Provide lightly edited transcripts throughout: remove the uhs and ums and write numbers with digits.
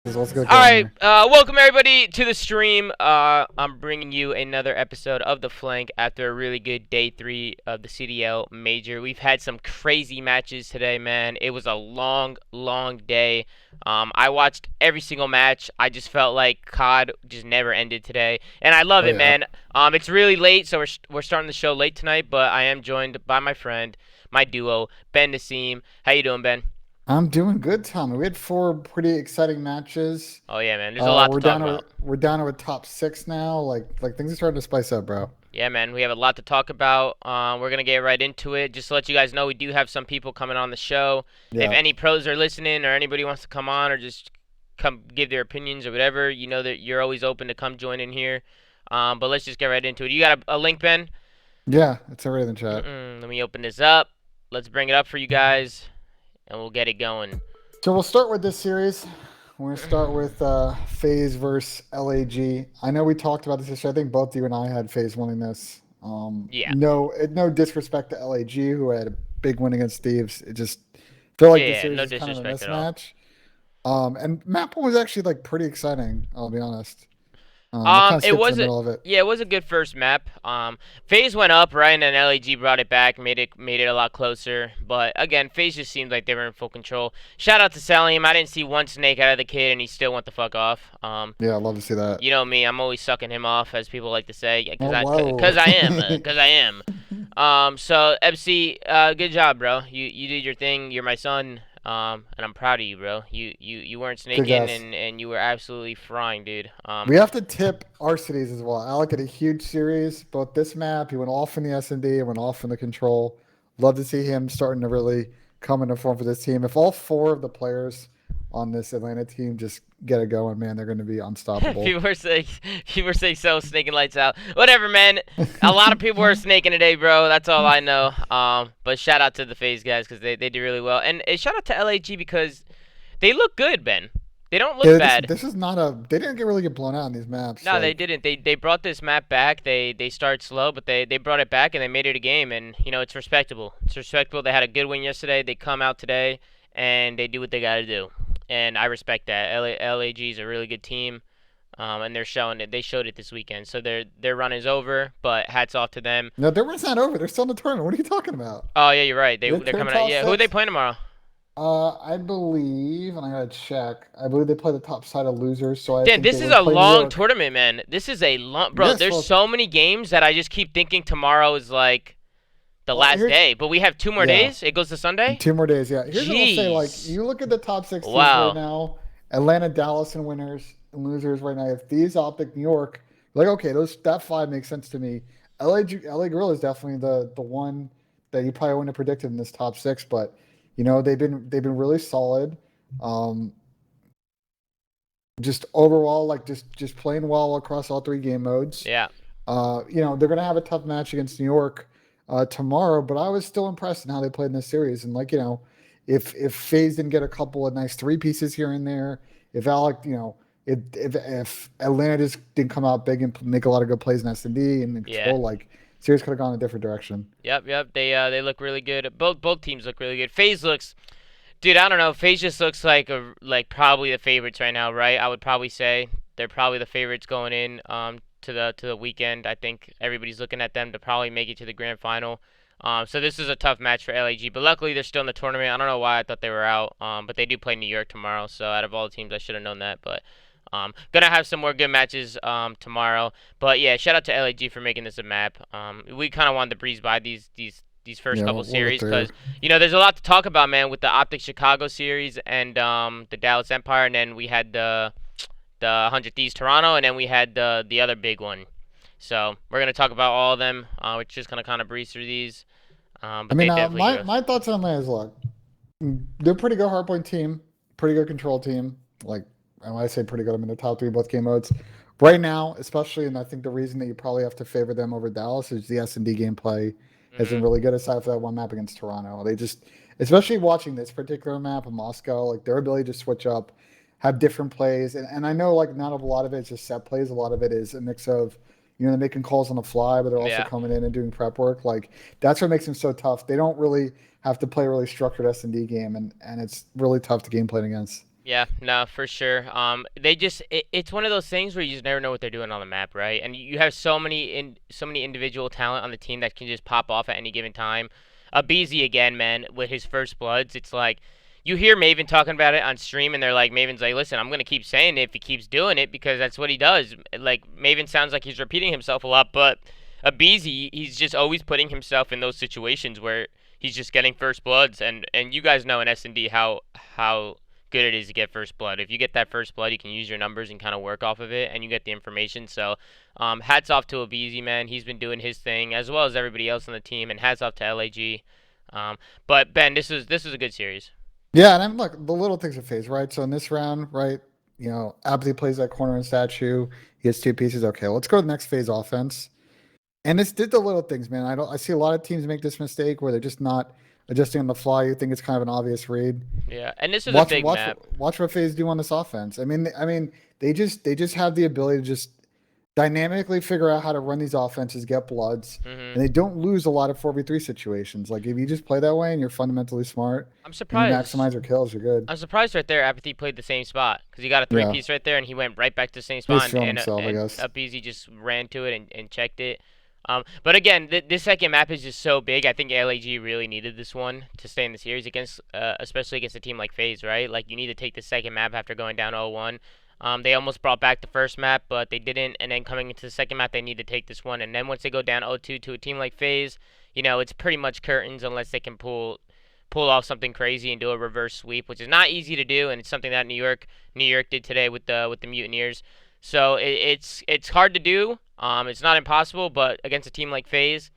Let's get All going right, here. welcome everybody to the stream. I'm bringing you another episode of The Flank after a really good day 3 of the CDL Major. We've had some crazy matches today, man. It was a long, long day. I watched every single match. I just felt like COD just never ended today, and I love Oh it, yeah, man. It's really late, so we're starting the show late tonight, but I am joined by my friend, my duo, Ben Nissim. How you doing, Ben? I'm doing good, Tommy. We had four pretty exciting matches. Oh yeah, man. There's a lot to We're talk down about. to a top six now. Like things are starting to spice up, bro. Yeah, man, we have a lot to talk about. We're gonna get right into it. Just to let you guys know, we do have some people coming on the show. If Yeah, any pros are listening, or anybody wants to come on, or just come give their opinions or whatever, you know that you're always open to come join in here. But let's just get right into it. You got a link, Ben? yeah, it's already in the chat. Let me open this up. Let's bring it up for you guys, and we'll get it going. So we'll start with this series. We're gonna start with Faze versus LAG. I know we talked about this yesterday. I think both you and I had Faze winning this. Yeah, No disrespect to LAG who had a big win against Thieves. It just feel like this yeah, series no is kind of a disrespect at all. mismatch. And map one was actually like pretty exciting. I'll be honest. It kind of It skipped to the was a middle of it. yeah, it was a good first map. Phase went up, right, and then LAG brought it back, made it a lot closer. But again, Phase just seemed like they were in full control. Shout out to Salim. I didn't see one snake out of the kid, and he still went the fuck off. Yeah, I'd love to see that. You know me, I'm always sucking him off, as people like to say, Oh, whoa. cause I am. So MC, good job, bro. You did your thing. You're my son. And I'm proud of you, bro. You weren't Good snaking, guess. and you were absolutely frying, dude. We have to tip our cities as well. Alec had a huge series, both this map. He went off in the S&D and went off in the control. Love to see him starting to really come into form for this team. If all four of the players on this Atlanta team just get it going, man, they're going to be unstoppable. People were saying so snaking lights out. Whatever, man. A lot of people were snaking today, bro. That's all I know. But shout out to the Faze guys because they did really well, and shout out to LAG because they look good, Ben. They don't look Yeah, bad. this is not a. They didn't get really get blown out in these maps. No, they Like, didn't. They brought this map back. They started slow, but they brought it back and they made it a game. And it's respectable. It's respectable. They had a good win yesterday. They come out today and they do what they got to do. And I respect that. LAG is a really good team. And they're showing it. They showed it this weekend. So their run is over, but hats off to them. no, their run's not over. They're still in the tournament. What are you talking about? Oh yeah, you're right. They're They're coming out. top Yeah, who are they six. playing tomorrow? I believe, and I gotta check. I believe they play the top side of losers, so I Damn, think this they is would a play New long York. tournament, man. This is a long, bro. Yes, There's well, so many games that I just keep thinking tomorrow is like the last here's day. But we have two more yeah, days. It goes to Sunday. 2 more days. Yeah, here's what I'll say. Like, Jeez. you look at the top six teams right Wow. now: Atlanta, Dallas, and winners and losers right now. If these OpTic, New York, like okay, those that five makes sense to me. LA Gorilla is definitely the one that you probably wouldn't have predicted in this top six, but they've been really solid. Um, just overall, like just playing well across all three game modes. Yeah. They're gonna have a tough match against New York tomorrow, but I was still impressed in how they played in this series. And if FaZe didn't get a couple of nice three pieces here and there, if Alec, if Atlanta just didn't come out big and make a lot of good plays in S&D and in Yeah. control, like series could have gone a different direction. Yep. Yep. They look really good. Both teams look really good. Phase looks, dude. I don't know. Phase just looks like probably the favorites right now, right? I would probably say they're probably the favorites going in to the weekend. I think everybody's looking at them to probably make it to the grand final. So this is a tough match for LAG, but luckily they're still in the tournament. I don't know why I thought they were out. But they do play New York tomorrow. So out of all the teams, I should have known that. But gonna have some more good matches tomorrow. But yeah, shout out to LAG for making this a map. We kind of wanted to breeze by these first Yeah, couple we'll get series through. because there's a lot to talk about, man, with the OpTic Chicago series and the Dallas Empire, and then we had the 100 Thieves Toronto, and then we had the other big one. So we're gonna talk about all of them. We're just gonna kind of breeze through these, I but they mean, definitely my give us. my thoughts on that is look, they're a pretty good hardpoint team, pretty good control team. Like, and when I say pretty good, I'm in the top three both game modes. Right now, especially, and I think the reason that you probably have to favor them over Dallas is the S&D gameplay has been Mhm. really good aside for that one map against Toronto. They just, especially watching this particular map of Moscow, like their ability to switch up, have different plays. And I know like not a lot of it is just set plays. A lot of it is a mix of, they're making calls on the fly, but they're also Yeah. coming in and doing prep work. Like that's what makes them so tough. They don't really have to play a really structured S&D game, and it's really tough to game plan against. Yeah, no, for sure. It's one of those things where you just never know what they're doing on the map, right? And you have so many individual talent on the team that can just pop off at any given time. Beezy again, man, with his first bloods, it's like you hear Maven talking about it on stream, and they're like, Maven's like, listen, I'm gonna keep saying it if he keeps doing it because that's what he does. Like Maven sounds like he's repeating himself a lot, but Beezy, he's just always putting himself in those situations where he's just getting first bloods, and you guys know in S&D how good it is to get first blood. If you get that first blood, you can use your numbers and kind of work off of it, and you get the information. So, hats off to Abizi, man. He's been doing his thing as well as everybody else on the team, and hats off to LAG. But Ben, this is a good series. Yeah, and I'm like the little things are phase, right? So in this round, right, Abdi plays that corner and statue. He gets two pieces. Okay, let's go to the next phase offense. And this did the little things, man. I see a lot of teams make this mistake where they're just not adjusting on the fly. You think it's kind of an obvious read. Yeah, and this is a Watch big watch map. watch what Faze do on this offense. I mean they just have the ability to just dynamically figure out how to run these offenses, get bloods, and hmm they don't lose a lot of 4v3 situations. Like if you just play that way and you're fundamentally smart I'm and you surprised. maximize your kills, you're good. I'm surprised right there. Apathy played the same spot because he got a three Yeah. piece right there, and he went right back to the same He's spot, feeling and himself, I and guess. Abizi just ran to it and checked it. But again, this second map is just so big. I think LAG really needed this one to stay in the series against, especially against a team like FaZe, right? Like you need to take the second map after going down 0-1. They almost brought back the first map, but they didn't. And then coming into the second map, they need to take this one. And then once they go down 0-2 to a team like FaZe, it's pretty much curtains unless they can pull off something crazy and do a reverse sweep, which is not easy to do, and it's something that New York did today with the Mutineers. So it's hard to do. It's not impossible, but against a team like FaZe,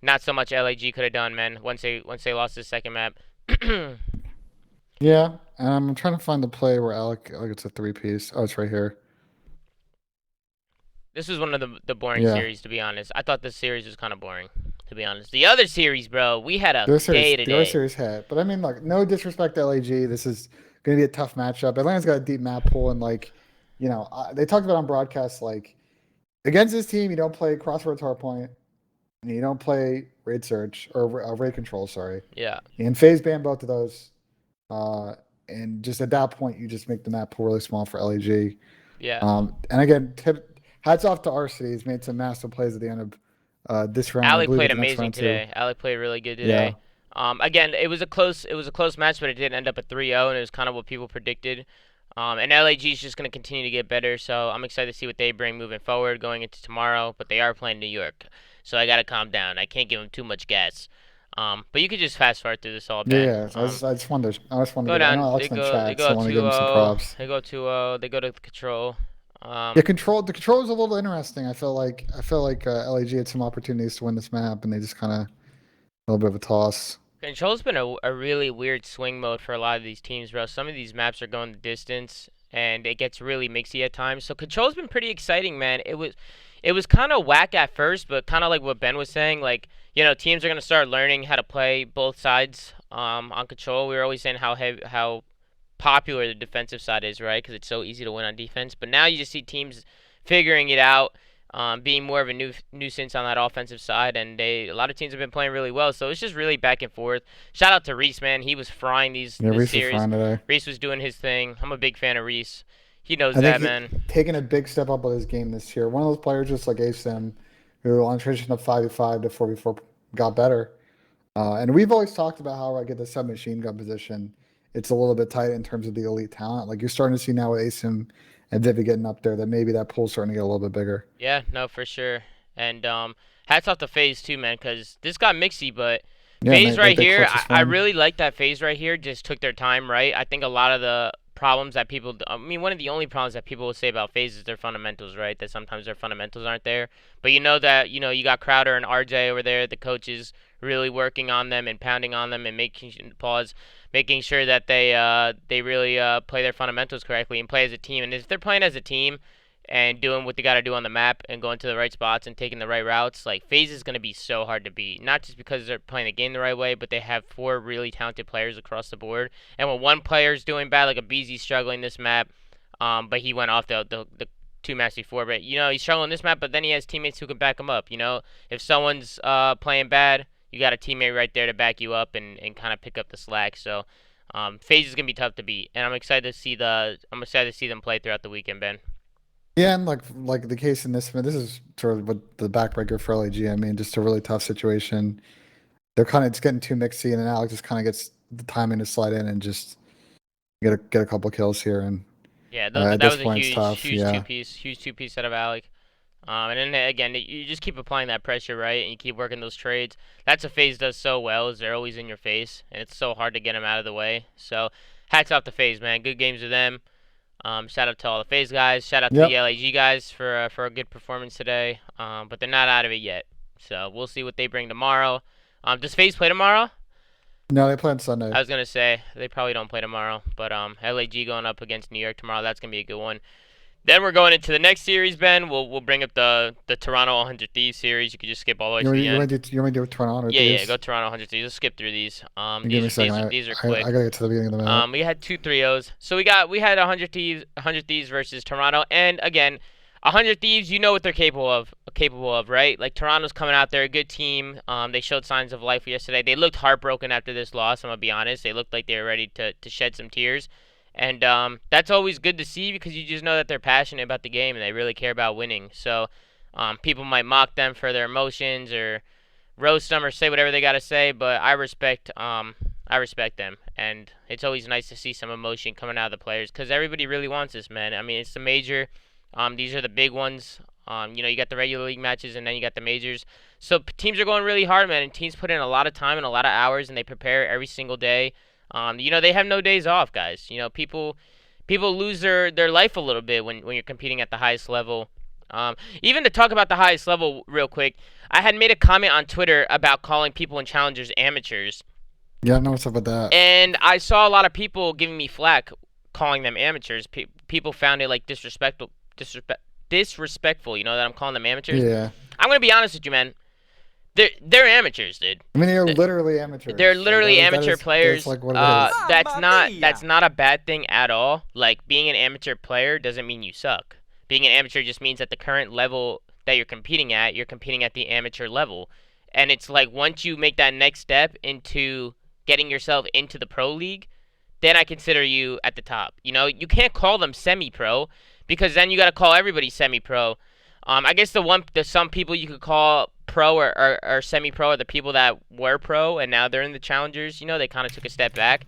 not so much LAG could have done, man. Once they lost the second map. Yeah, and I'm trying to find the play where Alec gets a three piece. Oh, it's right here. This was one of the boring Yeah, series, to be honest. I thought this series was kind of boring, to be honest. The other series, bro, we had a the other series, day the other today. series had, but I mean, like, no disrespect to LAG. This is going to be a tough matchup. Atlanta's got a deep map pool, and like, they talked about on broadcast, like against this team, you don't play Crossroads Hardpoint, and you don't play Raid Search or Raid Control. Sorry, Yeah, and Phase ban both of those. Uh, and just at that point, you just make the map pool really small for LAG. yeah. And again, hats off to Arcity. He's made some massive plays at the end of this round. I Alec believe played at the next amazing round too. today. Alec played really good Yeah. today. Again, it was a close match, but it did end up at 3-0, and it was kind of what people predicted. And LAG is just going to continue to get better, so I'm excited to see what they bring moving forward going into tomorrow. But they are playing New York, so I got to calm down. I can't give them too much gas. But you could just fast forward through this all, Yeah, Ben. yeah. I just wanted Go to get. I know down. Alex in the They chat, so go I want to give him some 2-0. props. They go 2-0. They go to control. Yeah, the control is a little interesting. I feel like LAG had some opportunities to win this map, and they just kind of a little bit of a toss. Control's been a really weird swing mode for a lot of these teams, bro. Some of these maps are going the distance, and it gets really mixy at times. So Control's been pretty exciting, man. It was kind of whack at first, but kind of like what Ben was saying, like teams are gonna start learning how to play both sides. On Control, we were always saying how popular the defensive side is, right? Because it's so easy to win on defense. But now you just see teams figuring it out, being more of a nuisance on that offensive side, and a lot of teams have been playing really well. So it's just really back and forth. Shout out to Reese, man. He was frying Yeah, this Reese was series. fine today. Reese was doing his thing. I'm a big fan of Reese. He knows I think that, he man. taking a big step up with his game this year. One of those players just like ASIM, who on transition of 5v5 to 4v4 got better. And we've always talked about how like at the submachine gun position, it's a little bit tight in terms of the elite talent. Like you're starting to see now with ASIM and Vivi getting up there that maybe that pool's starting to get a little bit bigger. Yeah, no, for sure. And hats off to Faze too, man, because this got mixy, but Yeah, and Faze they right they here, clutch this I one. really like that Faze right here. Just took their time, right? I think a lot of the problems that one of the only problems that people will say about Faze is their fundamentals, right? That sometimes their fundamentals aren't there. But you know that you got Crowder and RJ over there, the coaches really working on them and pounding on them and making sure that they really play their fundamentals correctly and play as a team. And if they're playing as a team and doing what they got to do on the map and going to the right spots and taking the right routes, like Faze is going to be so hard to beat. Not just because they're playing the game the right way, but they have four really talented players across the board. And when one player's doing bad, like a BZ struggling this map, but he went off the two maps before, but he's struggling this map, but then he has teammates who can back him up. If someone's playing bad, you got a teammate right there to back you up and kind of pick up the slack. So Faze is gonna be tough to beat, and I'm excited to see them play throughout the weekend, Ben. Yeah, and like the case in this is sort of what the backbreaker for LAG. I mean, just a really tough situation. They're kind of just getting too mixy, and then Alex just kind of gets the timing to slide in and just get a couple kills here. And Yeah, at that this was a point, it's tough. Yeah. huge two piece out of Alec. And then again, you just keep applying that pressure, right? And you keep working those trades. That's what Faze does so well, is they're always in your face, and it's so hard to get them out of the way. So, hats off to Faze, man. Good games with them. Shout out to all the Faze guys. Shout out to the Yep. LAG guys for a good performance today. But they're not out of it yet. So we'll see what they bring tomorrow. Does Faze play tomorrow? No, they play on Sunday. I was gonna say they probably don't play tomorrow, but LAG going up against New York tomorrow. That's gonna be a good one. Then we're going into the next series, Ben. We'll bring up the Toronto 100 Thieves series. You could just skip all the way to the end. You want to do Toronto or Yeah, yeah, Thieves? go Toronto 100 Thieves. Let's skip through these. Give me a second. These are quick. I gotta get to the beginning of the map. We had two 3-0s. So we had 100 Thieves versus Toronto, and again, 100 Thieves. You know what they're capable of, right? Like Toronto's coming out there, a good team. They showed signs of life yesterday. They looked heartbroken after this loss. I'm gonna be honest. They looked like they were ready to shed some tears. And that's always good to see because you just know that they're passionate about the game and they really care about winning. So people might mock them for their emotions or roast them or say whatever they got to say, but I respect them, and it's always nice to see some emotion coming out of the players because everybody really wants this, man. I mean, it's the major. These are the big ones. You got the regular league matches and then you got the majors. So teams are going really hard, man, and teams put in a lot of time and a lot of hours, and they prepare every single day. They have no days off, guys. People lose their life a little bit when you're competing at the highest level. Even to talk about the highest level real quick, I had made a comment on Twitter about calling people in challengers amateurs, Yeah, I know what's up with that. and I saw a lot of people giving me flack calling them amateurs. People found it like disrespectful. You know that I'm calling them amateurs. Yeah. I'm gonna be honest with you, man. They're amateurs, dude. I mean, they're literally amateurs. They're literally amateur players. That's like what it is. That's not a bad thing at all. Like being an amateur player doesn't mean you suck. Being an amateur just means at the current level that you're competing at the amateur level. And it's like once you make that next step into getting yourself into the pro league, then I consider you at the top. You can't call them semi-pro because then you got to call everybody semi-pro. I guess the some people you could call pro or semi-pro are the people that were pro and now they're in the challengers. They kind of took a step back.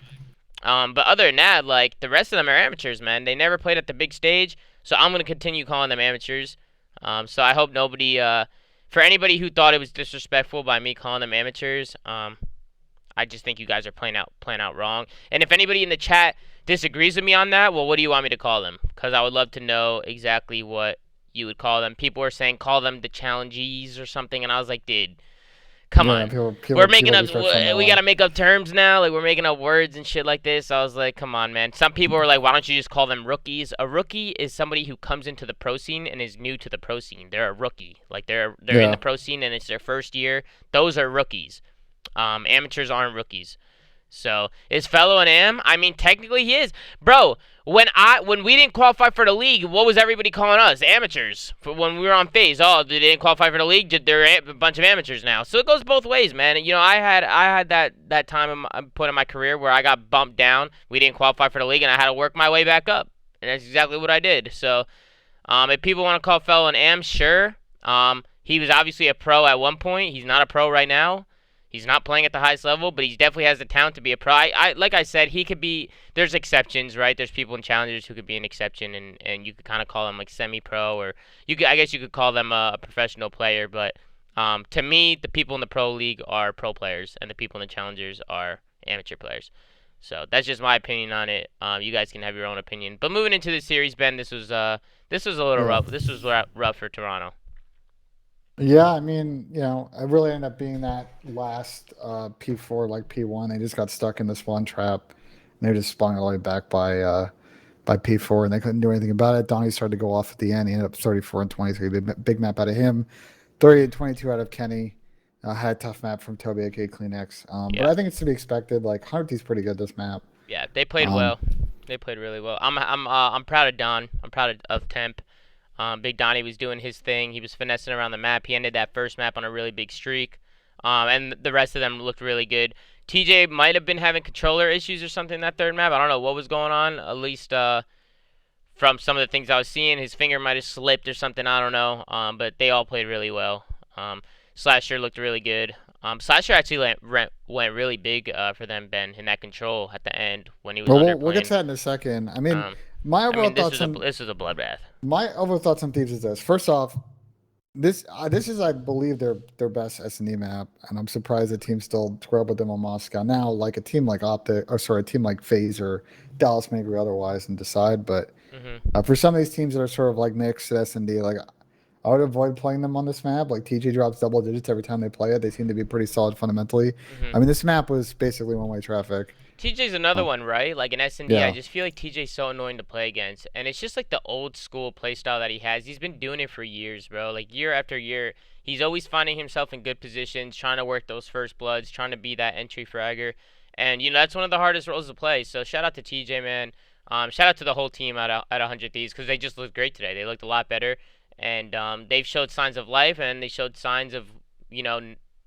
But other than that, like the rest of them are amateurs, man. They never played at the big stage, so I'm gonna continue calling them amateurs. So I hope nobody, for anybody who thought it was disrespectful by me calling them amateurs, I just think you guys are playing out wrong. And if anybody in the chat disagrees with me on that, well, what do you want me to call them? Because I would love to know exactly what you would call them. People were saying call them the challengees or something, and I was like, dude, come on. We're making up. We gotta make up terms now. Like we're making up words and shit like this. I was like, come on, man. Some people were like, why don't you just call them rookies? A rookie is somebody who comes into the pro scene and is new to the pro scene. They're a rookie. Like they're in the pro scene and it's their first year. Those are rookies. Amateurs aren't rookies. So is Fellow an am? I mean, technically he is, bro. When we didn't qualify for the league, what was everybody calling us? Amateurs. For when we were on Faze, they didn't qualify for the league. They're a bunch of amateurs now. So it goes both ways, man. I had that time point in my career where I got bumped down. We didn't qualify for the league, and I had to work my way back up, and that's exactly what I did. So, if people want to call Fellow an am, sure. He was obviously a pro at one point. He's not a pro right now. He's not playing at the highest level, but he definitely has the talent to be a pro. Like I said, he could be. There's exceptions, right? There's people in challengers who could be an exception, and you could kind of call them like semi-pro, or I guess you could call them a professional player. But to me, the people in the pro league are pro players, and the people in the challengers are amateur players. So that's just my opinion on it. You guys can have your own opinion. But moving into the series, Ben, this was a little rough. This was rough for Toronto. Yeah, I mean, it really ended up being that last P4, like P1. They just got stuck in this one trap, and they just spun all the way back by P4, and they couldn't do anything about it. Donnie started to go off at the end. He ended up 34 and 23. Big map out of him, 30 and 22 out of Kenny. Had a tough map from Toby, aka Kleenex. But I think it's to be expected. Like 100's pretty good this map. Yeah, they played well. They played really well. I'm proud of Don. I'm proud of Temp. Big Donnie was doing his thing. He was finessing around the map. He ended that first map on a really big streak. And the rest of them looked really good. TJ might have been having controller issues or something that third map. I don't know what was going on. At least from some of the things I was seeing, his finger might have slipped or something. I don't know. But they all played really well. Slasher looked really good. Slasher actually went really big for them, Ben, in that control at the end when he was Well, under we'll get to playing. that in a second. Um, My I overall mean, thoughts on this was a bloodbath. Thieves is this. First off, this is, I believe, their best S&D map, and I'm surprised the team still square up with them on Moscow now. Like a team like a team like Faze or Dallas may agree otherwise and decide. But Mhm. for some of these teams that are sort of like mixed S&D, like I would avoid playing them on this map. Like TJ drops double digits every time they play it. They seem to be pretty solid fundamentally. Mhm. I mean, this map was basically one-way traffic. TJ's another Um, one, right? Like in S&D, I yeah, just feel like TJ's so annoying to play against, and it's just like the old school playstyle that he has. He's been doing it for years, bro. Like year after year, he's always finding himself in good positions, trying to work those first bloods, trying to be that entry fragger, and that's one of the hardest roles to play. So shout out to TJ, man. Shout out to the whole team at 100 Thieves because they just looked great today. They looked a lot better, and they've showed signs of life, and they showed signs of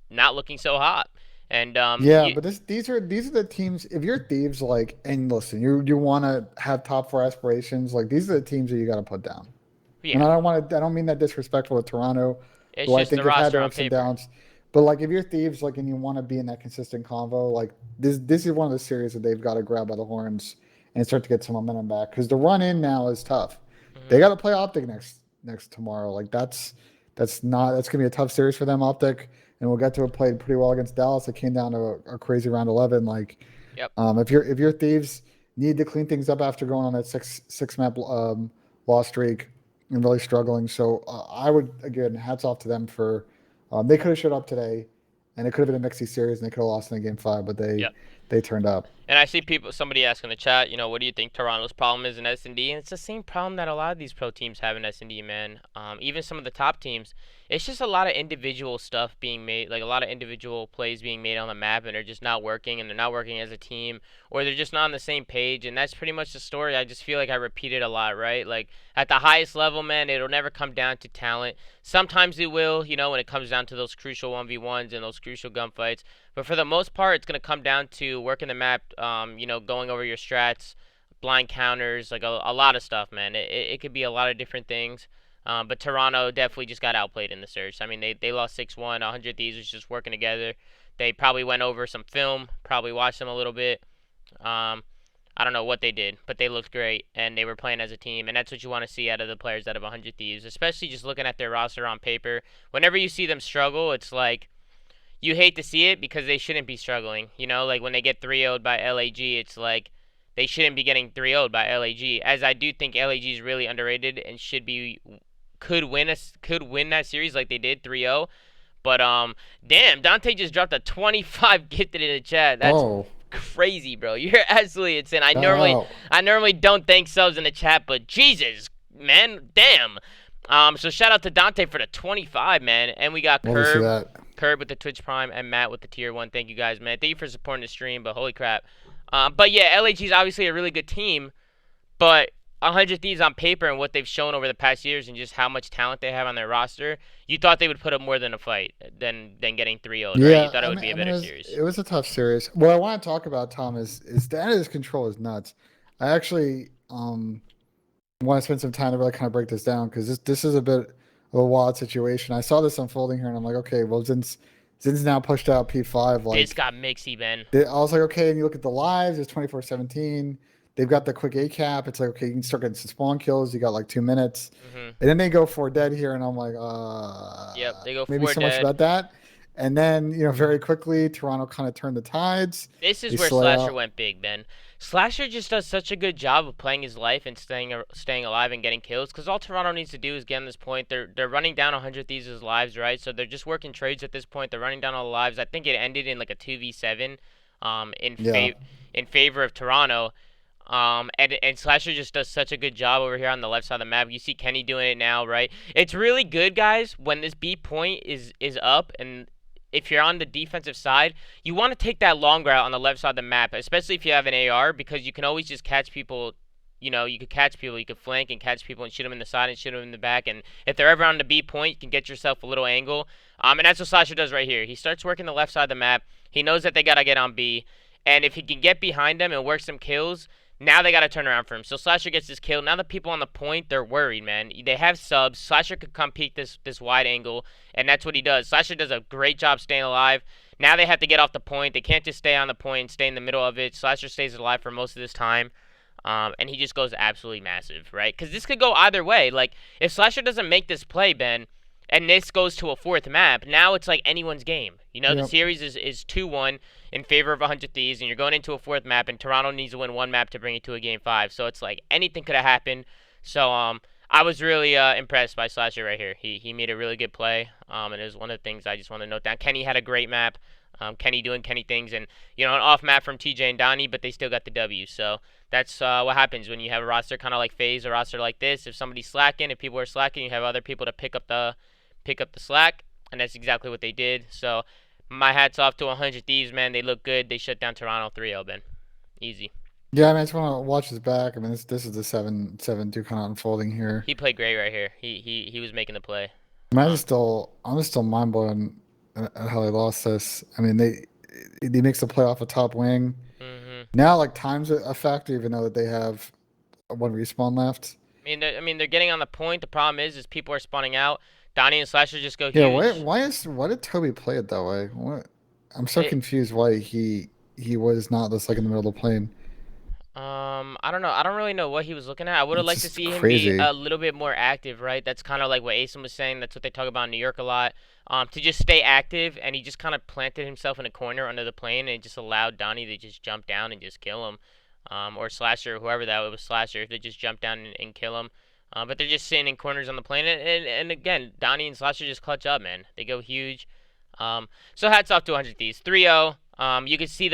not looking so hot. And yeah, but these are the teams. If you're Thieves, like, and listen, you want to have top four aspirations, like these are the teams that you got to put down. And yeah, I don't mean that disrespectful to Toronto, it's who I just think the have had roster their on ups and paper. downs. But like if you're Thieves, like, and you want to be in that consistent convo, like this is one of the series that they've got to grab by the horns and start to get some momentum back because the run in now is tough. They Hmm. got to play OpTic next tomorrow. Like that's gonna be a tough series for them, OpTic, and we'll get to it. Played pretty well against Dallas. It came down to a crazy round 11. Like Yep. if your Thieves need to clean things up after going on that six map loss streak and really struggling, so I would, again, hats off to them for they could have showed up today, and it could have been a mixy series, and they could have lost in game five, but Yep. they turned up. And I see somebody asking in the chat, what do you think Toronto's problem is in S&D? And it's the same problem that a lot of these pro teams have in S&D, man. Even some of the top teams, it's just a lot of individual stuff being made, like a lot of individual plays being made on the map, and they're just not working, and they're not working as a team, or they're just not on the same page. And that's pretty much the story. I just feel like I repeat it a lot, right? Like at the highest level, man, it'll never come down to talent. Sometimes it will, when it comes down to those crucial 1v1s and those crucial gunfights. But for the most part, it's going to come down to working the map, going over your strats, blind counters, like a lot of stuff, man. It could be a lot of different things. But Toronto definitely just got outplayed in the search. I mean, they lost 6-1. 100 Thieves was just working together. They probably went over some film, probably watched them a little bit. Um, I don't know what they did, but they looked great, and they were playing as a team, and that's what you want to see out of the players that have 100 Thieves, especially just looking at their roster on paper. Whenever you see them struggle, it's like you hate to see it because they shouldn't be struggling. Like when they get 3-0'd by LAG, it's like they shouldn't be getting 3-0'd by LAG. As I do think LAG is really underrated and could win that series like they did 3-0. But damn, Dante just dropped a 25 gifted in the chat. That's Oh, crazy, bro. You're absolutely insane. shout out. I normally don't thank subs in the chat, but Jesus, man, damn. So shout out to Dante for the 25, man, and we got Love to see that. Curb with the Twitch Prime, and Matt with the Tier 1. Thank you guys, man. Thank you for supporting the stream, but holy crap. But yeah, LAG is obviously a really good team, but 100 Thieves on paper and what they've shown over the past years and just how much talent they have on their roster, you thought they would put up more than a fight than getting 3-0'd, right? You Yeah, thought it would be a better series. it was a tough series. What I want to talk about, Tom, is the end of this control is nuts. I actually want to spend some time to really kind of break this down because this is a bit of a wild situation. I saw this unfolding here, and I'm like, okay, well, since Zin's now pushed out P5, This like got mixy, Ben. I was like, okay, and you look at the lives, it's 24-17. They've got the quick A cap. It's like, okay, you can start getting some spawn kills. You got like 2 minutes. Mhm. And then they go for dead here, and I'm like, Yep, they go maybe for so much dead. about that. And then, very quickly, Toronto kind of turned the tides. This is They where slay Slasher out. went big, Ben. Slasher just does such a good job of playing his life and staying alive and getting kills. Because all Toronto needs to do is get on this point. They're running down 100 Thieves' lives, right? So they're just working trades at this point. They're running down all the lives. I think it ended in like a 2v7 Yeah. in favor of Toronto. And Slasher just does such a good job over here on the left side of the map. You see Kenny doing it now, right? It's really good, guys, when this B point is up, and if you're on the defensive side, you want to take that long route on the left side of the map, especially if you have an AR, because you can always just catch people. You could catch people, you could flank and catch people and shoot them in the side and shoot them in the back. And if they're ever on the B point, you can get yourself a little angle. And that's what Slasher does right here. He starts working the left side of the map. He knows that they gotta get on B, and if he can get behind them and work some kills, now they gotta turn around for him. So Slasher gets this kill. Now the people on the point, they're worried, man. They have subs. Slasher could come peek this wide angle, and that's what he does. Slasher does a great job staying alive. Now they have to get off the point. They can't just stay on the point and stay in the middle of it. Slasher stays alive for most of this time. And he just goes absolutely massive, right? Because this could go either way. Like, if Slasher doesn't make this play, Ben, and this goes to a fourth map, now it's like anyone's game. You know, the series is 2-1 in favor of 100 Thieves, and you're going into a fourth map, and Toronto needs to win one map to bring it to a game 5. So it's like anything could have happened. So I was really impressed by Slasher right here. He made a really good play, and it was one of the things I just want to note down. Kenny had a great map. Kenny doing Kenny things, and an off map from TJ and Donnie, but they still got the W. So that's what happens when you have a roster kind of like Faze, a roster like this. If somebody's slacking, if people are slacking, you have other people to pick up the slack, and that's exactly what they did. So my hat's off to 100 Thieves, man. They look good. They shut down Toronto 3-0, Ben. Easy. Yeah, I mean, I just want to watch this back. I mean, this is the 7-2 kind of unfolding here. He played great right here. He was making the play. I mean, I'm still mind blown at how they lost this. I mean, they makes the play off a top wing. Now, like, time's a factor, even though that they have one respawn left. I mean, they're getting on the point. The problem is people are spawning out. Donnie and Slasher just go huge. Yeah, why did Toby play it that way? I'm so confused why he was not just like in the middle of the plane. I don't know. I don't really know what he was looking at. I would have liked to see him be a little bit more active, right? That's kind of like what Asim was saying. That's what they talk about in New York a lot. To just stay active, and he just kind of planted himself in a corner under the plane, and it just allowed Donnie to just jump down and just kill him, or Slasher, whoever that was, Slasher, they just jump down and kill him. But they're just sitting in corners on the plane, and again, Donnie and Slasher just clutch up, man. They go huge. So hats off to 100 Thieves. 3-0. You could see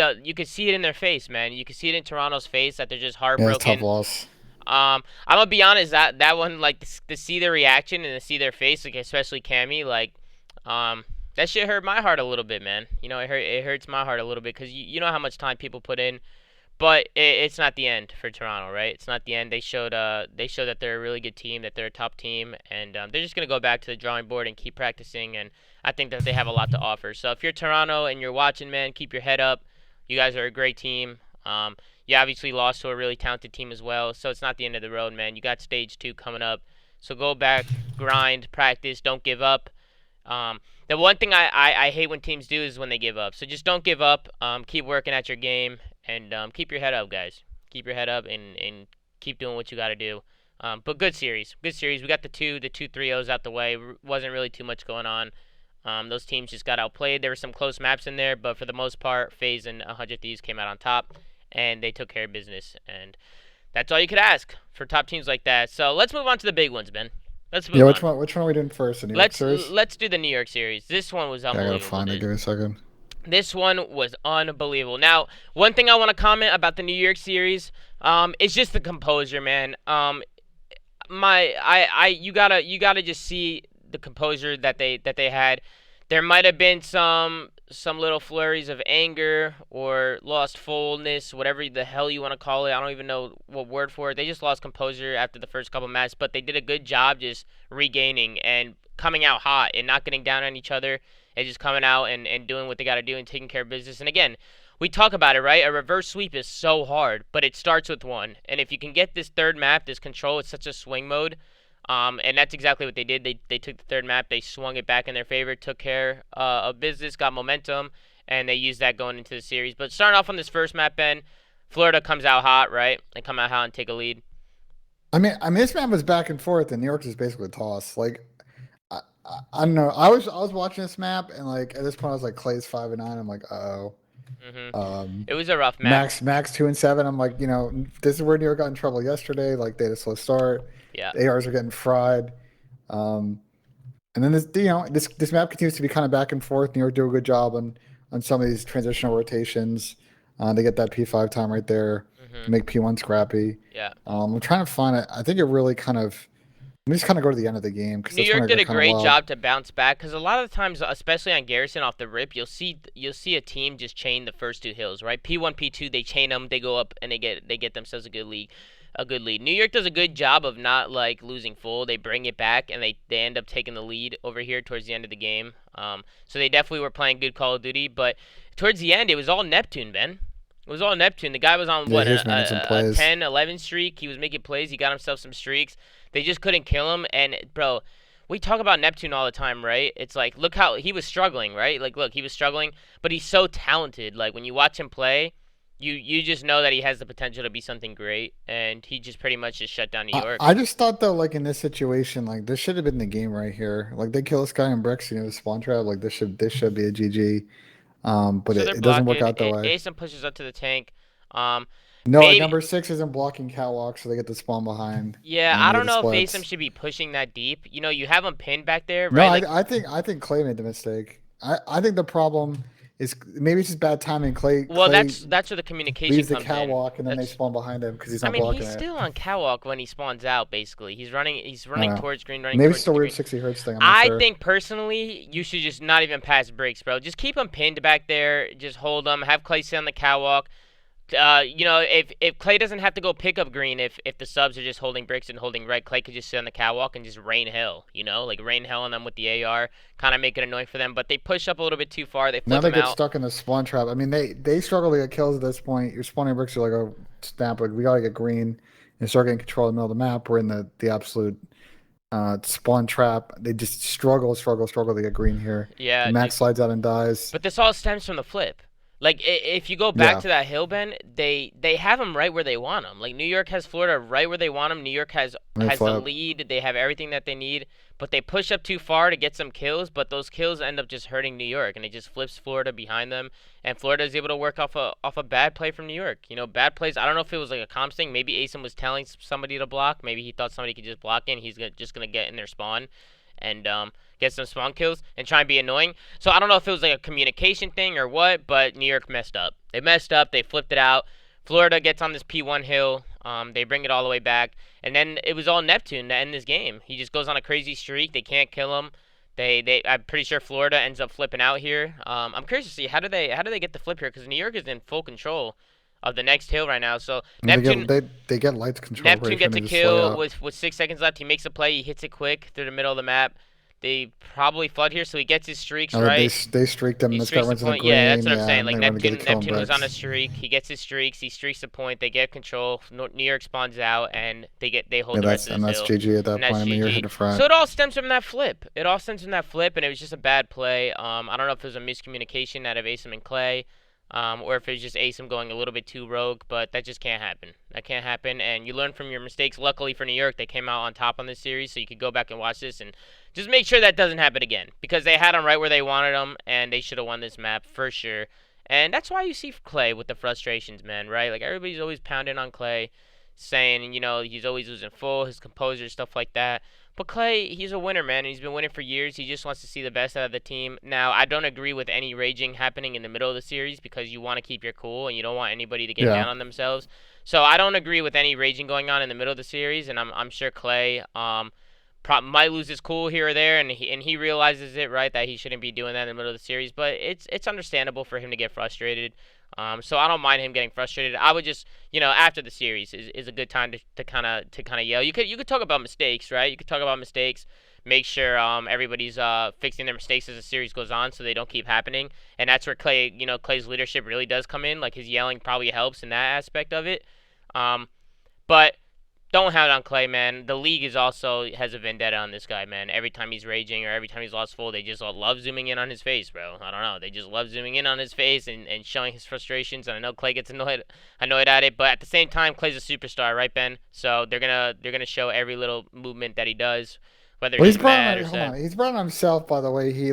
it in their face, man. You could see it in Toronto's face that they're just heartbroken. Yeah, tough loss. I'm gonna be honest, that one, like, to see their reaction and to see their face, like, especially Cammy, like, that shit hurt my heart a little bit, man. It hurts my heart a little bit because you know how much time people put in. But it's not the end for Toronto, right? It's not the end. They showed that they're a really good team, that they're a top team, and they're just gonna go back to the drawing board and keep practicing. And I think that they have a lot to offer. So if you're Toronto and you're watching, man, keep your head up. You guys are a great team. You obviously lost to a really talented team as well, so it's not the end of the road, man. You got stage 2 coming up, so go back, grind, practice, don't give up. The one thing I hate when teams do is when they give up. So just don't give up. Keep working at your game. And keep your head up, guys. Keep your head up and keep doing what you got to do. But good series. Good series. We got the 3-0s out the way. Wasn't really too much going on. Those teams just got outplayed. There were some close maps in there, but for the most part, FaZe and 100 Thieves came out on top, and they took care of business. And that's all you could ask for top teams like that. So let's move on to the big ones, Ben. Let's move on. Which one are we doing first? The New York series? Let's do the New York series. This one was unbelievable. I gotta find it. Give me a second. This one was unbelievable. Now, one thing I want to comment about the New York series, is just the composure, man. You gotta just see the composure that they had. There might have been some little flurries of anger or lost fullness, whatever the hell you want to call it. I don't even know what word for it. They just lost composure after the first couple matches, but they did a good job just regaining and coming out hot and not getting down on each other. And just coming out and doing what they got to do and taking care of business. And again, we talk about it, right? A reverse sweep is so hard, but it starts with one. And if you can get this third map, this control, it's such a swing mode. And that's exactly what they did. They took the third map, they swung it back in their favor, took care of business, got momentum, and they used that going into the series. But starting off on this first map, Ben, Florida comes out hot, right? They come out hot and take a lead. I mean, this map was back and forth, and New York is basically a toss. Like, I don't know. I was watching this map, and like at this point, I was like, Clay's 5-9. I'm like, uh-oh. It was a rough map. Max 2-7. I'm like, this is where New York got in trouble yesterday. Like they had a slow start. Yeah. The ARs are getting fried. And then this map continues to be kind of back and forth. New York do a good job on some of these transitional rotations. They get that P5 time right there. Make P1 scrappy. Yeah. I'm trying to find it. I think it really kind of. Let me just kind of go to the end of the game. New York did a great job to bounce back because a lot of the times, especially on Garrison off the rip, you'll see a team just chain the first 2 hills, right? P1, P2, they chain them, they go up, and they get themselves a good lead. New York does a good job of not like losing full. They bring it back and they end up taking the lead over here towards the end of the game. So they definitely were playing good Call of Duty, but towards the end, it was all Neptune, Ben. It was all Neptune. The guy was on Yeah, what he was making some a plays. 10, 11 streak. He was making plays. He got himself some streaks. They just couldn't kill him. And bro, we talk about Neptune all the time, right? It's like look how he was struggling, right? Like look, he was struggling, but he's so talented. Like when you watch him play, you just know that he has the potential to be something great, and he just pretty much just shut down New York. I just thought though, like in this situation, like this should have been the game right here. Like they kill this guy in bricks, the spawn trap. Like this should be a GG. But So they're it doesn't work blocking. out that way. Asen pushes up to the tank. Um, No, like maybe number six isn't blocking catwalk, so they get the spawn behind yeah. and I they get don't the know if Asen splits. should be pushing that deep. You have him pinned back there, No, right? Like I think Clay made the mistake. I think the problem is maybe it's just bad timing. well, Clay that's where the communication leaves the comes in. catwalk and then they That's spawn behind him because he's I not mean, blocking he's it. still on catwalk when he spawns out. Basically, he's I don't running know. towards green, running Maybe it's towards the weird green. 60 hertz thing. I'm not I sure. think personally, you should just not even pass breaks, bro. Just keep him pinned back there. Just hold him. Have Clay sit on the catwalk. If Clay doesn't have to go pick up green, if the subs are just holding bricks and holding red, Clay could just sit on the catwalk and just rain hell. Like rain hell on them with the AR, kind of make it annoying for them. But they push up a little bit too far. They Now flip they him get out. stuck in the spawn trap. I mean, they struggle to get kills at this point. Your spawning bricks are like, oh, snap! Like we gotta get green and start getting control of the middle of the map. We're in the absolute spawn trap. They just struggle to get green here. The Yeah, dude. max slides out and dies. But this all stems from the flip. Like if you go back Yeah, to that hill, Ben, they have them right where they want them. Like New York has Florida right where they want them. New York has they the flip. lead. They have everything that they need. But they push up too far to get some kills. But those kills end up just hurting New York, and it just flips Florida behind them. And Florida is able to work off a bad play from New York. Bad plays. I don't know if it was like a comps thing. Maybe Asim was telling somebody to block. Maybe he thought somebody could just block in. He's just gonna get in their spawn, and get some spawn kills and try and be annoying. So I don't know if it was like a communication thing or what, but New York messed up. They messed up. They flipped it out. Florida gets on this P1 hill. They bring it all the way back, and then it was all Neptune to end this game. He just goes on a crazy streak. They can't kill him. I'm pretty sure Florida ends up flipping out here. I'm curious to see how do they get the flip here because New York is in full control of the next hill right now. So And Neptune they get lights control Neptune pretty sure gets they a just slay kill out. with 6 seconds left. He makes a play. He hits it quick through the middle of the map. They probably flood here, so he gets his streaks right. They streaked him. He This guy streaks the runs in the point. Yeah, that's green. what I'm Yeah, saying. and Like they want to get a kill in Neptune was on a bricks. streak. He gets his streaks. He streaks the point. They get control. New York spawns out, and they hold Yeah, the rest of this that's hill, GG at that and that's point. I mean, you're hit GG. the front. So it all stems from that flip. It all stems from that flip, and it was just a bad play. I don't know if it was a miscommunication out of Asim and Clay. Or if it's just Asim going a little bit too rogue, but that just can't happen. That can't happen, and you learn from your mistakes. Luckily for New York, they came out on top on this series, so you could go back and watch this and just make sure that doesn't happen again because they had them right where they wanted them, and they should have won this map for sure. And that's why you see Clay with the frustrations, man, right? Like everybody's always pounding on Clay, saying he's always losing full, his composure, stuff like that. But Clay, he's a winner, man, and he's been winning for years. He just wants to see the best out of the team. Now, I don't agree with any raging happening in the middle of the series because you want to keep your cool and you don't want anybody to get Yeah. down on themselves. So I don't agree with any raging going on in the middle of the series, and I'm sure Clay might lose his cool here or there, and he realizes it, right, that he shouldn't be doing that in the middle of the series. But it's understandable for him to get frustrated. So I don't mind him getting frustrated. I would just, after the series is a good time to kind of yell. You could talk about mistakes, right? You could talk about mistakes. Make sure everybody's fixing their mistakes as the series goes on, so they don't keep happening. And that's where Clay's leadership really does come in. Like his yelling probably helps in that aspect of it. But don't hound on Clay, man. The league is also has a vendetta on this guy, man. Every time he's raging or every time he's lost full, they just all love zooming in on his face, bro. I don't know. They just love zooming in on his face and showing his frustrations. And I know Clay gets annoyed at it, but at the same time, Clay's a superstar, right, Ben? So they're gonna show every little movement that he does, whether Well, he's mad or hold sad. on. He's brought on himself by the way he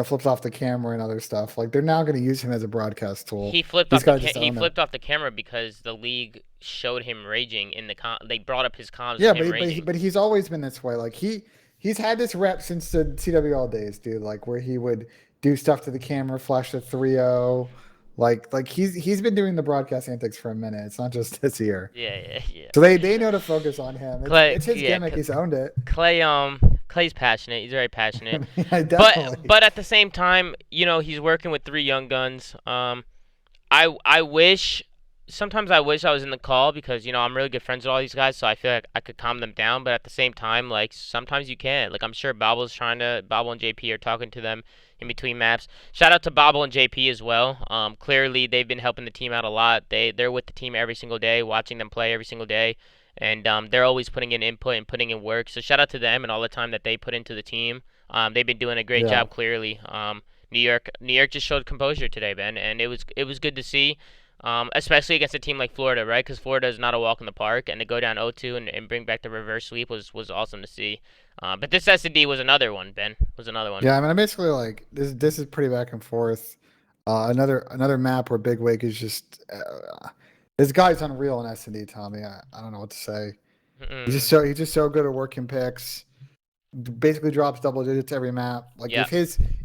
flips off the camera and other stuff. Like they're now going to use him as a broadcast tool. He's got to just He own it. flipped off the camera because the league showed him raging in the they brought up his comms Yeah, of him raging. but he's always been this way. Like he's had this rep since the TWL days, dude. Like where he would do stuff to the camera, flash the 3-0. Like he's been doing the broadcast antics for a minute. It's not just this year. Yeah. So they know to focus on him. Clay, It's his yeah, gimmick. He's owned it. Clay's passionate. He's very passionate. Yeah, definitely. But at the same time, he's working with three young guns. I wish sometimes I wish I was in the call because I'm really good friends with all these guys, so I feel like I could calm them down. But at the same time, like sometimes you can't. Like I'm sure Bobble and JP are talking to them in between maps. Shout out to Bobble and JP as well. Clearly they've been helping the team out a lot. They're with the team every single day, watching them play every single day, and they're always putting in input and putting in work. So shout out to them and all the time that they put into the team. They've been doing a great Yeah. job. Clearly, New York just showed composure today, Ben, and it was good to see. Especially against a team like Florida, right? Because Florida is not a walk in the park, and to go down 0-2 and bring back the reverse sweep was awesome to see. But this S&D was another one, Ben. Was another one. Yeah, I mean, I'm basically like this is pretty back and forth. Another map where Big Wig is just this guy's unreal in S&D, Tommy. I don't know what to say. Mm-mm. He's just so good at working picks. Basically drops double digits every map. Like Yeah,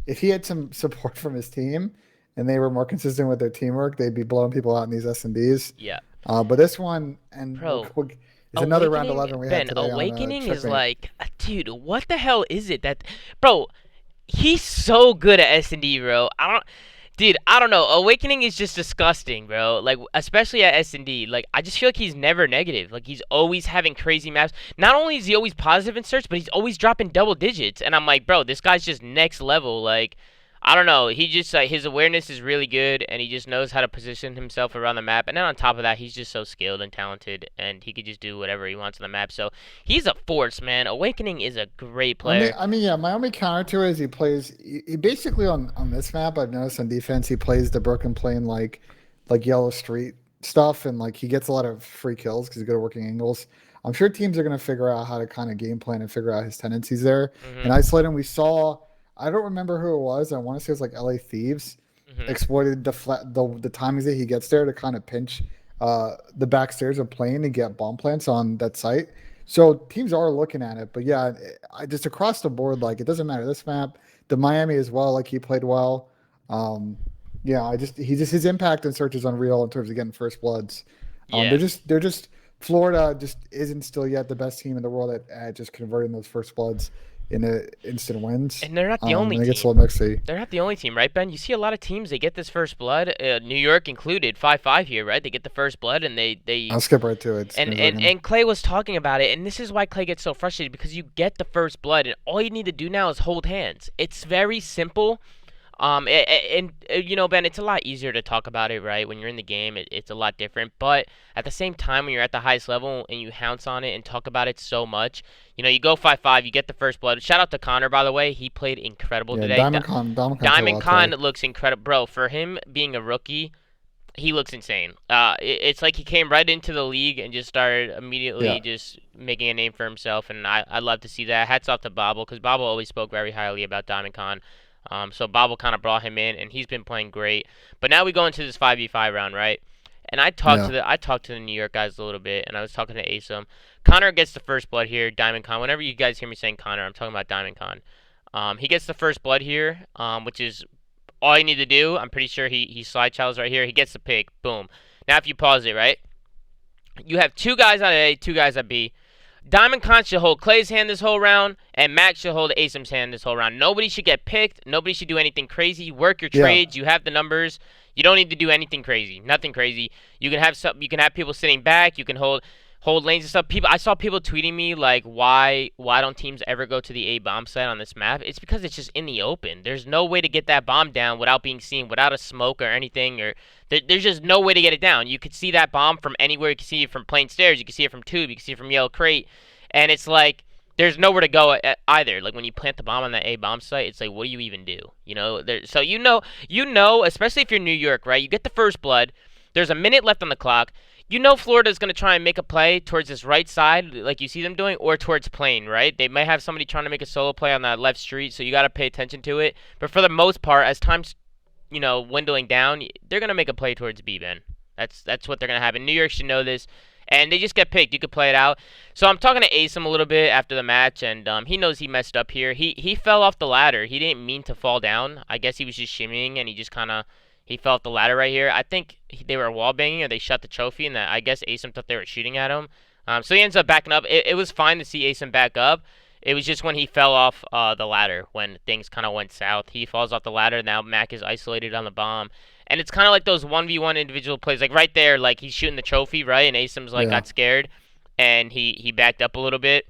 if he had some support from his team and they were more consistent with their teamwork, they'd be blowing people out in these S&Ds. yeah, But this one and bro. it's another round Awakening, 11 we had Ben. today on Awakening is Checkmate. like, dude. What the hell is it that, bro? He's so good at S&D, bro. Dude, I don't know. Awakening is just disgusting, bro. Like, especially at S&D. Like, I just feel like he's never negative. Like, he's always having crazy maps. Not only is he always positive in search, but he's always dropping double digits. And I'm like, bro, this guy's just next level. Like, I don't know. He just, his awareness is really good, and he just knows how to position himself around the map. And then on top of that, he's just so skilled and talented, and he could just do whatever he wants on the map. So, he's a force, man. Awakening is a great player. Yeah, my only counter to it is he basically on this map I've noticed on defense he plays the broken plane like yellow street stuff and like he gets a lot of free kills because he's good at working angles. I'm sure teams are going to figure out how to kind of game plan and figure out his tendencies there Hmm. and isolate him. We saw I don't remember who it was. I want to say it was like LA Thieves Hmm. exploited the timings that he gets there to kind of pinch the backstairs of plane and get bomb plants on that site. So teams are looking at it, but yeah, I just across the board, like it doesn't matter this map, the Miami as well, like he played well. Um, yeah, his impact in search is unreal in terms of getting first bloods. Yeah. They're just Florida just isn't still yet the best team in the world at just converting those first bloods into instant wins. And they're not the only And it gets a team. little mixy. They're not the only team, right, Ben? You see a lot of teams, they get this first blood, New York included, 5-5 here, right? They get the first blood, and they I'll skip right to it. and, As I and can. and Clay was talking about it, and this is why Clay gets so frustrated, because you get the first blood, and all you need to do now is hold hands. It's very simple. Ben, it's a lot easier to talk about it, right? When you're in the game, it's a lot different. But at the same time, when you're at the highest level and you pounce on it and talk about it so much, you go 5-5, you get the first blood. Shout out to Connor, by the way. He played incredible Yeah, today. Diamond Con played a Diamond lot Con today. looks incredible, bro. For him being a rookie, he looks insane. It's like he came right into the league and just started Yeah, immediately just making a name for himself, and I love to see that. Hats off to Bobble, because Bobble always spoke very highly about Diamond Con. So Bobble kind of brought him in, and he's been playing great. But now we go into this 5v5 round, right? And yeah, I talked to the New York guys a little bit, and I was talking to Asim. Connor gets the first blood here. Diamond Con. Whenever you guys hear me saying Connor, I'm talking about Diamond Con. He gets the first blood here, which is all you need to do. I'm pretty sure he slide challenge right here. He gets the pick. Boom. Now if you pause it, right? You have two guys on A, two guys on B. Diamond Con should hold Clay's hand this whole round, and Max should hold Asim's hand this whole round. Nobody should get picked. Nobody should do anything crazy. Work your yeah. trades. You have the numbers. You don't need to do anything crazy. Nothing crazy. You can have some. You can have people sitting back. You can hold lanes and stuff. I saw people tweeting me like, why don't teams ever go to the A bomb site on this map? It's because it's just in the open. There's no way to get that bomb down without being seen, without a smoke or anything, or there's just no way to get it down. You could see that bomb from anywhere. You can see it from plain stairs. You can see it from tube. You can see it from yellow crate, and it's like there's nowhere to go either. Like when you plant the bomb on that A bomb site, it's like what do you even do? So especially if you're New York, right? You get the first blood. There's a minute left on the clock. Florida's going to try and make a play towards this right side, like you see them doing, or towards plane, right? They might have somebody trying to make a solo play on that left street, so you got to pay attention to it. But for the most part, as time's dwindling down, they're going to make a play towards B, Ben. That's what they're going to happen. New York should know this, and they just get picked. You could play it out. So I'm talking to Asim a little bit after the match, and he knows he messed up here. He fell off the ladder. He didn't mean to fall down. I guess he was just shimmying, and he just kind of he fell off the ladder right here. I think they were wall banging or they shot the trophy, and that I guess Asim thought they were shooting at him. So he ends up backing up. It was fine to see Asim back up. It was just when he fell off the ladder when things kind of went south. He falls off the ladder. Now Mac is isolated on the bomb. And it's kind of like those 1v1 individual plays. Like right there, like he's shooting the trophy, right? And Asim's like Yeah. got scared and he backed up a little bit.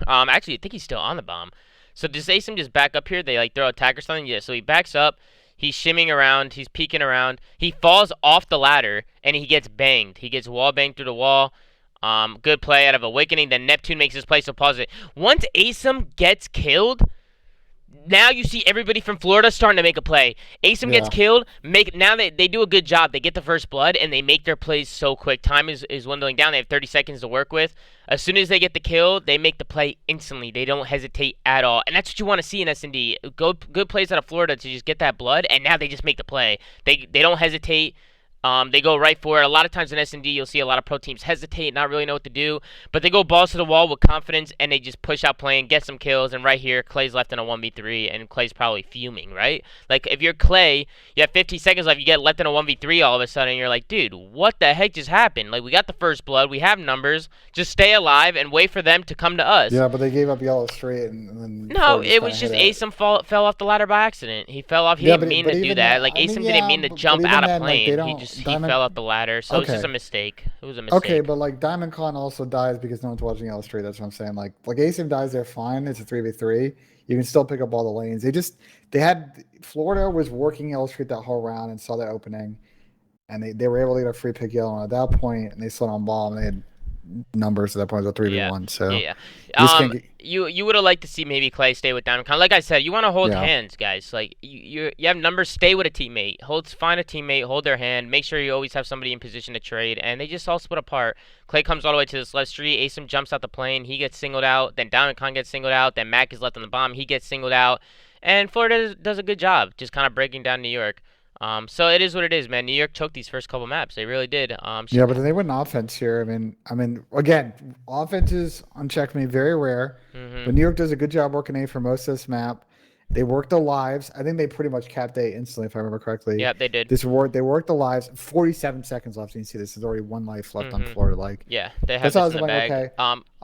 Actually, I think he's still on the bomb. So does Asim just back up here? They like throw a attack or something? Yeah, so he backs up. He's shimming around. He's peeking around. He falls off the ladder and he gets banged. He gets wall banged through the wall. Good play out of Awakening. Then Neptune makes his play, so pause it. Once Asim gets killed, now you see everybody from Florida starting to make a play. Asim gets Yeah. killed. Now they do a good job. They get the first blood and they make their plays so quick. Time is dwindling down. They have 30 seconds to work with. As soon as they get the kill, they make the play instantly. They don't hesitate at all, and that's what you want to see in S&D. Good plays out of Florida to just get that blood, and now they just make the play. They don't hesitate. They go right for it. A lot of times in S&D, you'll see a lot of pro teams hesitate, not really know what to do, but they go balls to the wall with confidence, and they just push out playing, get some kills, and right here, Clay's left in a 1v3, and Clay's probably fuming, right? Like, if you're Clay, you have 15 seconds left, you get left in a 1v3 all of a sudden, and you're like, dude, what the heck just happened? Like, we got the first blood, we have numbers, just stay alive and wait for them to come to us. Yeah, but they gave up yellow straight, and then No, Ford it kinda was just hit it. Asim fell off the ladder by accident. He fell off. He Yeah, didn't mean but to do even that. then, Like I mean, Asim didn't yeah, mean to but jump even out of then, like they plane. He don't just he Diamond. fell off the ladder. So it was just Okay, a mistake. It was a okay, mistake. but like Diamond Con also dies because no one's watching yellow straight. That's what I'm saying. Like Asim dies, they're fine. It's a 3v3. You can still pick up all the lanes. They had Florida was working yellow straight that whole round and saw that opening, and they were able to get a free pick yellow. And at that point, and they slid on bomb. And they had numbers at that point. It was a Yeah, 3v1. So yeah, you yeah. just can't get. You would have liked to see maybe Clay stay with Diamond Con. Like I said, you want to hold Yeah, hands, guys. Like you have numbers. Stay with a teammate. Find a teammate. Hold their hand. Make sure you always have somebody in position to trade. And they just all split apart. Clay comes all the way to this left street. Asim jumps out the plane. He gets singled out. Then Diamond Con gets singled out. Then Mac is left on the bomb. He gets singled out. And Florida does a good job, just kind of breaking down New York. So it is what it is, man. New York choked these first couple maps. They really did. yeah, but then they went offense here. I mean, again, offenses on checkmate very rare, Mhm. but New York does a good job working A for most of this map. They worked the lives. I think they pretty much capped A instantly, if I remember correctly. Yep, they did. They worked the lives. 47 seconds left. You can see this. There's already one life left on Mhm. Florida. Like Yeah, they have that's how I this was in the like, bag.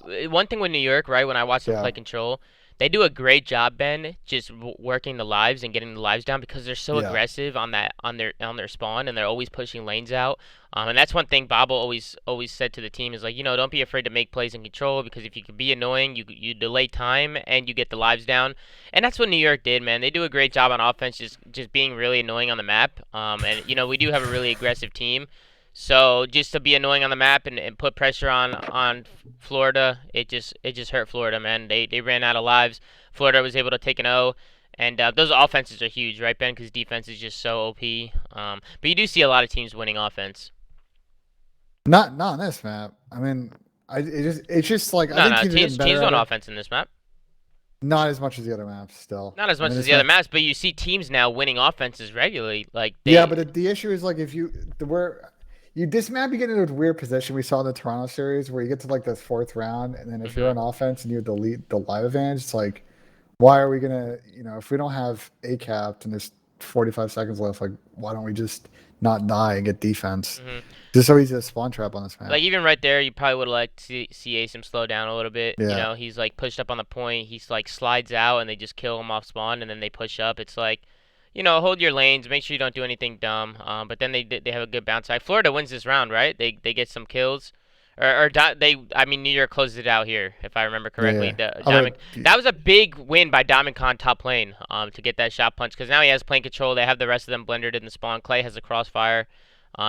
okay, One thing with New York, right? When I watch them yeah, play Control, they do a great job, Ben, just working the lives and getting the lives down because they're so yeah, aggressive on their spawn and they're always pushing lanes out. And that's one thing Bobo always said to the team is like, don't be afraid to make plays in Control because if you can be annoying, you delay time and you get the lives down. And that's what New York did, man. They do a great job on offense, just being really annoying on the map. And we do have a really aggressive team. So just to be annoying on the map and put pressure on Florida, it just hurt Florida, man. They ran out of lives. Florida was able to take an O, and those offenses are huge, right, Ben? Because defense is just so OP. But you do see a lot of teams winning offense. not on this map. I mean, it's just like I No, think no, teams are getting teams better win at it. offense in this map. Not as much as the other maps. Still, Not as I much mean, as this the other map. maps, but you see teams now winning offenses regularly. Like Yeah, they, but the issue is like if you the where you this map you get into a weird position we saw in the Toronto series where you get to like the fourth round and then if you're hmm on offense and you delete the live advantage, it's like why are we gonna if we don't have a capped and there's 45 seconds left, like why don't we just not die and get defense? hmm Just so easy to spawn trap on this map. Like even right there, you probably would have liked to see Asim slow down a little bit. Yeah. He's like pushed up on the point. He's like slides out, and they just kill him off spawn, and then they push up. It's like, hold your lanes, make sure you don't do anything dumb. But then they have a good bounce back. Florida wins this round, right? They get some kills, I mean New York closes it out here, if I remember Yeah, correctly. yeah. The I Diamond mean, That was a big win by Diamond Con top lane to get that shot punch because now he has plane control. They have the rest of them blended in the spawn. Clay has the crossfire.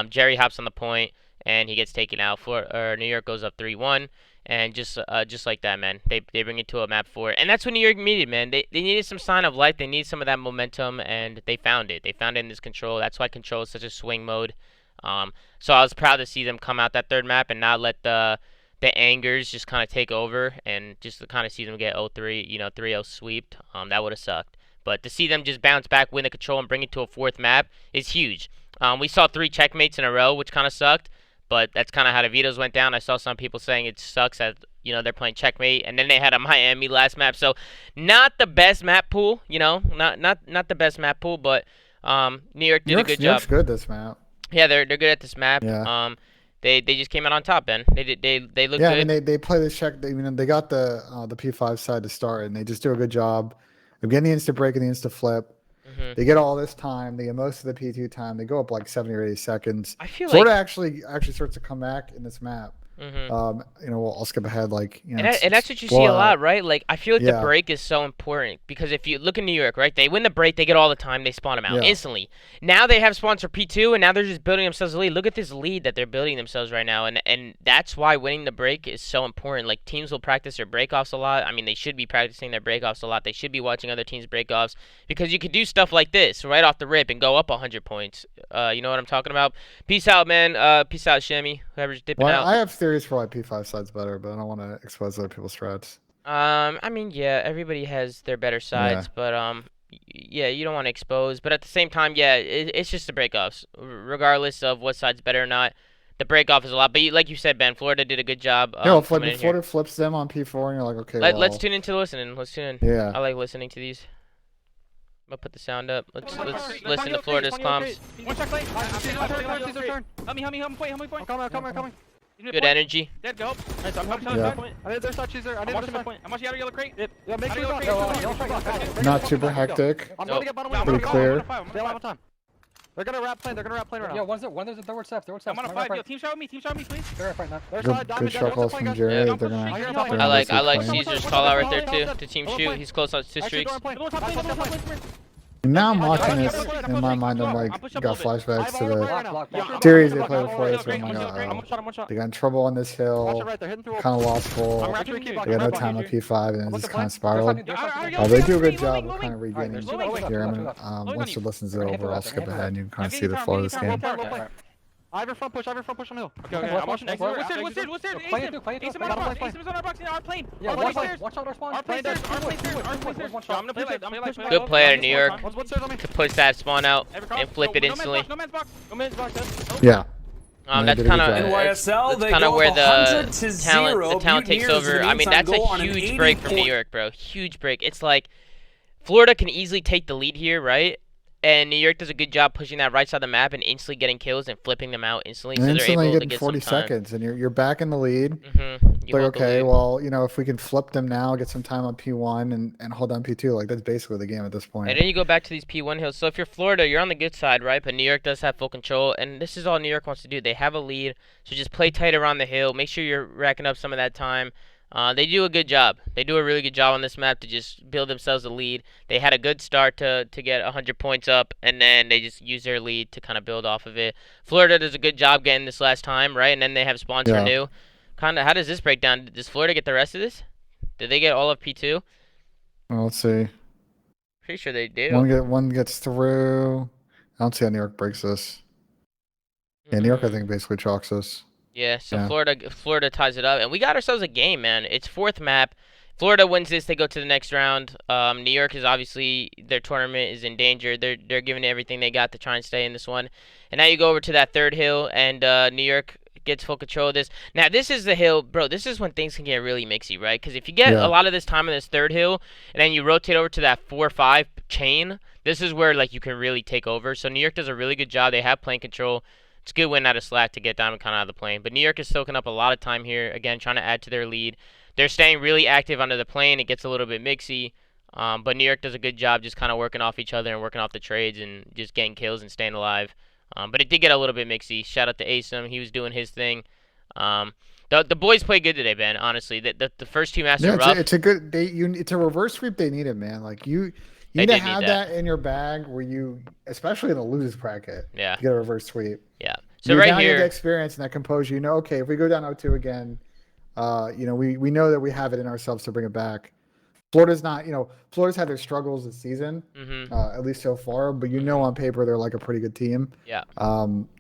Jerry hops on the point and he gets taken out. New York goes up 3-1, and just like that, man, they bring it to a map 4, and that's what New York needed, man. They needed some sign of life. They needed some of that momentum, and they found it. They found it in this Control. That's why Control is such a swing mode. So I was proud to see them come out that third map and not let the angers just kind of take over, and just to kind of see them get 0-3, 3-0 sweeped. That would have sucked. But to see them just bounce back, win the Control, and bring it to a fourth map is huge. We saw 3 checkmates in a row, which kind of sucked. But that's kind of how the vetoes went down. I saw some people saying it sucks that they're playing checkmate, and then they had a Miami last map. So not the best map pool, not the best map pool, but New York did a good New job. York's good this map. Yeah, they're good at this map. Yeah. They just came out on top, Ben. They look Yeah, I good. mean they play the check. They got the P5 side to start, and they just do a good job of getting the instant break and the instant flip. Mhm. They get all this time. They get most of the P2 time. They go up like 70 or 80 seconds. I feel Florida like. actually starts to come back in this map. Mhm. I'll skip ahead. Like, And that's what you see a blowout. lot, right? Like, I feel like the Yeah, break is so important because if you look in New York, right, they win the break, they get all the time, they spawn them out yeah. instantly. Now they have spawns for P2, and now they're just building themselves a lead. Look at this lead that they're building themselves right now, and that's why winning the break is so important. Like, teams will practice their breakoffs a lot. I mean, they should be practicing their breakoffs a lot. They should be watching other teams' breakoffs because you could do stuff like this right off the rip and go up 100 points. You know what I'm talking about? Peace out, man. Peace out, Shammy. Whoever's dipping Well, out. I have theories for why P5 side's better, but I don't want to expose other people's strats. I mean, yeah, everybody has their better Yeah. sides, but yeah, you don't want to expose. But at the same time, yeah, it's just the breakoffs, regardless of what side's better or not. The breakoff is a lot, but like you said, Ben, Florida did a good job No, coming in here. Florida flips them on P4, and you're like, okay, Let's well, tune into listening. Let's tune in. yeah. I like listening to these. I'm gonna put the sound up. Let's listen to Florida's comms. One check lane. Help me point. I'm coming. Good energy. Dead, go. Nice, I'm helping. Yeah. I need their side cheeser. I need their side point. I'm watching out of yellow crate. Yeah, make Out of sure yellow crate. Not super hectic. I'm Nope. going to get bottom Yeah, I'm lane. Pretty on clear. five. Stay alive on time. They're gonna wrap plane. They're gonna wrap plane right Yeah, now. one there's a third step. I'm on a five. Yo, team shot with me. Team shot with me, please. They're right now. Their Good, side, good diamond, shot calls plane, from guys. Jared. Yeah. They're gonna. I hear they're a gonna I like basically Caesar's play. call out right there too. To team shoot, he's close to Actually, streaks. door plane. Middle top lane, middle top lane. And now I'm watching Yeah, this. I'm In my mind, I'm like, I'm pushing got up a little bit. flashbacks to I have the right now. Block. series they I'm played on before yellow this. crate. Where I'm I'm like, on one shot. they got in trouble on this Watch hill. it right. They're hitting through. Kind of lost full. I'm They rapturing key. got no time on P5, and it What's just the kind of plan? spiraled. They do a good job of kind of regaining there's two here. Once you listen to it over, I'll skip ahead and you can kind of see the flow of this game. Iver front push on hill. Okay, I'm watching next. What's there? Play it, play it, Ace him play on it. our box. Ace him is on our box. Our plane. Yeah, Our watch plane out, stairs. watch out our spawn. Our plane stairs. Our plane stairs. I'm gonna play like. Good play out of New York What's stairs on me? to push that spawn out and flip it instantly. No man's box. Yeah. That's They did a kind good of job. NYSL, they kind of go where up the 100 to talent 0. takes Mutineers over. I mean, meantime that's go a on an huge 80 break from New point- York, bro. Huge break. It's like Florida can easily take the lead here, right? And New York does a good job pushing that right side of the map and instantly getting kills and flipping them out instantly, And so they're instantly able to getting get 40 some time. seconds, and you're back in the lead. You Like, hold the okay, lead. well, if we can flip them now, get some time on P1 and hold on P2, like that's basically the game at this point. And then you go back to these P1 hills. So if you're Florida, you're on the good side, right? But New York does have full control, and this is all New York wants to do. They have a lead, so just play tight around the hill. Make sure you're racking up some of that time. They do a good job. They do a really good job on this map to just build themselves a lead. They had a good start to get 100 points up, and then they just use their lead to kind of build off of it. Florida does a good job getting this last time, right? And then they have spawns for new. Kind of, how does this break down? Does Florida get the rest of this? Did they get all of P2? Well, let's see. Pretty sure they do. One gets through. I don't see how New York breaks this. Yeah, New York, I think, basically chalks this. Yeah, so Yeah. Florida ties it up, and we got ourselves a game, man. It's fourth map. Florida wins this, they go to the next round. New York is obviously their tournament is in danger. They're giving it everything they got to try and stay in this one. And now you go over to that third hill, and New York gets full control of this. Now this is the hill, bro. This is when things can get really mixy, right? Because if you get a lot of this time on this third hill, and then you rotate over to that 4-5 chain, this is where like you can really take over. So New York does a really good job. They have plane control. It's a good win out of Slack to get Diamond kind of out of the plane. But New York is soaking up a lot of time here. Again, trying to add to their lead. They're staying really active under the plane. It gets a little bit mixy. But New York does a good job just kind of working off each other and working off the trades and just getting kills and staying alive. But it did get a little bit mixy. Shout out to Asim. He was doing his thing. The boys played good today, Ben, honestly. The first two matches were rough. It's a good it's a reverse sweep they needed, man. Like you need to have that in your bag where you, especially in the losers bracket, Yeah. to get a reverse sweep. Yeah. So right now you have the here, experience and that composure. Okay, if we go down 0-2 again, we know that we have it in ourselves to bring it back. Florida's not, Florida's had their struggles this season, at least so far, but on paper they're like a pretty good team. Yeah.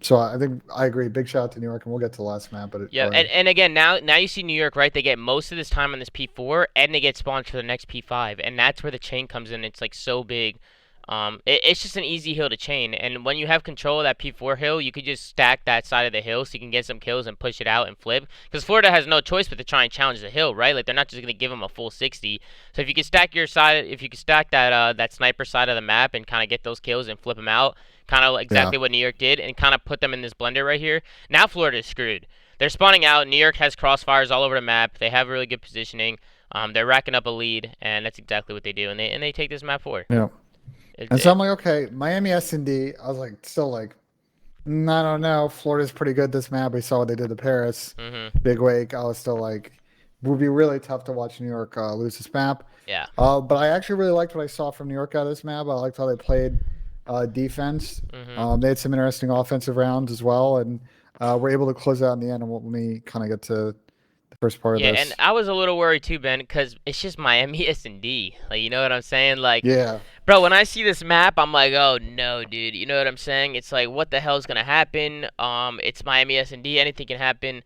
So I think I agree. Big shout out to New York, and we'll get to the last map. But yeah, and again, now you see New York, right? They get most of this time on this P4, and they get spawned for the next P5, and that's where the chain comes in. It's like so big. It's just an easy hill to chain, and when you have control of that P4 hill, you could just stack that side of the hill so you can get some kills and push it out and flip. Because Florida has no choice but to try and challenge the hill, right? Like they're not just gonna give them a full 60. So if you can stack your side, if you can stack that sniper side of the map and kind of get those kills and flip them out, kind of exactly what New York did, and kind of put them in this blender right here. Now Florida is screwed. They're spawning out. New York has crossfires all over the map. They have really good positioning. They're racking up a lead, and that's exactly what they do, and they take this map forward. Yeah. And so I'm like, okay, Miami S&D. I was like, still like, I don't know. Florida's pretty good this map. We saw what they did to Paris. Big Wake. I was still like, it would be really tough to watch New York lose this map. Yeah. But I actually really liked what I saw from New York out of this map. I liked how they played defense. They had some interesting offensive rounds as well, and were able to close out in the end. And when we kind of get to the first part of this. Yeah, and I was a little worried too, Ben, because it's just Miami S&D. Like, you know what I'm saying? Like, yeah. Bro, when I see this map, I'm like, oh no, dude. You know what I'm saying? It's like, what the hell's gonna happen? It's Miami S&D. Anything can happen.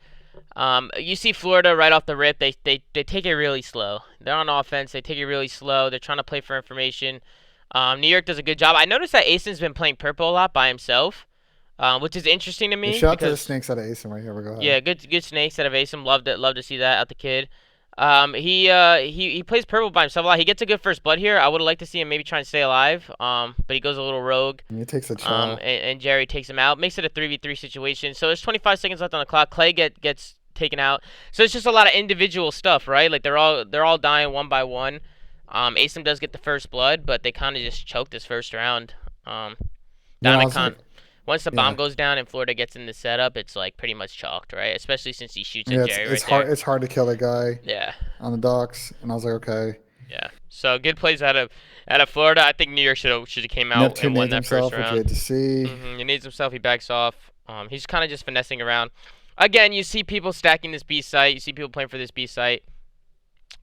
You see Florida right off the rip. They take it really slow. They're on offense. They take it really slow. They're trying to play for information. New York does a good job. I noticed that Asen's been playing purple a lot by himself, which is interesting to me. Shout out to the snakes out of Asen right here. We'll go ahead. Yeah, good snakes out of Asen. Love to see that out the kid. He plays purple by himself a lot. He gets a good first blood here. I would have liked to see him maybe try and stay alive. But he goes a little rogue. And he takes a shot. And Jerry takes him out. Makes it a 3v3 situation. So there's 25 seconds left on the clock. Clay gets taken out. So it's just a lot of individual stuff, right? Like they're all dying one by one. Asim does get the first blood, but they kind of just choked this first round. Diamond once the bomb goes down and Florida gets in the setup, it's like pretty much chalked, right? Especially since he shoots at Jerry it's hard. It's hard to kill the guy. Yeah. On the docks, and I was like, okay. Yeah. So good plays out of Florida. I think New York should have came out Neptune and won that first round. round. Which to see. He needs himself. He backs off. He's kind of just finessing around. Again, you see people stacking this B site. You see people playing for this B site.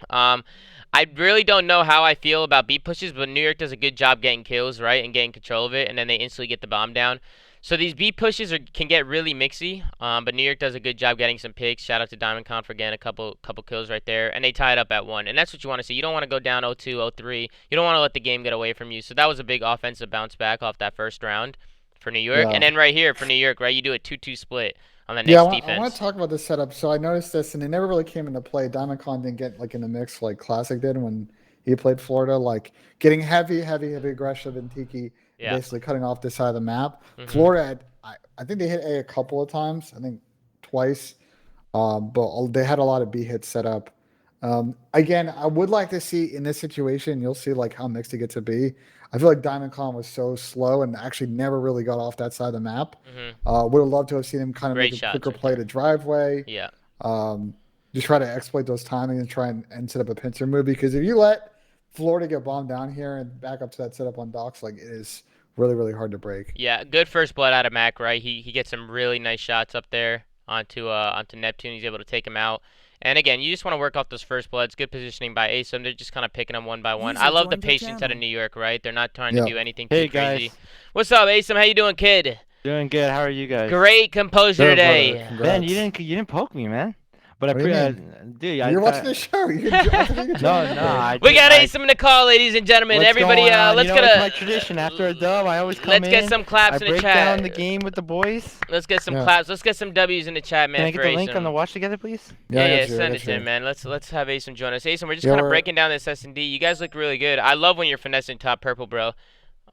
I really don't know how I feel about B pushes, but New York does a good job getting kills, right, and getting control of it, and then they instantly get the bomb down. So these B pushes can get really mixy, but New York does a good job getting some picks. Shout out to Diamond Con for getting a couple kills right there, and they tie it up at 1, and that's what you want to see. You don't want to go down 0-2, 0-3. You don't want to let the game get away from you. So that was a big offensive bounce back off that first round for New York, and then right here for New York, right, you do a 2-2 split on the next defense. I want to talk about the setup. So I noticed this, and it never really came into play. Diamond Con didn't get like in the mix like Classic did when he played Florida, like getting heavy aggressive and Tiki, basically cutting off this side of the map. Florida, I think they hit A couple of times. I think twice, but they had a lot of B hits set up. Again, I would like to see in this situation, you'll see like how mixed it gets to be. I feel like Diamond Con was so slow and actually never really got off that side of the map. Would have loved to have seen him kind of make a quicker play to driveway. Yeah. Just try to exploit those timings and try and set up a pincer move, because if you let Florida get bombed down here and back up to that setup on docks, like it is really, really hard to break. Yeah, good first blood out of Mac, right? He gets some really nice shots up there onto Neptune. He's able to take him out. And again, you just want to work off those first bloods. Good positioning by Asim. They're just kind of picking them one by one. I love the patience out of New York, right? They're not trying to do anything too crazy. What's up, Asim? How you doing, kid? Doing good. How are you guys? Great composure today. Ben, you didn't poke me, man. But dude, you're watching the show. No. We got Asim in the call, ladies and gentlemen. Everybody, let's get my tradition after a dub. I always come in. Let's get some claps in the chat. Break down the game with the boys. Let's get some claps. Let's get some W's in the chat, man. Can I get the link on the watch together, please? Yeah, send it in, man. Let's have Asim join us. Asim, we're just kind of breaking down this S&D. You guys look really good. I love when you're finessing top purple, bro.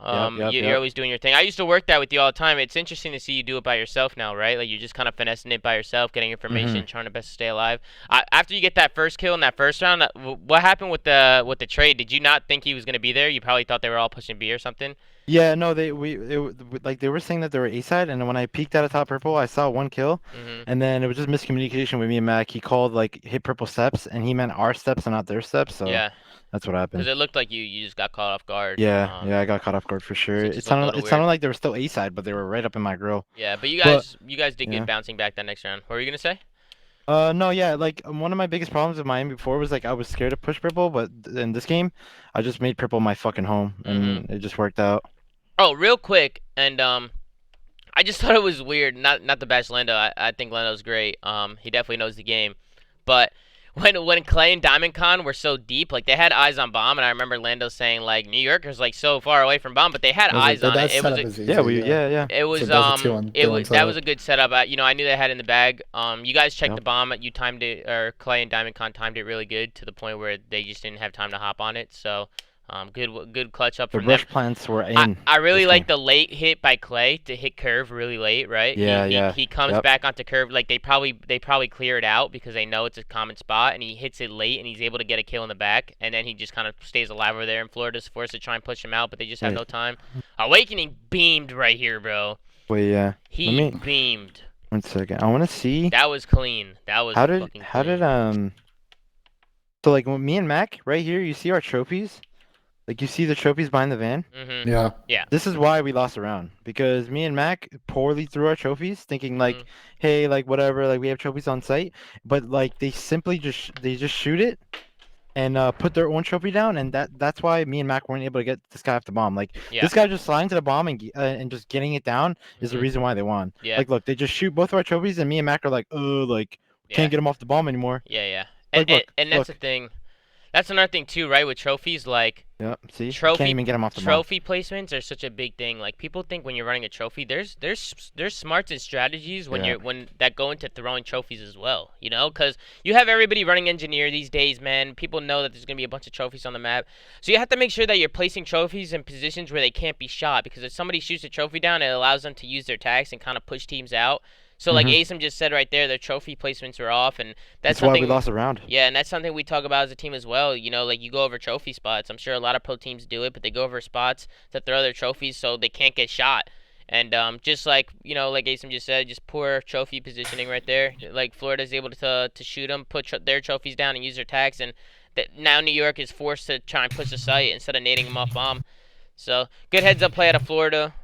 You're always doing your thing. I used to work that with you all the time. It's interesting to see you do it by yourself now, right? Like you're just kind of finessing it by yourself, getting information, trying to best stay alive. After you get that first kill in that first round, what happened with the trade? Did you not think he was gonna be there? You probably thought they were all pushing B or something. Yeah, no, they were saying that they were A side, and when I peeked out of top purple, I saw one kill, and then it was just miscommunication with me and Mac. He called like hit purple steps, and he meant our steps and not their steps. So yeah. That's what happened. Because it looked like you just got caught off guard. Yeah, I got caught off guard for sure. It sounded like they were still A side, but they were right up in my grill. Yeah, but you guys did good bouncing back that next round. What were you gonna say? No, yeah, like one of my biggest problems with Miami before was like I was scared to push purple, but in this game, I just made purple my fucking home, and it just worked out. Oh, real quick, and I just thought it was weird. Not to bash Lando. I think Lando's great. He definitely knows the game, but when Clay and Diamond Con were so deep, like they had eyes on bomb, and I remember Lando saying like New Yorkers like so far away from bomb, but they had eyes on that it. It was setup a, is easy. Yeah. it was that was a two-on that setup. was a good setup. You know, I knew they had it in the bag. You guys checked Yep. the bomb. You timed it, or Clay and Diamond Con timed it really good to the point where they just didn't have time to hop on it. So. Good clutch up The from them. rush plants were in. I really this like game. the late hit by Clay to hit curve really late, right? Yeah, He comes Yep. back onto curve like they probably clear it out because they know it's a common spot, and he hits it late and he's able to get a kill in the back, and then he just kind of stays alive over there. And Florida's forced to try and push him out, but they just have Wait. no time. Awakening beamed right here, bro. Wait, yeah. He beamed. 1 second. I want to see. That was clean. That was How did fucking how clean. did So like when me and Mac right here, you see our trophies. Like you see the trophies behind the van. Mhm. Yeah. This is why we lost a round because me and Mac poorly threw our trophies, thinking like, Mhm. hey, like whatever, like we have trophies on site, but like they simply just shoot it and put their own trophy down, and that's why me and Mac weren't able to get this guy off the bomb. Like Yeah. this guy just sliding to the bomb and just getting it down is the Mhm. reason why they won. Yeah. Like look, they just shoot both of our trophies, and me and Mac are like, oh, like Yeah. can't get him off the bomb anymore. Yeah. Like, look, And that's the thing. That's another thing too, right? With trophies, like. Yep. See, Trophy- can't even get him off the bomb. Trophy placements are such a big thing. Like people think when you're running a trophy, there's smarts and strategies when Yeah. when that go into throwing trophies as well. You know, because you have everybody running engineer these days, man. People know that there's gonna be a bunch of trophies on the map, so you have to make sure that you're placing trophies in positions where they can't be shot. Because if somebody shoots a trophy down, it allows them to use their tags and kind of push teams out. So like Mhm. Asim just said right there, their trophy placements are off, and that's why something we lost a round. yeah, and that's something we talk about as a team as well. You know, like you go over trophy spots. I'm sure a lot of pro teams do it, but they go over spots to throw their trophies so they can't get shot. And just like you know, like Asim just said, just poor trophy positioning right there. Like Florida's able to shoot them, put their trophies down, and use their tags, and now New York is forced to try and push the site instead of nading them off bomb. So good heads up play out of Florida.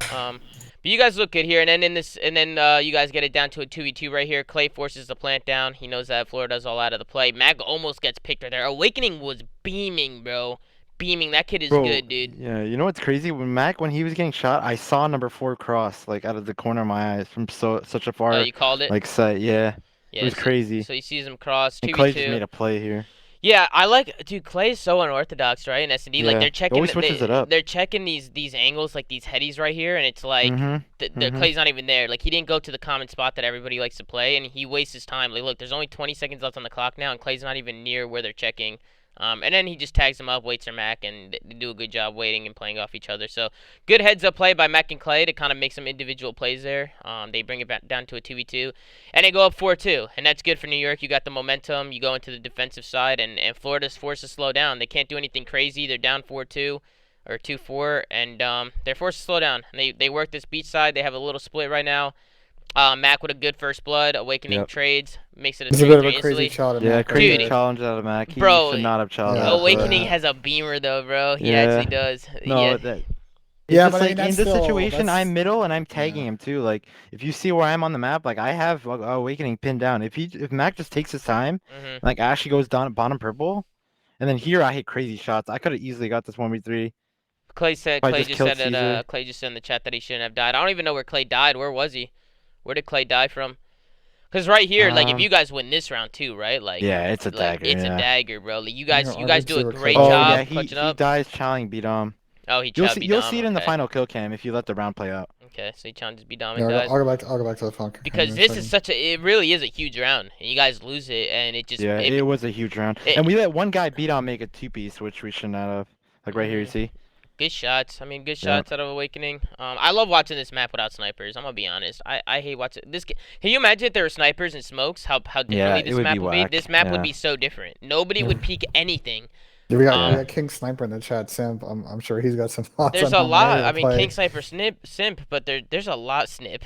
But you guys look good here, and then you guys get it down to a 2v2 right here. Clay forces the plant down. He knows that Florida's all out of the play. Mag almost gets picked right there. Awakening was beaming, bro. Beaming. That kid is Bro, good, dude. Yeah, you know what's crazy? When he was getting shot, I saw number 4 cross like out of the corner of my eyes from such a far You called it? like sight. Yeah, Yeah, it was crazy. So he sees him cross. And Clay just 2v2. made a play here. Yeah, I like, dude. Clay is so unorthodox, right? In S&D, like Yeah, they're he checking, always switches it up. they're checking these angles, like these headies right here, and it's like the Clay's not even there. Like he didn't go to the common spot that everybody likes to play, and he wastes his time. Like, look, there's only 20 seconds left on the clock now, and Clay's not even near where they're checking. And then he just tags him up, waits for Mac, and they do a good job waiting and playing off each other. So good heads-up play by Mac and Clay to kind of make some individual plays there. They bring it back down to a 2v2, and they go up 4-2, and that's good for New York. You got the momentum. You go into the defensive side, and Florida's forced to slow down. They can't do anything crazy. They're down 4-2 or 2-4, and they're forced to slow down. And they work this beach side. They have a little split right now. Mac with a good first blood. Awakening trades. Makes it a It's a bit of 3-3 a crazy instantly. shot. Yeah, crazy Dude, challenge out of Mac. He bro, should not have challenged. Yeah, Awakening yeah. has a beamer though, bro. He Yeah. actually does. No, yeah. that. Yeah, It's but just I like mean, in that's this still- situation, that's- I'm middle and I'm tagging him too. Like if you see where I'm on the map, like I have Awakening pinned down. If Mac just takes his time, like Ashley goes down at bottom purple, and then here I hit crazy shots. I could have easily got this 1v3. Clay said. I Clay just just killed said that. Caesar. Clay just said in the chat that he shouldn't have died. I don't even know where Clay died. Where was he? Where did Clay die from? Because right here, like if you guys win this round too, right? Like Yeah, it's a like, dagger. It's yeah. a dagger, bro. Like, you Yeah, guys do a Arvid great Zero Oh job yeah, he clutching up. dies challenging B-Dom. Oh, he You'll challenged see, B you'll Dom, see it in the okay. final kill cam if you let the round play out. Okay, so he challenges B Dom Yeah, and dies. I'll go back to the funk. Because this is it really is a huge round, and you guys lose it, and it just Yeah, it was a huge round, and we let one guy B-Dom make a 2-piece, which we should not have. Like right here, you see. Good shots. I mean, good shots out of Awakening. I love watching this map without snipers. I'm gonna be honest. I hate watching this. Can you imagine if there were snipers and smokes? How differently this would map be would be. whack. This map would Yeah. be so different. Nobody would peek anything. Yeah, we got King Sniper in the chat. Simp. I'm sure he's got some thoughts. There's on a lot. how I mean, play. King Sniper simp, but there's a lot snip.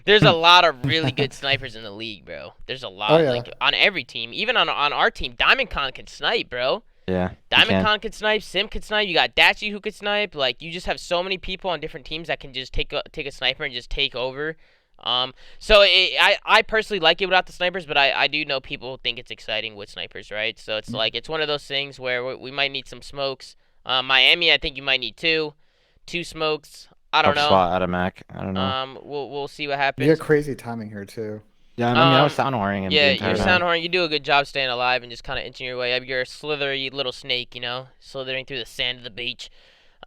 There's a lot of really good snipers in the league, bro. There's a lot. Oh, yeah. Like on every team, even on our team, Diamond Con can snipe, bro. Yeah. Diamond Con can snipe, Sim can snipe. You got Dachi who could snipe. Like you just have so many people on different teams that can just take a sniper and just take over. So I personally like it without the snipers, but I do know people think it's exciting with snipers, right? So it's like it's one of those things where we might need some smokes. Miami, I think you might need two smokes. I don't know. Spot out of Mac. I don't know. We'll see what happens. You get crazy timing here too. Yeah, I mean, I was sound whoring him the Yeah, entire you're time. sound horn. You do a good job staying alive and just kind of inching your way up. You're a slithery little snake, you know, slithering through the sand of the beach.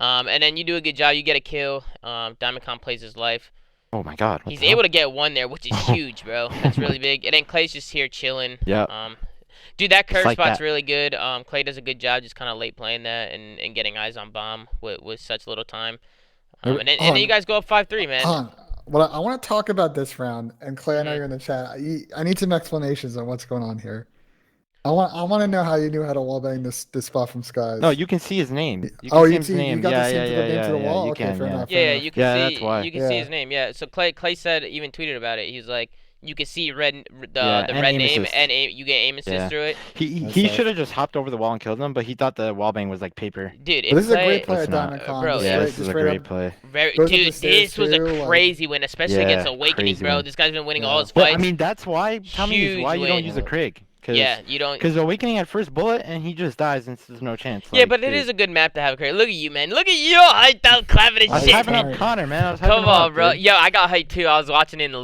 And then you do a good job. You get a kill. Diamond Con plays his life. Oh my God. He's able to get one there, which is huge, bro. That's really big. And then Clay's just here chilling. Yeah. Dude, that curve like spot's that. really good. Clay does a good job just kind of late playing that and getting eyes on bomb with such little time. And then you guys go up 5-3, man. Well, I want to talk about this round, and Clay, I know Mhm. you're in the chat. I need some explanations on what's going on here. I want to know how you knew how to wallbang this spot from Skies. No, you can see his name. You Oh, can see you his see, name. you got Yeah, to see yeah, him to yeah, the name yeah, to the yeah. wall. You Okay, can, fair yeah. enough. Yeah, fair enough. you can Yeah, see. that's why. You can see Yeah. his name. Yeah. So Clay said even tweeted about it. He's like, you can see the Yeah, and red aim name assist. and you get aim assist Yeah. through it. He That's should have just hopped over the wall and killed him, but he thought the wall bang was like paper. Dude, But if this is a Clay, great play It's at not. Diamond Con. Bro, Just Yeah, straight- this just is a straight great up- play. very goes up the dude, stairs this was a too, like- crazy win, especially against Yeah, Awakening, crazy bro. win. This guy's been winning Yeah. all his But fights. I mean, that's why, Tommy, is Huge why you don't win. use a Krig. Yeah, you don't. Because Awakening had first bullet and he just dies and there's no chance. Yeah, Like, but it dude. is a good map to have a career. Look at you, man. Look at you, hyped out, clapping I and was shit. hyping up Alright. Connor, man. I was hyping Come him on, up, bro. dude. Yo, I got hyped too. I was watching it in the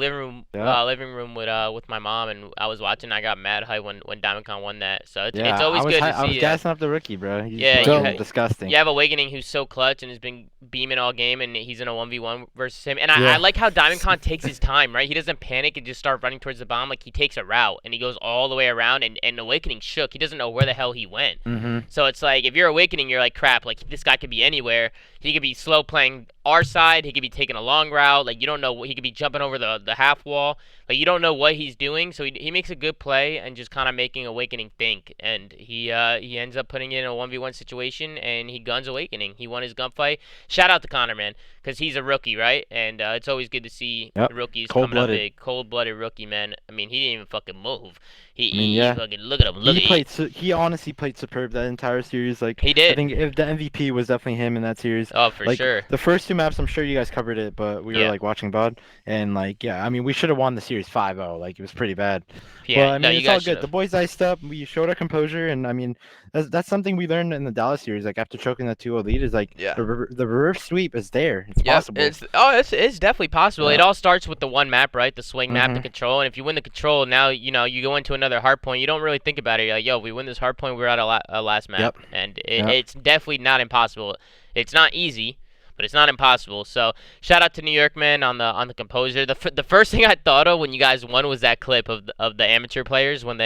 Yeah. living room with my mom, and I was watching. I got mad hyped when Diamond Con won that. So it's always good to I was see. gassing up the rookie, bro. He's Yeah, fucking you- disgusting. You have Awakening who's so clutch and has been beaming all game, and he's in a 1v1 versus him. And Yeah. I like how Diamond Con takes his time, right? He doesn't panic and just start running towards the bomb. Like, he takes a route, and he goes all the way around, and Awakening shook. He doesn't know where the hell he went. Mm-hmm. So it's like, if you're Awakening, you're like, crap, like, this guy could be anywhere. He could be slow playing our side. He could be taking a long route. Like, you don't know. He could be jumping over the half wall. Like, you don't know what he's doing. So he makes a good play and just kind of making Awakening think. And he ends up putting it in a 1v1 situation, and he guns Awakening. He won his gunfight. Shout out to Connor, man, because he's a rookie, right? And it's always good to see Yep. rookies coming up Cold-blooded. big. Cold-blooded rookie, man. I mean, he didn't even fucking move. I mean, yeah. Fucking, look at him. Look at him. He honestly played superb that entire series. Like, He did. I think if the MVP was definitely him in that series. Oh, for Like, sure. The first two maps, I'm sure you guys covered it, but we were Yeah. like watching VOD, and like, yeah, I mean, we should have won the series 5-0. Like, it was pretty bad. Yeah, But I mean, no, you it's all guys good. should've. The boys iced up. We showed our composure, and I mean, that's something we learned in the Dallas series. Like after choking that 2-0 lead, is like Yeah. the reverse sweep is there. It's Yep, possible. it's definitely possible. Yeah. It all starts with the one map, right? The swing map, the Mhm. control. And if you win the control, now you go into another hard point. You don't really think about it. You're like, yo, if we win this hard point, we're at a last map, Yep. and Yep. it's definitely not impossible. It's not easy, but it's not impossible. So shout out to New York, man, on the composer. The first thing I thought of when you guys won was that clip of the amateur players when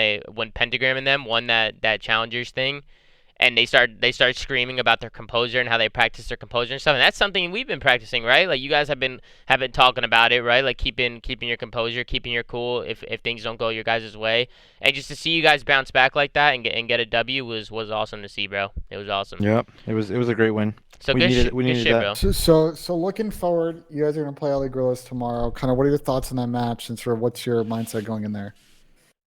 Pentagram and them won that challengers thing. And they start screaming about their composure and how they practice their composure and stuff. And that's something we've been practicing, right? Like, you guys have been talking about it, right? Like, keeping your composure, keeping your cool if things don't go your guys' way. And just to see you guys bounce back like that and get a W was awesome to see, bro. It was awesome. Yep, it was a great win. So We good, needed- shit, we good needed shit, that. bro. So looking forward, you guys are gonna play LA Gorillas tomorrow. Kind of, what are your thoughts on that match, and sort of what's your mindset going in there?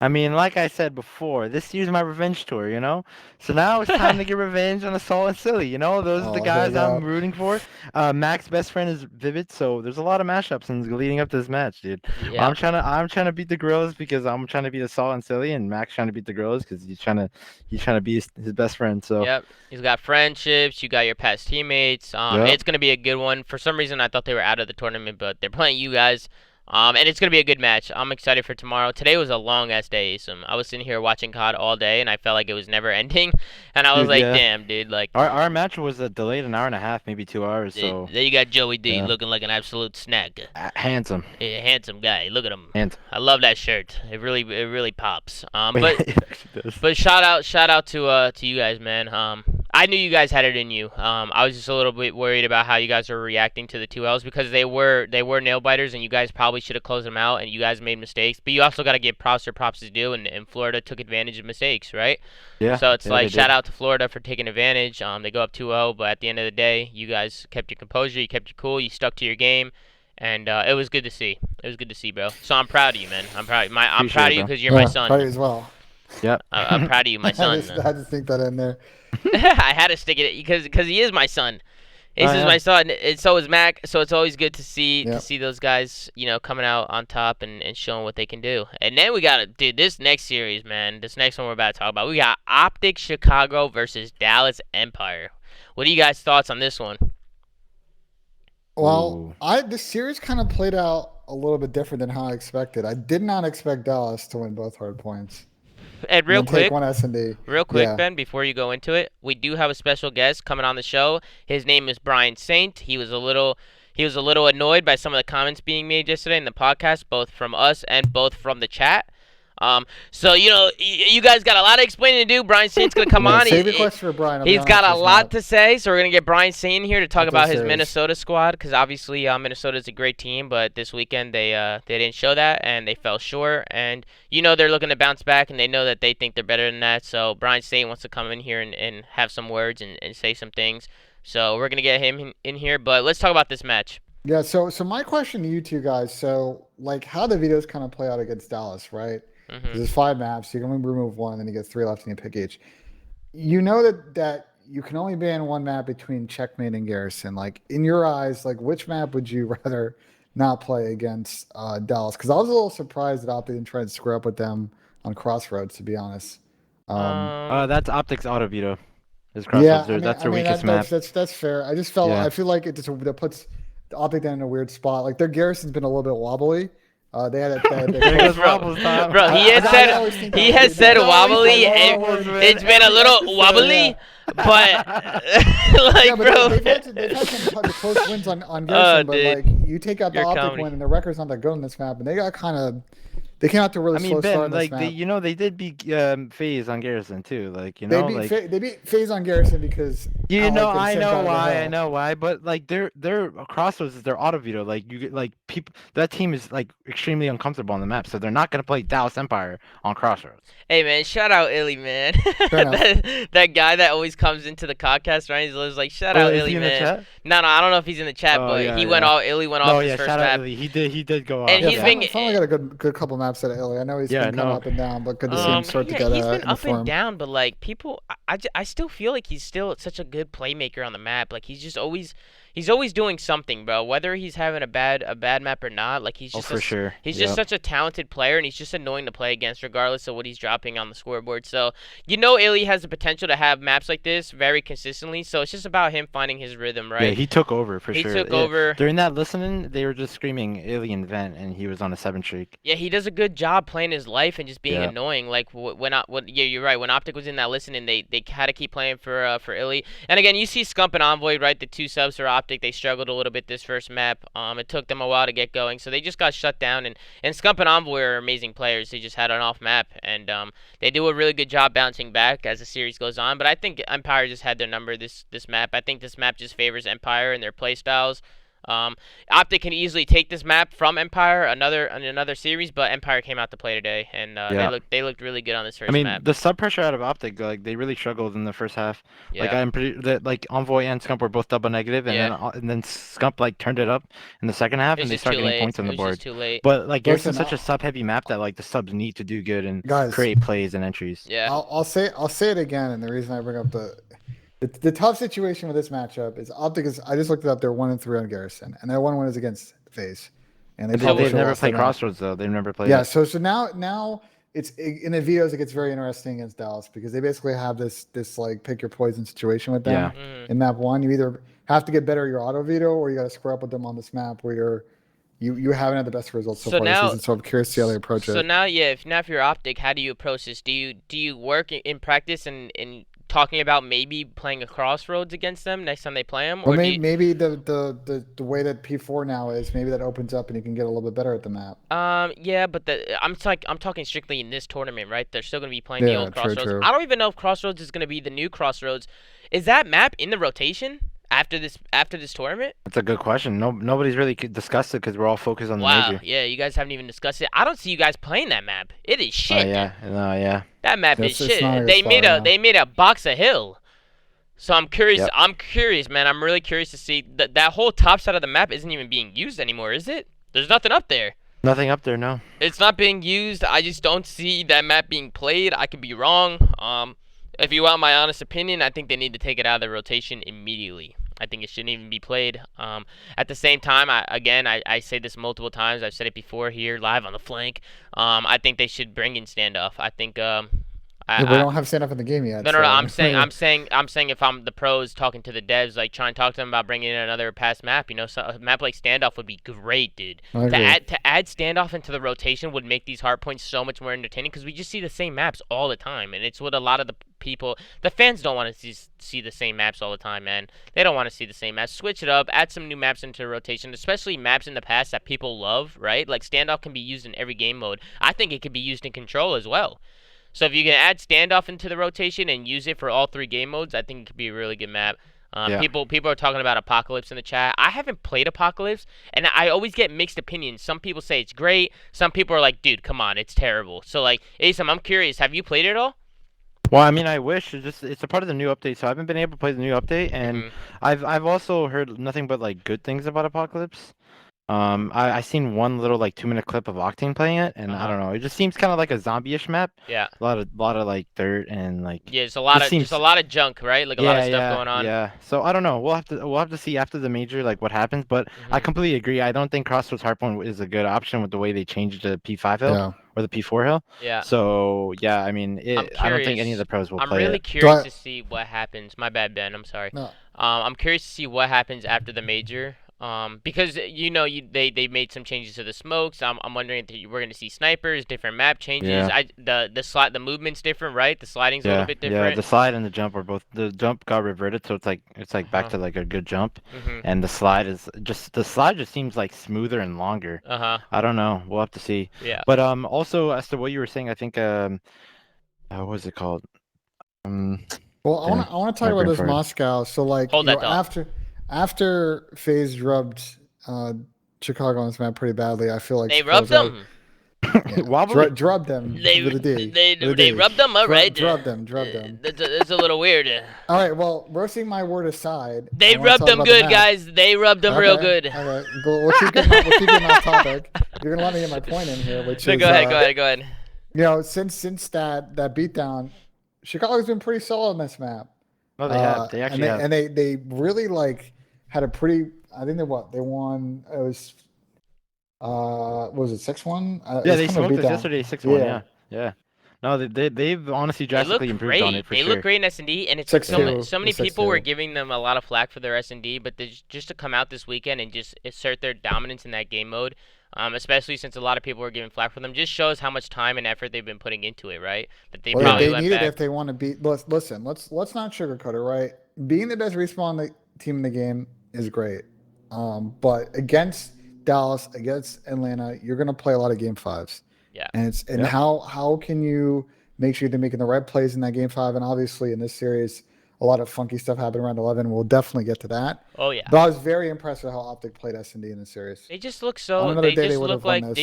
I mean, like I said before, this year's my revenge tour, you know? So now it's time to get revenge on Assault and Silly, you know? Those are the Oh, guys there you I'm go. rooting for. Mac's best friend is Vivid, so there's a lot of mashups leading up to this match, dude. Yeah. I'm trying to beat the Gorillas because I'm trying to beat Assault and Silly, and Mac's trying to beat the Gorillas because he's trying to be his best friend. So Yep. He's got friendships. You got your past teammates. Yep. It's gonna be a good one. For some reason, I thought they were out of the tournament, but they're playing you guys. And it's gonna be a good match. I'm excited for tomorrow. Today was a long ass day, Asim. I was sitting here watching COD all day, and I felt like it was never ending. And I was Dude, like, yeah. damn, dude, like. our match was delayed an hour and a half, maybe 2 hours. So There you got Joey D Yeah. looking like an absolute snack. handsome, A handsome guy. Look at him. handsome. I love that shirt. It really pops. But It actually does. But shout out to you guys, man. I knew you guys had it in you. I was just a little bit worried about how you guys were reacting to the 2Ls because they were nail biters, and you guys probably should have closed them out, and you guys made mistakes. But you also got to give props where props is due, and Florida took advantage of mistakes, right? Yeah. So it's yeah, like they shout did. out to Florida for taking advantage. They go up 2-0, but at the end of the day, you guys kept your composure, you kept your cool, you stuck to your game. And it was good to see. It was good to see, bro. So I'm proud of you, man. I'm proud. I'm Appreciate proud it, of you bro. because you're my Yeah, son. probably as well. Yep. I'm proud of you, my son. I had to think that in there. I had to stick it because he is my son. Ace is yeah. my son, and so is Mac. So it's always good to see Yep. those guys, coming out on top and showing what they can do. And then we got this next series, man. This next one we're about to talk about. We got OpTic Chicago versus Dallas Empire. What are you guys' thoughts on this one? Well, Ooh. this series kind of played out a little bit different than how I expected. I did not expect Dallas to win both hard points And and then take one S&D. real quick, Yeah. Ben, before you go into it, we do have a special guest coming on the show. His name is Brian Saint. He was a little annoyed by some of the comments being made yesterday in the podcast, both from us and both from the chat. So you guys got a lot of explaining to do. Brian Saint's gonna come on. Save your question for Brian. I'll be He's honest, got a it's lot not- to say, so we're gonna get Brian Saint in here to talk Not about that his serious. Minnesota squad, because obviously Minnesota's a great team, but this weekend they didn't show that and they fell short, and they're looking to bounce back, and they know that they think they're better than that. So Brian Saint wants to come in here and have some words and say some things. So we're gonna get him in here, but let's talk about this match. Yeah, so my question to you two guys, so like how the videos kind of play out against Dallas, right? Mm-hmm. There's 5 maps, you can only remove 1, and then you get 3 left and you pick each. You know that you can only ban 1 map between Checkmate and Garrison. Like in your eyes, like which map would you rather not play against Dallas? Because I was a little surprised that OpTic didn't try to square up with them on Crossroads, to be honest. That's OpTic's auto veto. Is Yeah, Crossroads. That's their weakest map. that's fair. I just felt Yeah. I feel like that puts OpTic down in a weird spot. Like their Garrison's been a little bit wobbly. They had There goes Bro, Wobbles time. Bro, he has I always think he that has was said bad. wobbly. man. It's been a little wobbly, but like, Yeah, but bro. they've had some close wins on Garrison, but dude. like you take out the You're OpTic comedy. win, and the record's not that good on this map, and they got they came out to a really I mean, slow start Ben, on this like map. they did beat Faze on Garrison too. Like They beat Faze on Garrison because I know sent out of the why, hill. but like their Crossroads is their auto veto. Like you get like people that team is like extremely uncomfortable on the map, so they're not gonna play Dallas Empire on Crossroads. Hey man, shout out Illy, man. Fair enough. that guy that always comes into the podcast, right? He's always like, shout out is Illy, he in the man. chat? No, I don't know if he's in the chat, Oh, but yeah, he went yeah. off. Illy went off Oh his yeah, first shout out map. Illy. He did go off. And Yeah, he's yeah. been- finally got a good couple maps out of Illy. I know he's Yeah, been coming no. up and down, but good to see him start to get he's been in up form. and down, but like people, I still feel like he's still such a good playmaker on the map. Like he's always doing something, bro. Whether he's having a bad map or not, like he's Oh, just for sure. he's just Yep. such a talented player, and he's just annoying to play against, regardless of what he's dropping on the scoreboard. So Illy has the potential to have maps like this very consistently. So it's just about him finding his rhythm, right? Yeah, he took over for He sure. took Yeah. over. During that listening, they were just screaming Alien Vent, and he was on a 7 streak. Yeah, he does a good job playing his life and just being Yeah. annoying. Like yeah, you're right. When OpTic was in that listening, they had to keep playing for Illy. And again, you see Scump and Envoy, right? The 2 subs for OpTic, they struggled a little bit this first map. It took them a while to get going, so they just got shut down. And Scump and Envoy are amazing players. They just had an off map, and they do a really good job bouncing back as the series goes on. But I think Empire just had their number this map. I think this map just favors Empire and their play styles. OpTic can easily take this map from Empire in another series, but Empire came out to play today, and Yeah. they looked really good on this first I mean, map. the sub pressure out of OpTic, like they really struggled in the first half. Like Yeah. I'm pretty that like Envoy and Scump were both double negative, and Yeah. then Scump like turned it up in the second half, It was and they just started too getting late. points on It the was board. just too late. But like Garrison's Listen, such a sub heavy map that like the subs need to do good and Guys, create plays and entries. Yeah. I'll say it again, and the reason I bring up the tough situation with this matchup is OpTic is I just looked it up. They're 1-3 on Garrison, and their 1 is against Faze, and They've published never lost played their map. Crossroads though. They've never played. Yeah, it. so now it's in the videos it gets very interesting against Dallas because they basically have this like pick your poison situation with them. Yeah. Mhm. In map 1, you either have to get better at your auto veto or you got to square up with them on this map where you haven't had the best results so So far now- this season. So I'm curious to see how they approach So it. now, yeah, if you're OpTic, how do you approach this? Do you work in practice and talking about maybe playing a Crossroads against them next time they play them, Or or do you, maybe the way that P4 now is, maybe that opens up and you can get a little bit better at the map. yeah, but I'm talking strictly in this tournament, right? They're still gonna be playing the Yeah, old true, Crossroads. true. I don't even know if Crossroads is gonna be the new Crossroads. Is that map in the rotation after this tournament? That's a good question. Nobody's really discussed it because we're all focused on the Wow, major. yeah, you guys haven't even discussed it. I don't see you guys playing that map. It is shit. Yeah, no, yeah. That map It's- is it's shit. not a good They spot made right a now. they made a box of hill. So I'm curious. Yep. I'm curious, man. I'm really curious to see that whole top side of the map isn't even being used anymore, is it? There's nothing up there. Nothing up there, no. It's not being used. I just don't see that map being played. I could be wrong. If you want my honest opinion, I think they need to take it out of the rotation immediately. I think it shouldn't even be played. At the same time, I say this multiple times. I've said it before here, live on the flank. I think they should bring in standoff. Yeah, we don't have stand up in the game yet. No, so, I'm saying if I'm the pros talking to the devs, like trying to talk to them about bringing in another pass map, so a map like standoff would be great, dude. I agree. To add standoff into the rotation would make these hard points so much more entertaining because we just see the same maps all the time, and it's what a lot of the fans don't want to see the same maps all the time, man. They don't want to see the same maps. Switch it up, add some new maps into the rotation, especially maps in the past that people love, right? Like standoff can be used in every game mode. I think it could be used in control as well. So if you can add standoff into the rotation and use it for all 3 game modes, I think it could be a really good map. Yeah. People are talking about Apocalypse in the chat. I haven't played Apocalypse, and I always get mixed opinions. Some people say it's great. Some people are like, dude, come on, it's terrible. So, like, Asam, I'm curious. Have you played it at all? Well, I mean, I wish. It's a part of the new update, so I haven't been able to play the new update, and I've also heard nothing but like good things about Apocalypse. I seen one little like 2-minute clip of Octane playing it, and I don't know. It just seems kind of like a zombie-ish map. Yeah. A lot of like dirt and like. Yeah, it's just a lot of junk, right? Like a lot of stuff going on. Yeah. So I don't know. We'll have to see after the major like what happens. But I completely agree. I don't think Crossroads Hardpoint is a good option with the way they changed it to P5 hill or the P4 hill. Yeah. So yeah, I mean, I don't think any of the pros will play it. I'm really curious to see what happens. My bad, Ben. I'm sorry. No. I'm curious to see what happens after the major. Because they made some changes to the smokes. I'm wondering if we're gonna see snipers, different map changes. Yeah. The movement's different, right? The sliding's a little bit different. Yeah, the slide and the jump are both. The jump got reverted, so it's like back to like a good jump, and the slide just seems like smoother and longer. I don't know. We'll have to see. Yeah. But also as to what you were saying, I think what was it called? Well, I want to talk about this Moscow. So like after FaZe drubbed Chicago on this map pretty badly, I feel like they rubbed them. Drubbed them. They rubbed them, all right. Drubbed them. That's a little weird. All right, well, roasting my word aside, they rubbed them good, guys. They rubbed them real good. All right, we'll keep getting off topic. You're gonna let me get my point in here, which is go ahead. Since that beatdown, Chicago's been pretty solid on this map. No, they have. They actually have. And they really like had a pretty. I think they won. It was. What was it 6-1? Yeah, they smoked us yesterday 6-1. Yeah. No, they've honestly drastically improved on it for sure. They look great in S&D, and it's so many people were giving them a lot of flack for their S&D, but just to come out this weekend and just assert their dominance in that game mode, especially since a lot of people were giving flack for them, just shows how much time and effort they've been putting into it, right? That they need it if they want to beat. Listen, let's not sugarcoat it, right? Being the best respawn team in the game is great, but against Dallas, against Atlanta, you're going to play a lot of game 5s. Yeah. And how can you make sure they're making the right plays in that game 5? And obviously in this series, a lot of funky stuff happened around 11. We'll definitely get to that. Oh yeah. But I was very impressed with how OpTic played S&D in the series. They just look so. They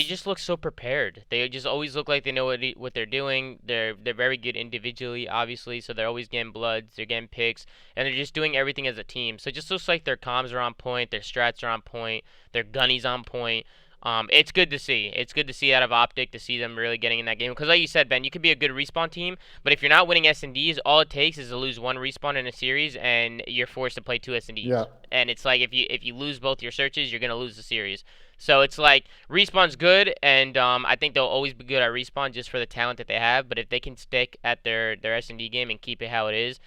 just look so prepared. They just always look like they know what they're doing. They're very good individually, obviously. So they're always getting bloods. They're getting picks, and they're just doing everything as a team. So it just looks like their comms are on point. Their strats are on point. Their gunny's on point. It's good to see. It's good to see out of OpTic to see them really getting in that game. Because like you said, Ben, you could be a good respawn team, but if you're not winning S&Ds, all it takes is to lose one respawn in a series, and you're forced to play 2 S&Ds. Yeah. And it's like if you lose both your searches, you're gonna lose the series. So it's like respawn's good, and I think they'll always be good at respawn just for the talent that they have. But if they can stick at their S&D game and keep it how it is,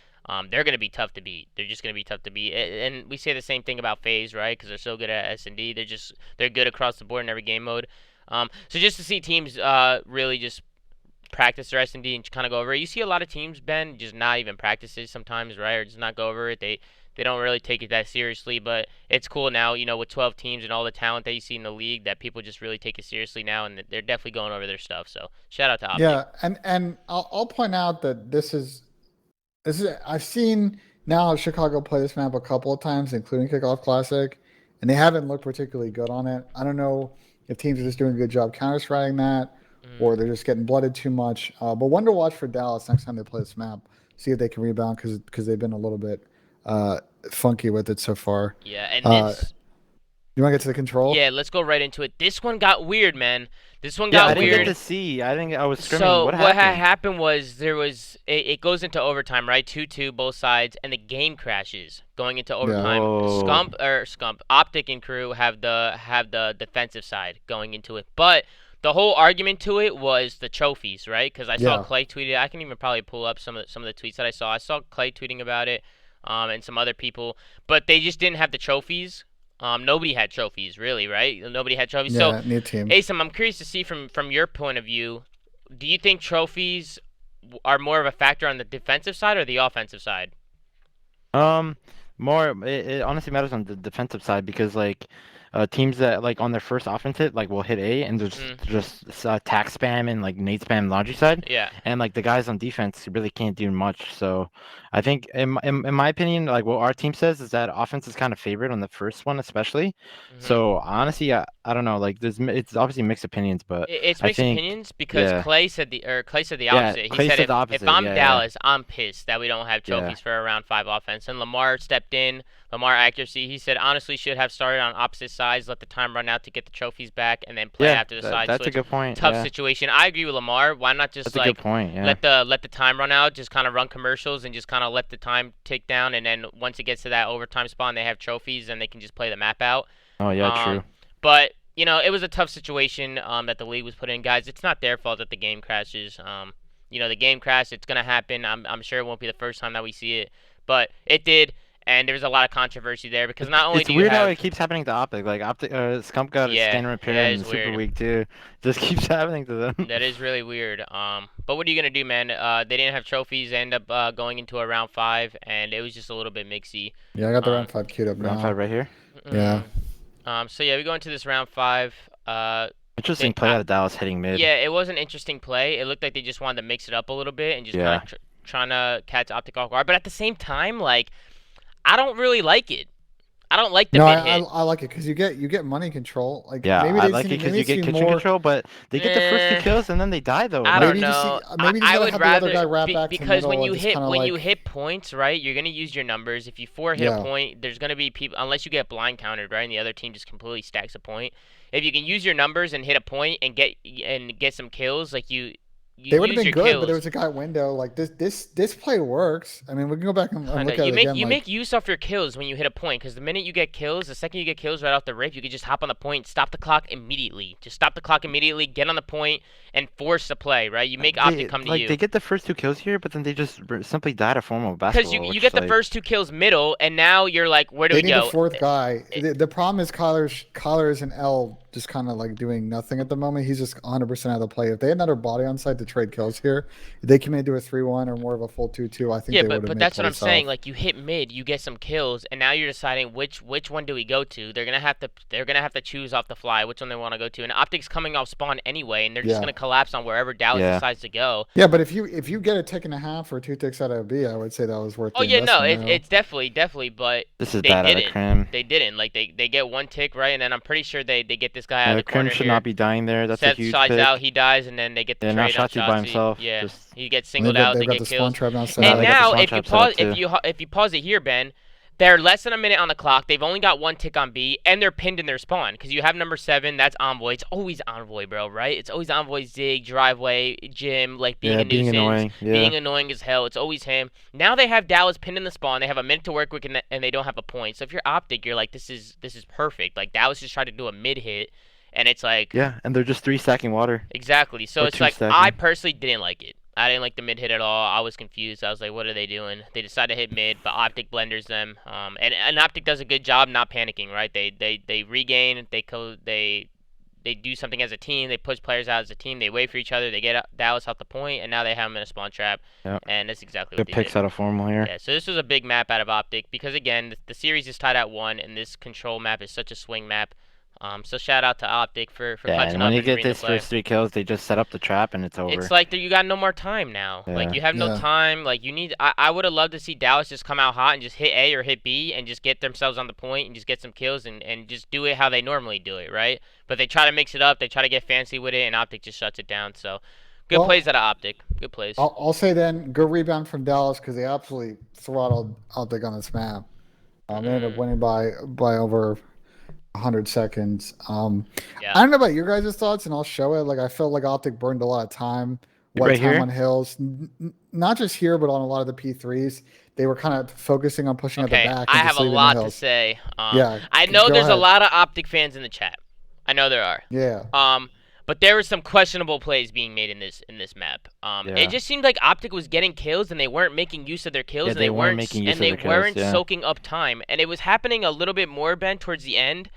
they're going to be tough to beat. They're just going to be tough to beat. And we say the same thing about Faze, right? Because they're so good at S&D. They're good across the board in every game mode. So just to see teams really just practice their S&D and kind of go over it. You see a lot of teams, Ben, just not even practice it sometimes, right? Or just not go over it. They don't really take it that seriously. But it's cool now, with 12 teams and all the talent that you see in the league, that people just really take it seriously now, and they're definitely going over their stuff. So shout out to OpTic. Yeah, and I'll point out that this is I've seen now Chicago play this map a couple of times, including Kickoff Classic, and they haven't looked particularly good on it. I don't know if teams are just doing a good job counter-striding that, or they're just getting blooded too much. But one to watch for Dallas next time they play this map. See if they can rebound, because they've been a little bit funky with it so far. Yeah, and you want to get to the control? Yeah, let's go right into it. This one got weird, man. This one got weird. I didn't get to see. I think I was screaming. So what happened? happened was it goes into overtime, right? 2-2 both sides, and the game crashes going into overtime. Yeah. OpTic and crew have the defensive side going into it, but the whole argument to it was the trophies, right? Because I saw Yeah. Clay tweeted. I can even probably pull up some of the tweets that I saw. I saw Clay tweeting about it, and some other people, but they just didn't have the trophies. Nobody had trophies, really, right? Nobody had trophies. Yeah, So, new team. Asim, I'm curious to see from your point of view, do you think trophies are more of a factor on the defensive side or the offensive side? More it honestly matters on the defensive side because like teams that like on their first offense hit like will hit A and just attack spam and like nade spam laundry side, Yeah. and like the guys on defense really can't do much. So I think in my opinion, like what our team says is that offense is kind of favored on the first one especially. So honestly, I don't know, like it's obviously mixed opinions, but It's I mixed think opinions because yeah. Clay said the opposite. He Clay said said the if opposite, I'm yeah. Dallas, I'm pissed that we don't have Yeah. trophies for a round 5 offense. And Lamar stepped in. Lamar accuracy. He said honestly should have started on opposite sides, let the time run out to get the trophies back, and then play Yeah, after the side that's a switch. good point. Tough Yeah. situation. I agree with Lamar. Why not just That's a good point. Yeah. let the time run out, just kind of run commercials and just kind of let the time tick down, and then once it gets to that overtime spot and they have trophies, and they can just play the map out. Oh yeah, true. But you know, it was a tough situation that the league was put in, guys. It's not their fault that the game crashes. You know, the game crashed. It's gonna happen. I'm sure it won't be the first time that we see it, but it did. And there's a lot of controversy there because not only It's do you weird have how it keeps happening to OpTic. Like OpTic, Scump got a scan repair that in is the Super weird. Week too. Just keeps happening to them. that is really weird. But what are you gonna do, man? They didn't have trophies. They end up going into a round 5, and it was just a little bit mixy. Yeah, I got the round 5 queued up Round now. 5 right here. Yeah. So yeah, we go into this round 5. Interesting play out of Dallas hitting mid. Yeah, it was an interesting play. It looked like they just wanted to mix it up a little bit and just kind of trying to catch OpTic off guard. But at the same time, like, I don't really like it. I don't like the mid hit. I like it because you get money control. Like Yeah, maybe I they like it see- because maybe you it's get even kitchen more- control, but they get the first 2 kills and then they die though. I Maybe don't you just know. see- maybe you I gotta would have the other rather guy wrap back to because when middle you and just hit kinda when you like- hit points, right? You're gonna use your numbers. If you hit Yeah. a point, there's gonna be people unless you get blind countered, right? And the other team just completely stacks a point. If you can use your numbers and hit a point and get some kills, like you They would have use been your good, kills. but there was a guy window. Like this play works. I mean, we can go back and I know. look at You it make again. you like, make use of your kills when you hit a point, because the minute you get kills, the second you get kills right off the rip, you can just hop on the point, stop the clock immediately. Just stop the clock immediately, get on the point, and force the play. Right? You make OpTic come to you. They get the first 2 kills here, but then they just simply die to formal Because basketball. you get the first 2 kills middle, and now you're like, where do they we need go? a 4th guy. The problem is Kyler is an L, just kind of like doing nothing at the moment. He's just 100% out of the play. If they had another body on site to trade kills here, if they came into a 3-1 or more of a full 2-2, I think Yeah, they would have but made that's what I'm plays saying. off. Like you hit mid, you get some kills, and now you're deciding which one do we go to. They're gonna have to choose off the fly which one they want to go to. And OpTic's coming off spawn anyway, and they're just Yeah. gonna collapse on wherever Dallas decides to go. Yeah, but if you get a tick and a half or 2 ticks out of B, I would say that was worth. Oh the yeah, no, investment, it's definitely, but This is they bad out of didn't. Crim. They didn't. Like they get 1 tick right, and then I'm pretty sure they get this guy out of the Crim corner should here. not be dying there. That's a Seth huge sides pick. out, he dies, and then they get the Yeah, now trade on Shotzi by himself, Yeah, just- he gets They've singled got, out. they've They got get the spawn kills. trap now set And up. they got now, the spawn if you trap set pause, up if you pause it here, Ben, they're less than a minute on the clock. They've only got 1 tick on B, and they're pinned in their spawn because you have number 7. That's Envoy. It's always Envoy, bro. Right? It's always Envoy, Zig, Driveway, Jim, like being a being nuisance, annoying. Yeah. being annoying as hell. It's always him. Now they have Dallas pinned in the spawn. They have a minute to work with, and they don't have a point. So if you're OpTic, you're like, this is perfect. Like Dallas just tried to do a mid hit, and it's like Yeah, and they're just 3 stacking water. exactly. So Or it's 2 like stacking. I personally didn't like it. I didn't like the mid hit at all. I was confused. I was like, what are they doing? They decide to hit mid, but OpTic blenders them. And OpTic does a good job not panicking, right? They regain, they do something as a team. They push players out as a team. They wait for each other. They get Dallas off the point, and now they have him in a spawn trap. Yep. And that's exactly Good what they picks did. out of formal here. Yeah, so this was a big map out of OpTic because, again, the series is tied at 1, and this control map is such a swing map. So shout out to OpTic for Yeah, clutching and up when you and get bringing this the play. first 3 kills, they just set up the trap and it's over. It's like you got no more time now. Like Yeah. you have no Yeah. time. Like you need. I would have loved to see Dallas just come out hot and just hit A or hit B and just get themselves on the point and just get some kills and just do it how they normally do it, right? But they try to mix it up. They try to get fancy with it, and OpTic just shuts it down. So good Well, plays out of OpTic. Good plays. I'll say then, good rebound from Dallas because they absolutely throttled OpTic on this map. They ended up winning by over 100 seconds. Yeah. I don't know about your guys' thoughts, and I'll show it. Like I felt like OpTic burned a lot of time. White Right time here? on hills, not just here, but on a lot of the P3s. They were kind of focusing on pushing Okay, at the back. I and have just a leaving the lot to hills. say. Yeah, I know go there's a ahead. lot of OpTic fans in the chat. I know there are. Yeah. But there were some questionable plays being made in this map. Yeah. It just seemed like OpTic was getting kills and they weren't making use of their kills, Yeah, and they weren't weren't making use and of they their kills, weren't yeah. soaking up time, and it was happening a little bit more, Ben, towards the end.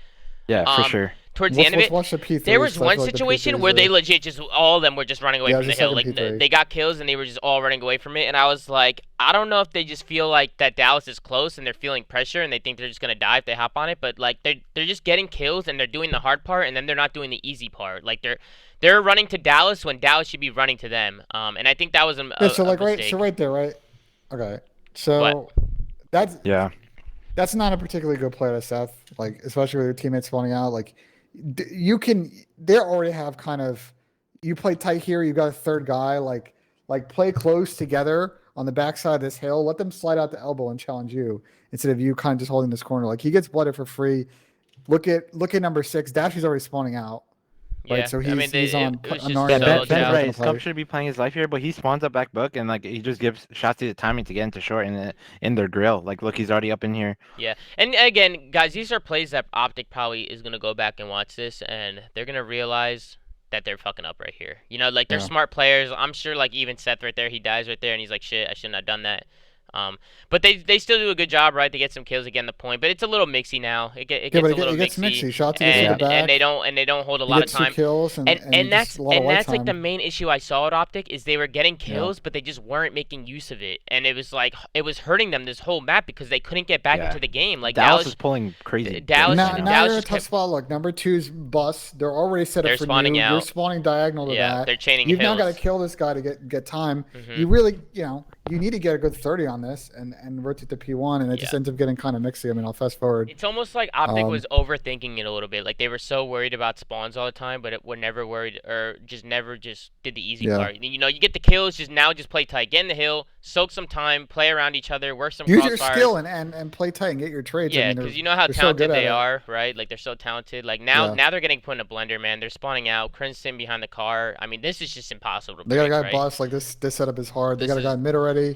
Yeah, for sure. Towards the end of it, Watch the P3s, there was so I one feel like the situation P3s where they are- legit just all of them were just running away Yeah, from the just hill. like Like in P3. they got kills and they were just all running away from it. And I was like, I don't know if they just feel like that Dallas is close and they're feeling pressure and they think they're just gonna die if they hop on it. But like they're just getting kills and they're doing the hard part and then they're not doing the easy part. Like they're running to Dallas when Dallas should be running to them. And I think that was so a like mistake. right there, right? Okay, so What? that's not a particularly good play to Seth. Like especially with your teammates spawning out, like they already have kind of, you play tight here, you got a third guy, like play close together on the backside of this hill, let them slide out the elbow and challenge you instead of you kind of just holding this corner. Like he gets blooded for free. Look at number 6. Dashy's already spawning out. Yeah, Right, so I mean, he's on it was a just Narnia. Yeah, so Ben's down. right. Scump should be playing his life here, but he spawns up back book and like he just gives Shotzi the timing to get into short in their grill. Like, look, he's already up in here. Yeah, and again, guys, these are plays that OpTic probably is gonna go back and watch this, and they're gonna realize that they're fucking up right here. You know, like they're Yeah. smart players. I'm sure, like even Seth right there, he dies right there, and he's like, shit, I shouldn't have done that. But they still do a good job, right? They get some kills, they get in the point, but it's a little mixy now. It gets a little gets mixy. mixy. Shotzi gets And, in the back. and they don't hold a He lot of gets 2 time. kills And just a lot of white that's like the time. main issue I saw at OpTic is they were getting kills, but they just weren't making use of it, and it was like it was hurting them this whole map because they couldn't get back Yeah. into the game. Like Dallas is pulling crazy. Dallas- Now, right now Dallas you're in a just tough kept- spot. Look, number 2's bus. They're already set up They're for spawning you. You're out. spawning diagonal to Yeah, that. they're chaining You've now got to hills. kill this guy to get time. Mhm. You really, you need to get a good 30 on this and rotate to P1, and it just Yeah. ends up getting kind of mixy. I mean, I'll fast forward. It's almost like OpTic Um, was overthinking it a little bit. Like they were so worried about spawns all the time, but were never worried or just never just did the easy Yeah. part. You know, you get the kills, just play tight, get in the hill, soak some time, play around each other, work some Use your crossfires. skill and play tight and get your trades. I Yeah, mean, because they're- you know how they're so talented good at they it. are, right? Like they're so talented. Like now Yeah. they're getting put in a blender, man. They're spawning out. Crimson behind the car. I mean, this is just impossible to They got a predict, guy right? bust. Like this setup is hard. They This got a is- guy mid already.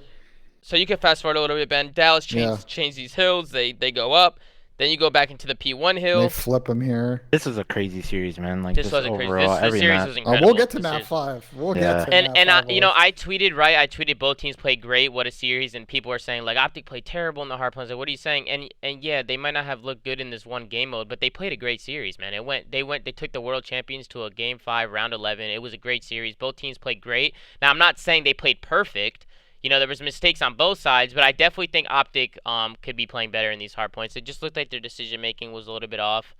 So you can fast forward a little bit, Ben. Dallas change these hills. They go up. Then you go back into the P1 And hill. they flip him here. This was a crazy series, man. Like This this wasn't crazy. overall, This every series map. was incredible. We'll get to This map series- 5. We'll Yeah. get to And map 5. you know, I tweeted, right? I tweeted both teams played great. What a series! And people were saying like OpTic played terrible in the hard plans. Like, what are you saying? And yeah, they might not have looked good in this one game mode, but they played a great series, man. They took the world champions to a game 5, round 11. It was a great series. Both teams played great. Now I'm not saying they played perfect. You know, there was mistakes on both sides, but I definitely think OpTic could be playing better in these hard points. It just looked like their decision making was a little bit off.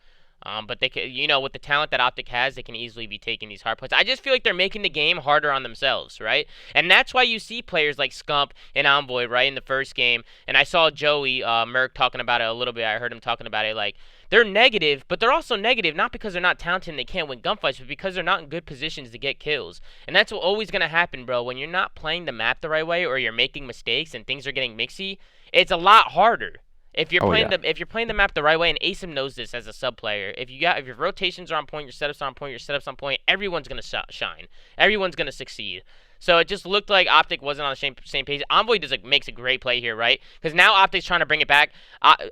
But they could, you know, with the talent that OpTic has, they can easily be taking these hard points. I just feel like they're making the game harder on themselves, right? And that's why you see players like Scump and Envoy, right, in the first game. And I saw Joey Merck talking about it a little bit. I heard him talking about it. Like, they're negative, but they're also negative not because they're not talented and they can't win gunfights, but because they're not in good positions to get kills. And that's what always going to happen, bro. When you're not playing the map the right way or you're making mistakes and things are getting mixy, it's a lot harder. If you're playing the map the right way, and Asim knows this as a sub player, if your rotations are on point, your setups are on point, your setups on point, everyone's gonna shine. Everyone's gonna succeed. So it just looked like OpTic wasn't on the same page. Envoy makes a great play here, right? Because now OpTic's trying to bring it back.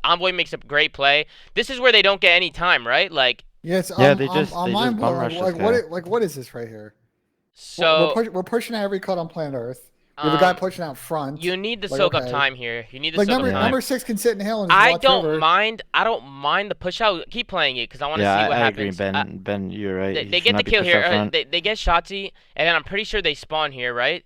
Envoy makes a great play. This is where they don't get any time, right? Like Yes, Yeah, I'm, they just I'm bum blown. rush this Like guy. what is this right here? so. We're pushing at every cut on planet Earth. We have a guy pushing out front. You need the Like, soak up okay. time here. You need the Like soak up time. number 6 can sit in the hill and just I watch over. don't mind the push out. Keep playing it because I want to Yeah, see what I agree, happens. Ben, you're right. They He get should the not be kill pushed out here. front. They get Shotzi, and then I'm pretty sure they spawn here, right?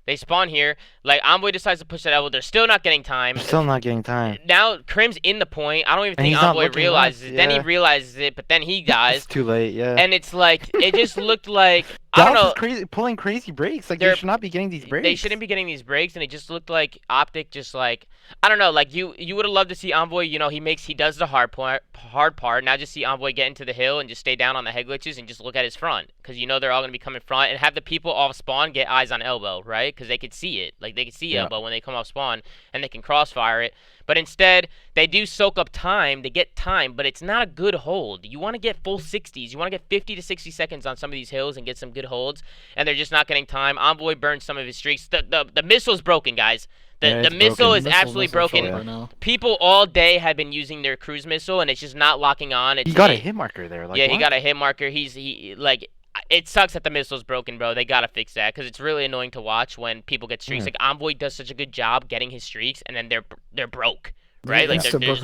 They spawn here. Like, Envoy decides to push that elbow. They're still not getting time. They're still not getting time. Now, Crim's in the point. I don't even And think he's not Envoy looking realizes left, it. Then he yeah. realizes it, but then he dies. It's too late, yeah. And it's like, it just looked like, I don't Dallas know. is crazy, pulling crazy breaks. Like, They're- they should not be getting these breaks. They shouldn't be getting these breaks, and it just looked like OpTic just like, I don't know, like you would have loved to see Envoy, you know, he does the hard part. Now just see Envoy get into the hill and just stay down on the head glitches and just look at his front, because you know they're all going to be coming front, and have the people off spawn get eyes on elbow, right? Because they could see it. Like, they could see Yeah. elbow when they come off spawn, and they can crossfire it. But instead, they do soak up time. They get time, but it's not a good hold. You want to get full 60s. You want to get 50 to 60 seconds on some of these hills and get some good holds, and they're just not getting time. Envoy burns some of his streaks. The missile's broken, guys. Yeah, The it's missile broken. is absolutely broken. Right now. People all day have been using their cruise missile, and it's just not locking on. He got a hit marker there. Like, yeah, he what? got a hit marker. He like, it sucks that the missile's broken, bro. They gotta fix that because it's really annoying to watch when people get streaks. Like Envoy does such a good job getting his streaks, and then they're broke. Right, like they're just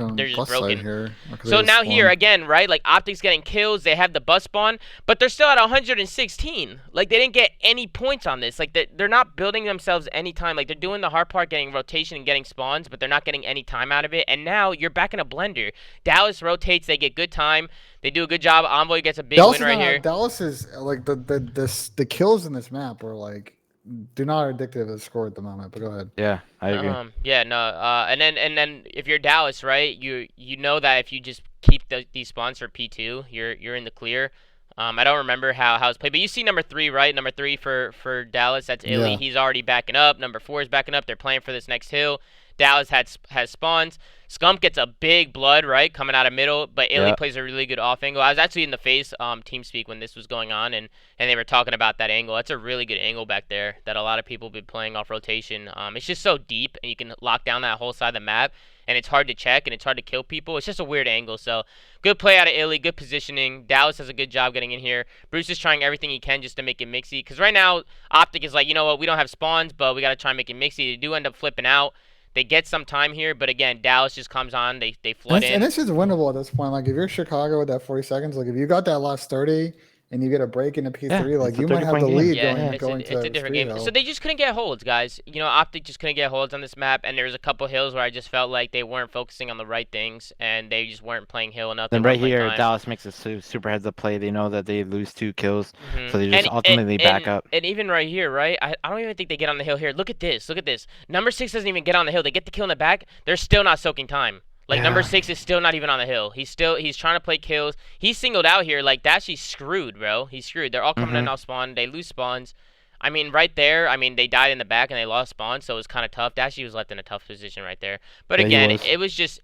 broken. Here, so now here again, right? Like OpTic's getting kills, they have the bus spawn, but they're still at 116. Like they didn't get any points on this. Like they're not building themselves any time. Like they're doing the hard part, getting rotation and getting spawns, but they're not getting any time out of it. And now you're back in a blender. Dallas rotates, they get good time, they do a good job. Envoy gets a big win right here. Dallas is like the kills in this map are like. Do not addictive as score at the moment, but go ahead. Yeah, I agree. Yeah, no. And then if you're Dallas, right, you know that if you just keep these spawns for P2, you're in the clear. I don't remember how it's played, but you see number 3, right? Number 3 for Dallas, that's Illy. Yeah. He's already backing up. Number 4 is backing up. They're playing for this next hill. Dallas has spawns. Scump gets a big blood, right, coming out of middle, but Illy plays a really good off angle. I was actually in the Faze TeamSpeak when this was going on, and they were talking about that angle. That's a really good angle back there that a lot of people have been playing off rotation. It's just so deep, and you can lock down that whole side of the map, and it's hard to check, and it's hard to kill people. It's just a weird angle, so good play out of Illy, good positioning. Dallas does a good job getting in here. Bruce is trying everything he can just to make it mixy, because right now, OpTic is like, you know what, we don't have spawns, but we got to try and make it mixy. They do end up flipping out. They get some time here, but again, Dallas just comes on. They flood in. And this is winnable at this point. Like, if you're Chicago with that 40 seconds, like, if you got that last 30 and you get a break into P3, like, you might have the lead going it's a different game. Hill. So they just couldn't get holds, guys. You know, OpTic just couldn't get holds on this map, and there was a couple hills where I just felt like they weren't focusing on the right things, and they just weren't playing hill enough. Then right here, Dallas makes a super heads up play. They know that they lose 2 kills, so they just ultimately back up. And even right here, right, I don't even think they get on the hill here. Look at this. Look at this. Number 6 doesn't even get on the hill. They get the kill in the back. They're still not soaking time. Like, number 6 is still not even on the hill. He's trying to play kills. He's singled out here. Like, Dashy's screwed, bro. He's screwed. They're all coming in off spawn. They lose spawns. I mean, right there, they died in the back and they lost spawns, so it was kind of tough. Dashy was left in a tough position right there. But again, it was just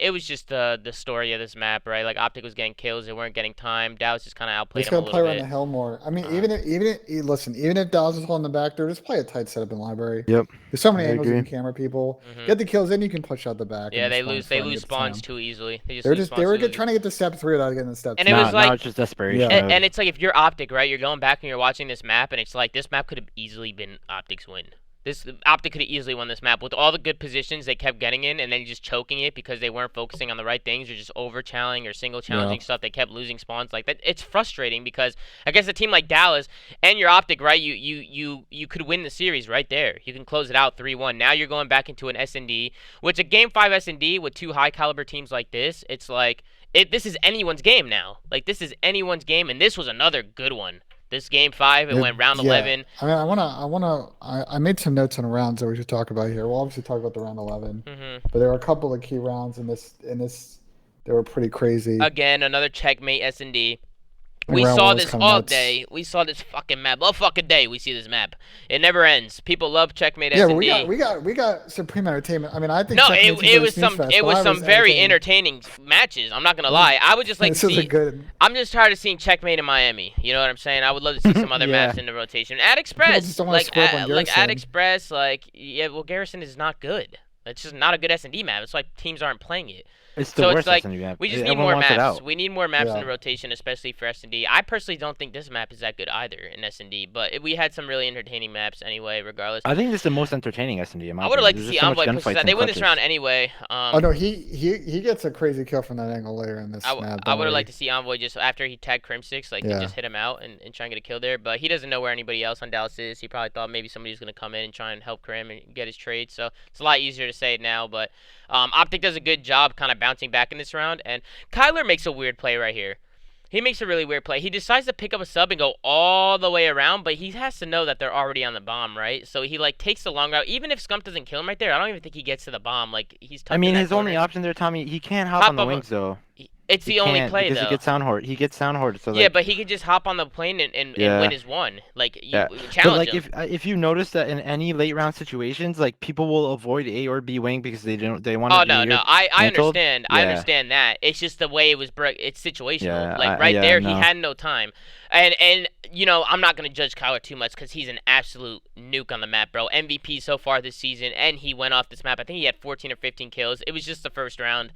the story of this map, right? Like, OpTic was getting kills. They weren't getting time. Dallas just kind of outplayed him a little bit. Just got to play around the hill more. I mean, even if Dallas is holding the back there, just play a tight setup in library. Yep. There's so many angles you can camera people. Get the kills, then you can push out the back. Yeah, they lose spawns too easily. They were trying to get to step 3 without getting the step 2. And it was like, now it's just desperation. And it's like, if you're OpTic, right, you're going back and you're watching this map, and it's like, this map could have easily been OpTic's win. OpTic could have easily won this map with all the good positions they kept getting in, and then just choking it because they weren't focusing on the right things, or just over challenging or single challenging stuff. They kept losing spawns like that. It's frustrating because against a team like Dallas and your OpTic, right, you could win the series right there. You can close it out 3-1. Now you're going back into an S&D, which a game 5 S&D with 2 high caliber teams like this, it's like this is anyone's game now. Like, this is anyone's game, and this was another good one. This game 5, it went round 11. I mean, I made some notes on rounds that we should talk about here. We'll obviously talk about the round 11, but there were a couple of key rounds in this. They were pretty crazy. Again, another checkmate S&D. We saw this all day. We saw this fucking map. All fucking day we see this map. It never ends. People love checkmate S&D. Yeah, we got supreme entertainment. I mean, I think it was some very entertaining matches. I'm not gonna lie. I would just like to see. I'm just tired of seeing checkmate in Miami. You know what I'm saying? I would love to see some other maps in the rotation. Ad Express, Ad Express, well, Garrison is not good. It's just not a good S&D map. It's like teams aren't playing it. It's the worst like, S&D map. We just need more maps. We need more maps in the rotation, especially for S&D. I personally don't think this map is that good either in S&D, but we had some really entertaining maps anyway, regardless. I think this is the most entertaining S&D. I would have liked to see Envoy push that. They win this round anyway. He gets a crazy kill from that angle later in this map. I would have liked to see Envoy just after he tagged Crim6, just hit him out and try and get a kill there, but he doesn't know where anybody else on Dallas is. He probably thought maybe somebody was going to come in and try and help Crim and get his trade, so it's a lot easier to say it now, but OpTic does a good job kind of bouncing back in this round, and Kyler makes a weird play right here. He makes a really weird play. He decides to pick up a sub and go all the way around, but he has to know that they're already on the bomb, right? So he takes the long route. Even if Scump doesn't kill him right there, I don't even think he gets to the bomb. Like, he's. I mean, his only option there, Tommy, he can't hop on the wings though. It's the only play though. Because he gets sound horde. So but he could just hop on the plane and win his one. Like, challenge him. if you notice that in any late round situations, like, people will avoid A or B wing because they want to. Oh no, I understand. I understand that. It's just the way it was. It's situational. There, he had no time. And I'm not gonna judge Kyler too much because he's an absolute nuke on the map, bro. MVP so far this season, and he went off this map. I think he had 14 or 15 kills. It was just the first round.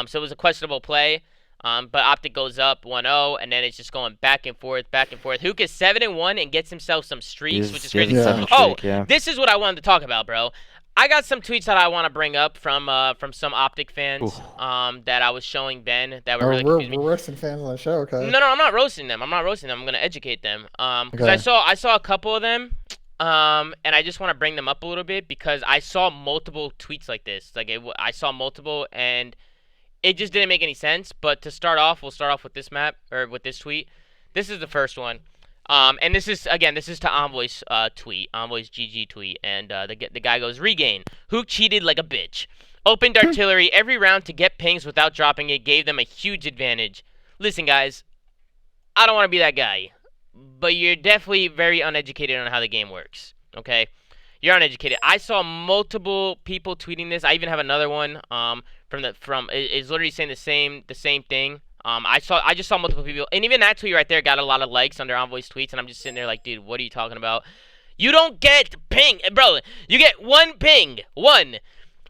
So it was a questionable play. But OpTic goes up 1-0, and then it's just going back and forth, back and forth. Hook is 7-1 and gets himself some streaks, which is crazy. Yeah. Oh, this is what I wanted to talk about, bro. I got some tweets that I want to bring up from some OpTic fans that I was showing Ben that were really confusing me. We're roasting fans on the show, okay? No, I'm not roasting them. I'm gonna educate them. Because I saw a couple of them. And I just want to bring them up a little bit because I saw multiple tweets like this. I saw multiple, and it just didn't make any sense. But to start off, we'll start off with this map or with this tweet. This is the first one. And this is to Envoy's tweet, Envoy's GG tweet, and the guy goes, regain. Hook cheated like a bitch. Opened artillery every round to get pings without dropping it. Gave them a huge advantage. Listen, guys, I don't want to be that guy, but you're definitely very uneducated on how the game works. Okay, you're uneducated. I saw multiple people tweeting this. I even have another one. It's literally saying the same thing. I just saw multiple people, and even that tweet right there got a lot of likes under Envoy's tweets, and I'm just sitting there like, dude, what are you talking about? You don't get ping, bro. You get one ping, one.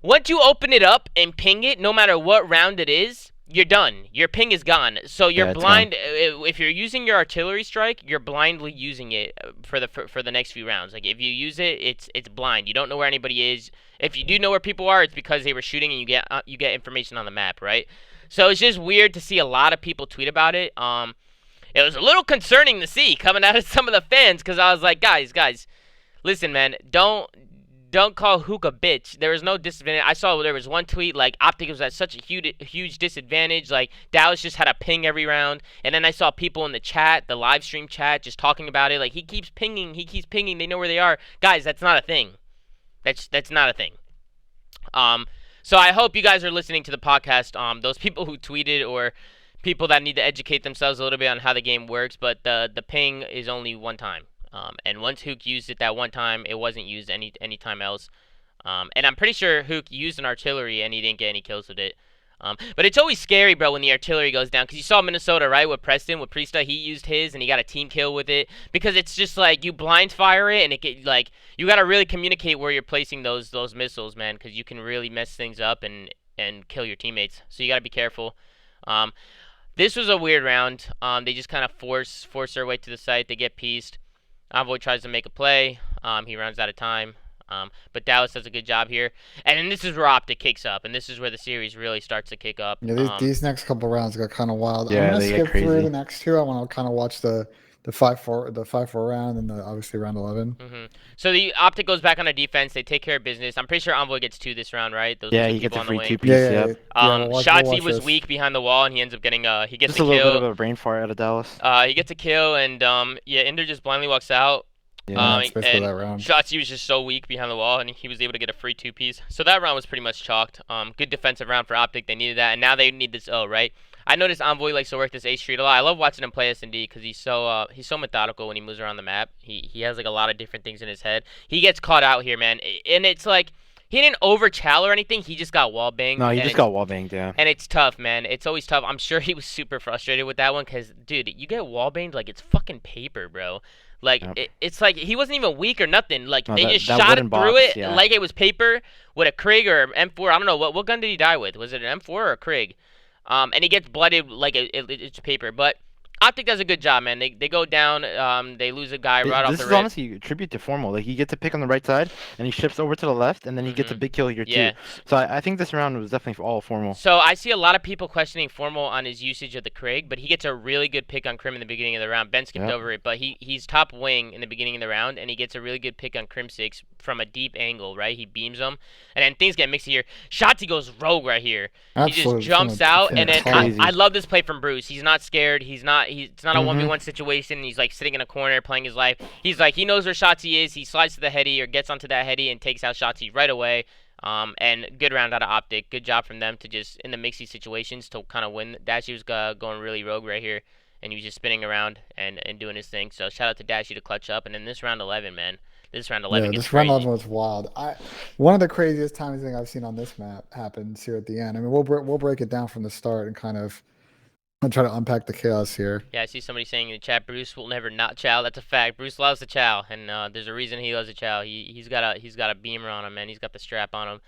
Once you open it up and ping it, no matter what round it is, you're done. Your ping is gone. So you're blind. If you're using your artillery strike, you're blindly using it for the next few rounds. Like if you use it, it's blind. You don't know where anybody is. If you do know where people are, it's because they were shooting and you get information on the map, right? So it's just weird to see a lot of people tweet about it. It was a little concerning to see coming out of some of the fans because I was like, guys, listen, man, don't call Hook a bitch. There was no disadvantage. I saw there was one tweet like OpTic was at such a huge disadvantage. Like Dallas just had a ping every round, and then I saw people in the chat, the live stream chat, just talking about it. Like he keeps pinging. They know where they are. Guys, that's not a thing. That's not a thing. So I hope you guys are listening to the podcast. Those people who tweeted or people that need to educate themselves a little bit on how the game works. But the ping is only one time. And once Hook used it that one time, it wasn't used any time else. And I'm pretty sure Hook used an artillery and he didn't get any kills with it. But it's always scary, bro, when the artillery goes down. Because you saw Minnesota, right, with Preston, with Priesta, he used his and he got a team kill with it. Because it's just like you blind fire it and you got to really communicate where you're placing those missiles, man. Because you can really mess things up and kill your teammates. So you got to be careful. This was a weird round. They just kind of force their way to the site. They get pieced. Envoy tries to make a play. He runs out of time. But Dallas does a good job here. And then this is where OpTic kicks up. And this is where the series really starts to kick up. Yeah, these next couple rounds got kind of wild. Yeah, I'm going to they get skip crazy. through the next two. I want to kind of watch the 5-4 round and obviously round 11. So the OpTic goes back on a defense. They take care of business. I'm pretty sure Envoy gets 2 this round, right? Those Yeah, two he gets people a on the free wing. 2-piece. Yeah. Shotzi we'll was this. weak behind the wall, and he ends up getting he gets Just a a little kill. bit of a brain fart out of Dallas. He gets a kill, and Ender just blindly walks out. Yeah, that's basically and that round. Shotzi was just so weak behind the wall, and he was able to get a free 2-piece. So that round was pretty much chalked. Good defensive round for OpTic. They needed that, and now they need this O, right? I noticed Envoy likes to work this A Street a lot. I love watching him play S&D because he's so methodical when he moves around the map. He has like a lot of different things in his head. He gets caught out here, man, and it's like he didn't over-chow or anything. He just got wall banged. No, he just got wall banged, yeah. And it's tough, man. It's always tough. I'm sure he was super frustrated with that one because, dude, you get wall banged like it's fucking paper, bro. Like, it's like he wasn't even weak or nothing. Like, they just shot it through it like it was paper with a Krieg or M4. I don't know. What gun did he die with? Was it an M4 or a Krieg? And he gets blooded like it's paper. But OpTic does a good job, man. They go down. They lose a guy right off the rip. This is honestly a tribute to Formal. Like, he gets a pick on the right side, and he shifts over to the left, and then he gets a big kill here, too. So I think this round was definitely all Formal. So I see a lot of people questioning Formal on his usage of the Krieg, but he gets a really good pick on Crim in the beginning of the round. Ben skipped over it, but he's top wing in the beginning of the round, and he gets a really good pick on Crim 6 from a deep angle, right? He beams him, and then things get mixed here. Shotzi goes rogue right here. Absolutely. He just jumps out, and then I love this play from Bruce. He's not scared. It's not a 1v1 situation. He's like sitting in a corner playing his life. He's like, he knows where Shotzi is. He slides to the heady or gets onto that heady and takes out Shotzi right away. And good round out of OpTic. Good job from them to just, in the mixy situations, to kind of win. Dashy was going really rogue right here, and he was just spinning around and doing his thing. So shout out to Dashy to clutch up. And then this round 11, man. This round 11 gets this round 11 was wild. One of the craziest timing I've seen on this map happens here at the end. I mean, we'll break it down from the start and kind of try to unpack the chaos here. Yeah, I see somebody saying in the chat, Bruce will never not chow. That's a fact. Bruce loves to chow, and there's a reason he loves to chow. He's got a beamer on him, man. He's got the strap on him.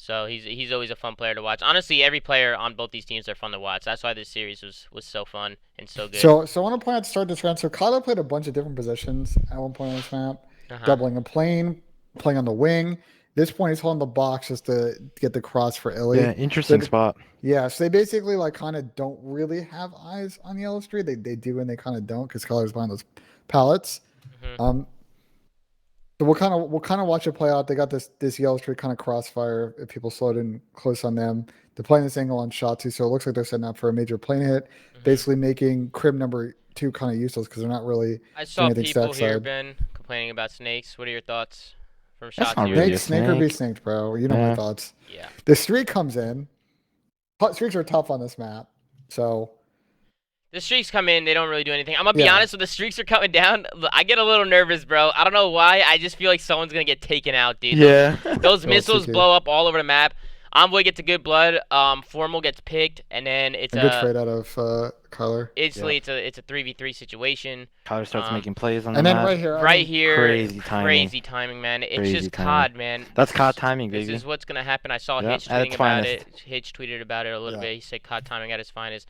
So he's always a fun player to watch. Honestly, every player on both these teams are fun to watch. That's why this series was so fun and so good. So I want to point out to start this round. So Kylo played a bunch of different positions at one point on this map, doubling a plane, playing on the wing. This point, he's holding the box just to get the cross for Illy. Yeah, interesting spot. Yeah, so they basically like kind of don't really have eyes on Yellow Street. They do and they kind of don't because Kylo's behind those pallets. So we'll kind of watch it play out. They got this Yellow Street kind of crossfire if people slowed in close on them. They're playing this angle on shot too, so it looks like they're setting up for a major plane hit, basically making crib number 2 kind of useless because they're not really. I saw doing anything people here, stack side. Ben, complaining about snakes. What are your thoughts from That's shot not two? really a Snake or be snake. snaked, bro. You know my Yeah. thoughts. Yeah. The streak comes in. Streaks are tough on this map, so The streaks come in, they don't really do anything. I'm gonna be Yeah. honest, when the streaks are coming down, I get a little nervous, bro. I don't know why. I just feel like someone's gonna get taken out, dude. Yeah. Those Oh, missiles TK. blow up all over the map. Envoy gets a good blood. Formal gets picked, and then it's a good trade out of Kyler. instantly it's a 3v3 situation. Kyler starts making plays on And the then map. right here, I Right mean, here, Crazy timing. man. It's Crazy just timing. COD, man. That's COD timing, This baby. is what's gonna happen. I saw Yeah, Hitch at tweeting its about finest. it. Hitch tweeted about it a little Yeah. bit. He said COD timing at its finest.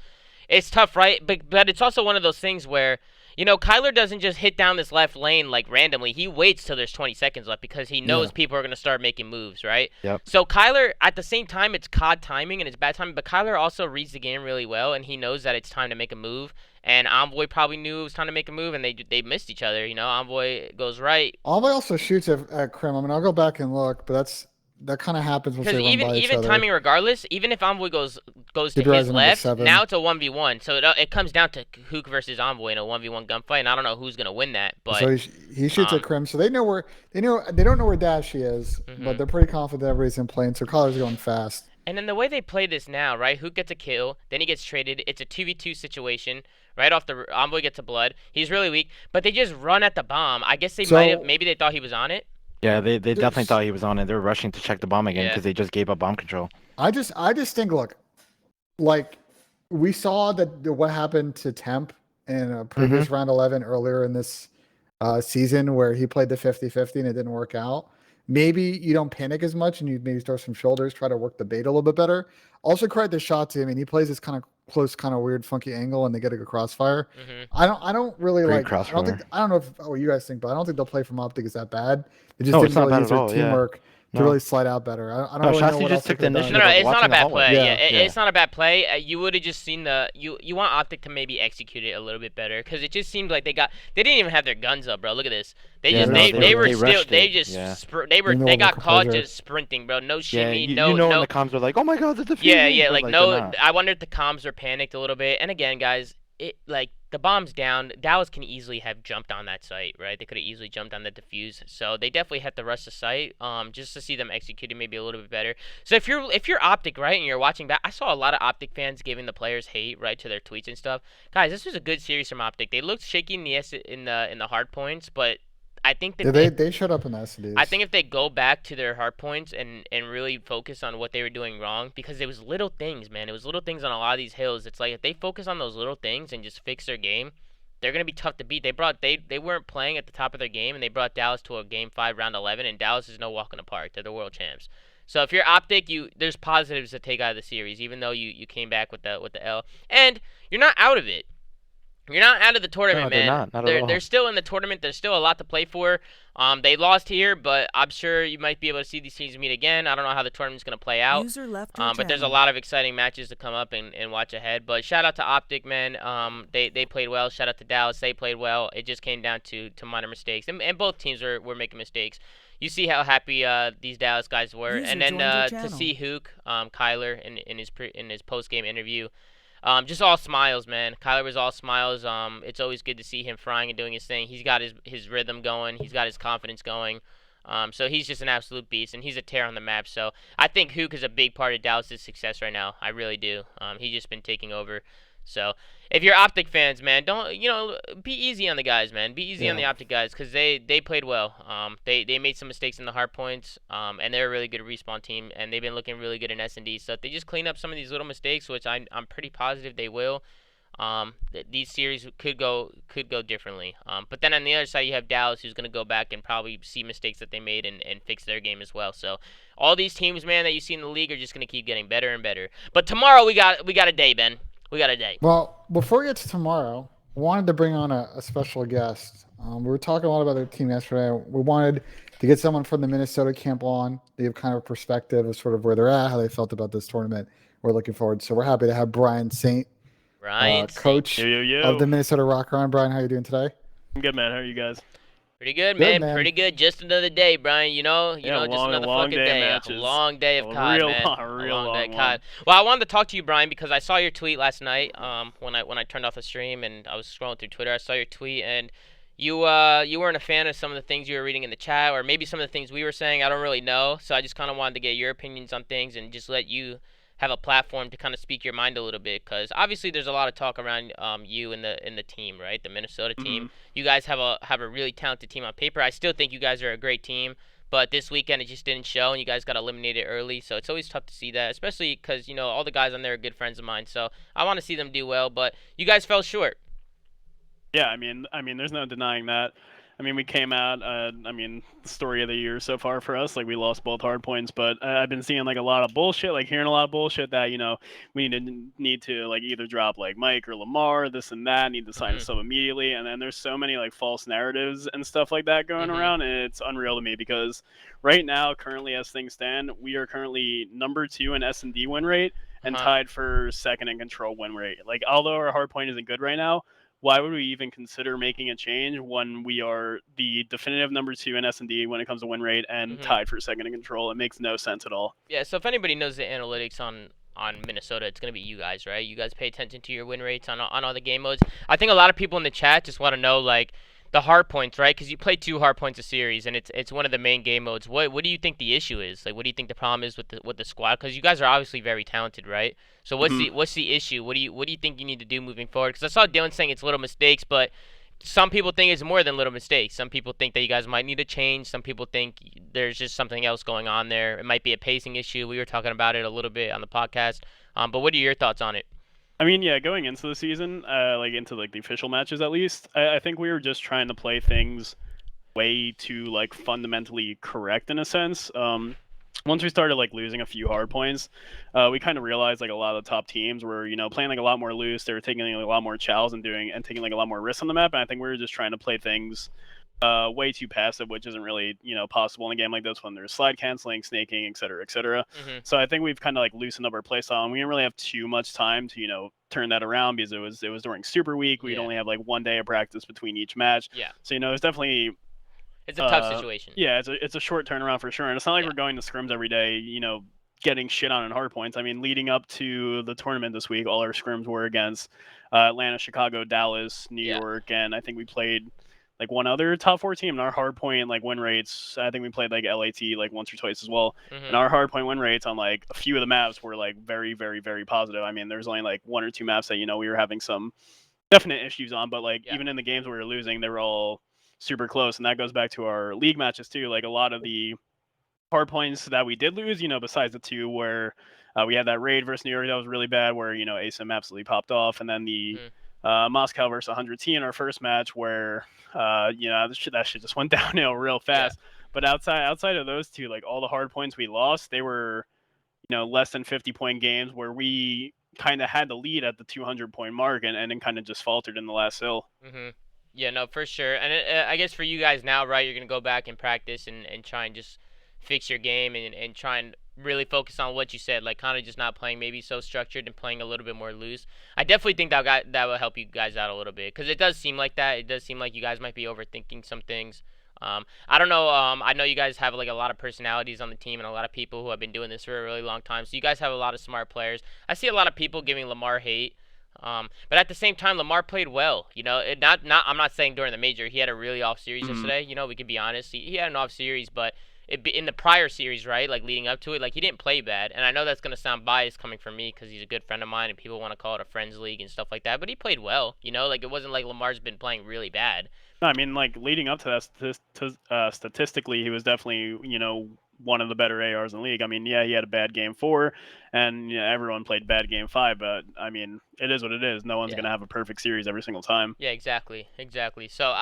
It's tough, right? But it's also one of those things where, you know, Kyler doesn't just hit down this left lane like randomly. He waits till there's 20 seconds left because he knows Yeah. people are gonna start making moves, right? Yep. So Kyler, at the same time, it's COD timing and it's bad timing, but Kyler also reads the game really well and he knows that it's time to make a move. And Envoy probably knew it was time to make a move, and they missed each other. You know, Envoy goes right. Envoy also shoots at Krim. I mean, I'll go back and look, but that kind of happens once Because they run by each even other. timing regardless, even if Envoy goes to He drives his him into left, 7. now it's a 1v1. So it comes down to Hook versus Envoy in a 1v1 gunfight, and I don't know who's gonna win that. But So he shoots at Krim. So they don't know where Dash is, but they're pretty confident that everybody's in plane. So Kyler's going fast. and then the way they play this now, right? Hook gets a kill, then he gets traded. It's a 2v2 situation. Right off the Envoy gets a blood. He's really weak, but they just run at the bomb. I guess they maybe they thought he was on it. Yeah, they definitely thought he was on it. They were rushing to check the bomb again Yeah. because they just gave up bomb control. I just think, look, like we saw what happened to Temp in a previous round 11 earlier in this season where he played the 50-50 and it didn't work out. Maybe you don't panic as much and you maybe throw some shoulders, try to work the bait a little bit better. Also credit the shot to him, and he plays this kind of close, kind of weird, funky angle, and they get a good crossfire. I don't really Great like. crossfire. I don't know what you guys think, but I don't think they'll play from OpTic is that bad. They just No, didn't it's not really bad use at their all, yeah. teamwork to No. really slide out better. I don't No, really know Shotzi what just else they took the could've done. initiative. No, of it's not watching a the bad hallway. play. Yeah. Yeah, it's not a bad play. You would have just seen you want OpTic to maybe execute it a little bit better because it just seemed like they didn't even have their guns up, bro. Look at this. They Yeah, just no, they were they still rushed they it. just Yeah. they got caught composure. just sprinting, bro. No Yeah, shimmy, you no know no. when the comms are like, oh my god, the defusing. Yeah, but, like they're no. not. I wonder if the comms are panicked a little bit. And again, guys, it like the bomb's down. Dallas can easily have jumped on that site, right? They could have easily jumped on the defuse. So they definitely have to rush the site, just to see them executing maybe a little bit better. So if you're OpTic, right, and you're watching back, I saw a lot of OpTic fans giving the players hate, right, to their tweets and stuff. Guys, this was a good series from OpTic. They looked shaky in the hard points, but I think that They showed up in the SDs. I think if they go back to their hard points and really focus on what they were doing wrong, because it was little things, man. It was little things on a lot of these hills. It's like if they focus on those little things and just fix their game, they're gonna be tough to beat. They weren't playing at the top of their game, and they brought Dallas to a game 5 round 11, and Dallas is no walk in the park. They're the world champs. So if you're OpTic, there's positives to take out of the series, even though you came back with the L, and you're not out of it. You're not out of the tournament, No, they're man. not at all. They're still in the tournament. There's still a lot to play for. They lost here, but I'm sure you might be able to see these teams meet again. I don't know how the tournament's going to play out. User left your But there's a channel. lot of exciting matches to come up and watch ahead. But shout out to OpTic, man. They played well. Shout out to Dallas. They played well. It just came down to minor mistakes. And both teams were making mistakes. You see how happy these Dallas guys were. User And then joined your to channel. see Hook, Kyler, in his post-game interview, just all smiles, man. Kyler was all smiles. It's always good to see him frying and doing his thing. He's got his rhythm going. He's got his confidence going. So he's just an absolute beast, and he's a tear on the map. So I think Hook is a big part of Dallas' success right now. I really do. He's just been taking over. So if you're OpTic fans, man, don't be easy on the guys, man. Be easy on the OpTic guys because they played well. They made some mistakes in the hard points, and they're a really good respawn team, and they've been looking really good in S&D. So if they just clean up some of these little mistakes, which I'm pretty positive they will, These series could go differently. But then on the other side, you have Dallas, who's going to go back and probably see mistakes that they made and fix their game as well. So all these teams, man, that you see in the league are just going to keep getting better and better. But tomorrow we got a day, Ben. We got a day. Well, before we get to tomorrow, I wanted to bring on a special guest. We were talking a lot about their team yesterday. We wanted to get someone from the Minnesota camp on. They have kind of a perspective of sort of where they're at, how they felt about this tournament. We're looking forward. So we're happy to have Brian Saint, coach of the Minnesota Rocker on. Brian, how are you doing today? I'm good, man. How are you guys? Pretty good, man. Pretty good. Just another day, Brian. You know, just another fucking day. A long day of COD, man. A long day of COD. Well, I wanted to talk to you, Brian, because I saw your tweet last night. When I turned off the stream and I was scrolling through Twitter, I saw your tweet, and you weren't a fan of some of the things you were reading in the chat, or maybe some of the things we were saying. I don't really know. So I just kind of wanted to get your opinions on things and just let you have a platform to kind of speak your mind a little bit, because obviously there's a lot of talk around you and the team, right? The Minnesota team. You guys have a really talented team on paper. I still think you guys are a great team, but this weekend it just didn't show, and you guys got eliminated early. So it's always tough to see that, especially because all the guys on there are good friends of mine. So I want to see them do well, but you guys fell short. Yeah, I mean, there's no denying that. I mean, we came out. The story of the year so far for us, like we lost both hard points, but I've been seeing like a lot of bullshit, like hearing a lot of bullshit that we need to like either drop like Mike or Lamar, this and that, need to sign a sub immediately, and then there's so many like false narratives and stuff like that going around, and it's unreal to me because right now, currently as things stand, we are currently number 2 in S&D win rate and tied for 2nd in control win rate. Like although our hard point isn't good right now, why would we even consider making a change when we are the definitive number 2 in S&D when it comes to win rate and tied for 2nd in control? It makes no sense at all. Yeah, so if anybody knows the analytics on Minnesota, it's going to be you guys, right? You guys pay attention to your win rates on all the game modes. I think a lot of people in the chat just want to know, like, the hard points, right? Because you play 2 hard points a series, and it's one of the main game modes. What do you think the issue is? Like, what do you think the problem is with the squad? Because you guys are obviously very talented, right? So what's the issue? What do you think you need to do moving forward? Because I saw Dylan saying it's little mistakes, but some people think it's more than little mistakes. Some people think that you guys might need to change. Some people think there's just something else going on there. It might be a pacing issue. We were talking about it a little bit on the podcast. But what are your thoughts on it? I mean, yeah, going into the season, into the official matches at least, I think we were just trying to play things way too like fundamentally correct in a sense. Once we started like losing a few hard points, we kind of realized like a lot of the top teams were playing like a lot more loose. They were taking like, a lot more chows and taking like a lot more risks on the map. And I think we were just trying to play things way too passive, which isn't really possible in a game like this when there's slide canceling, snaking, etc., etc. So I think we've kind of like loosened up our play style, and we didn't really have too much time to turn that around because it was during Super Week. We'd only have like 1 day of practice between each match. Yeah. So it's definitely. It's a tough situation. Yeah, it's a short turnaround for sure, and it's not like we're going to scrims every day, getting shit on in hard points. I mean, leading up to the tournament this week, all our scrims were against Atlanta, Chicago, Dallas, New York, and I think we played like one other top 4 team. And our hard point like win rates, I think we played like LAT like once or twice as well. And our hard point win rates on like a few of the maps were like very, very, very positive. I mean, there's only like 1 or 2 maps that we were having some definite issues on, but like even in the games we were losing, they were all super close, and that goes back to our league matches too. Like a lot of the hard points that we did lose, besides the 2 where we had that raid versus New York that was really bad, where ASIM absolutely popped off, and then the Moscow versus 100T in our first match where that shit just went downhill real fast. But outside of those 2, like all the hard points we lost, they were less than 50-point games where we kind of had the lead at the 200-point mark and then kind of just faltered in the last hill. Yeah, no, for sure. And I guess for you guys now, right, you're going to go back and practice and try and just fix your game and try and really focus on what you said, like kind of just not playing maybe so structured and playing a little bit more loose. I definitely think that will help you guys out a little bit, because it does seem like that. It does seem like you guys might be overthinking some things. I don't know. I know you guys have like a lot of personalities on the team and a lot of people who have been doing this for a really long time. So you guys have a lot of smart players. I see a lot of people giving Lamar hate. But at the same time, Lamar played well. I'm not saying during the major. He had a really off series yesterday. We can be honest. He had an off series, but in the prior series, right, like leading up to it, like he didn't play bad. And I know that's gonna sound biased coming from me because he's a good friend of mine and people want to call it a friends league and stuff like that. But he played well. Like it wasn't like Lamar's been playing really bad. No, I mean, like leading up to that, statistically, he was definitely one of the better ARs in the league. I mean, yeah, he had a bad game 4, and everyone played bad game 5, but I mean, it is what it is. No one's gonna have a perfect series every single time. Yeah, exactly. So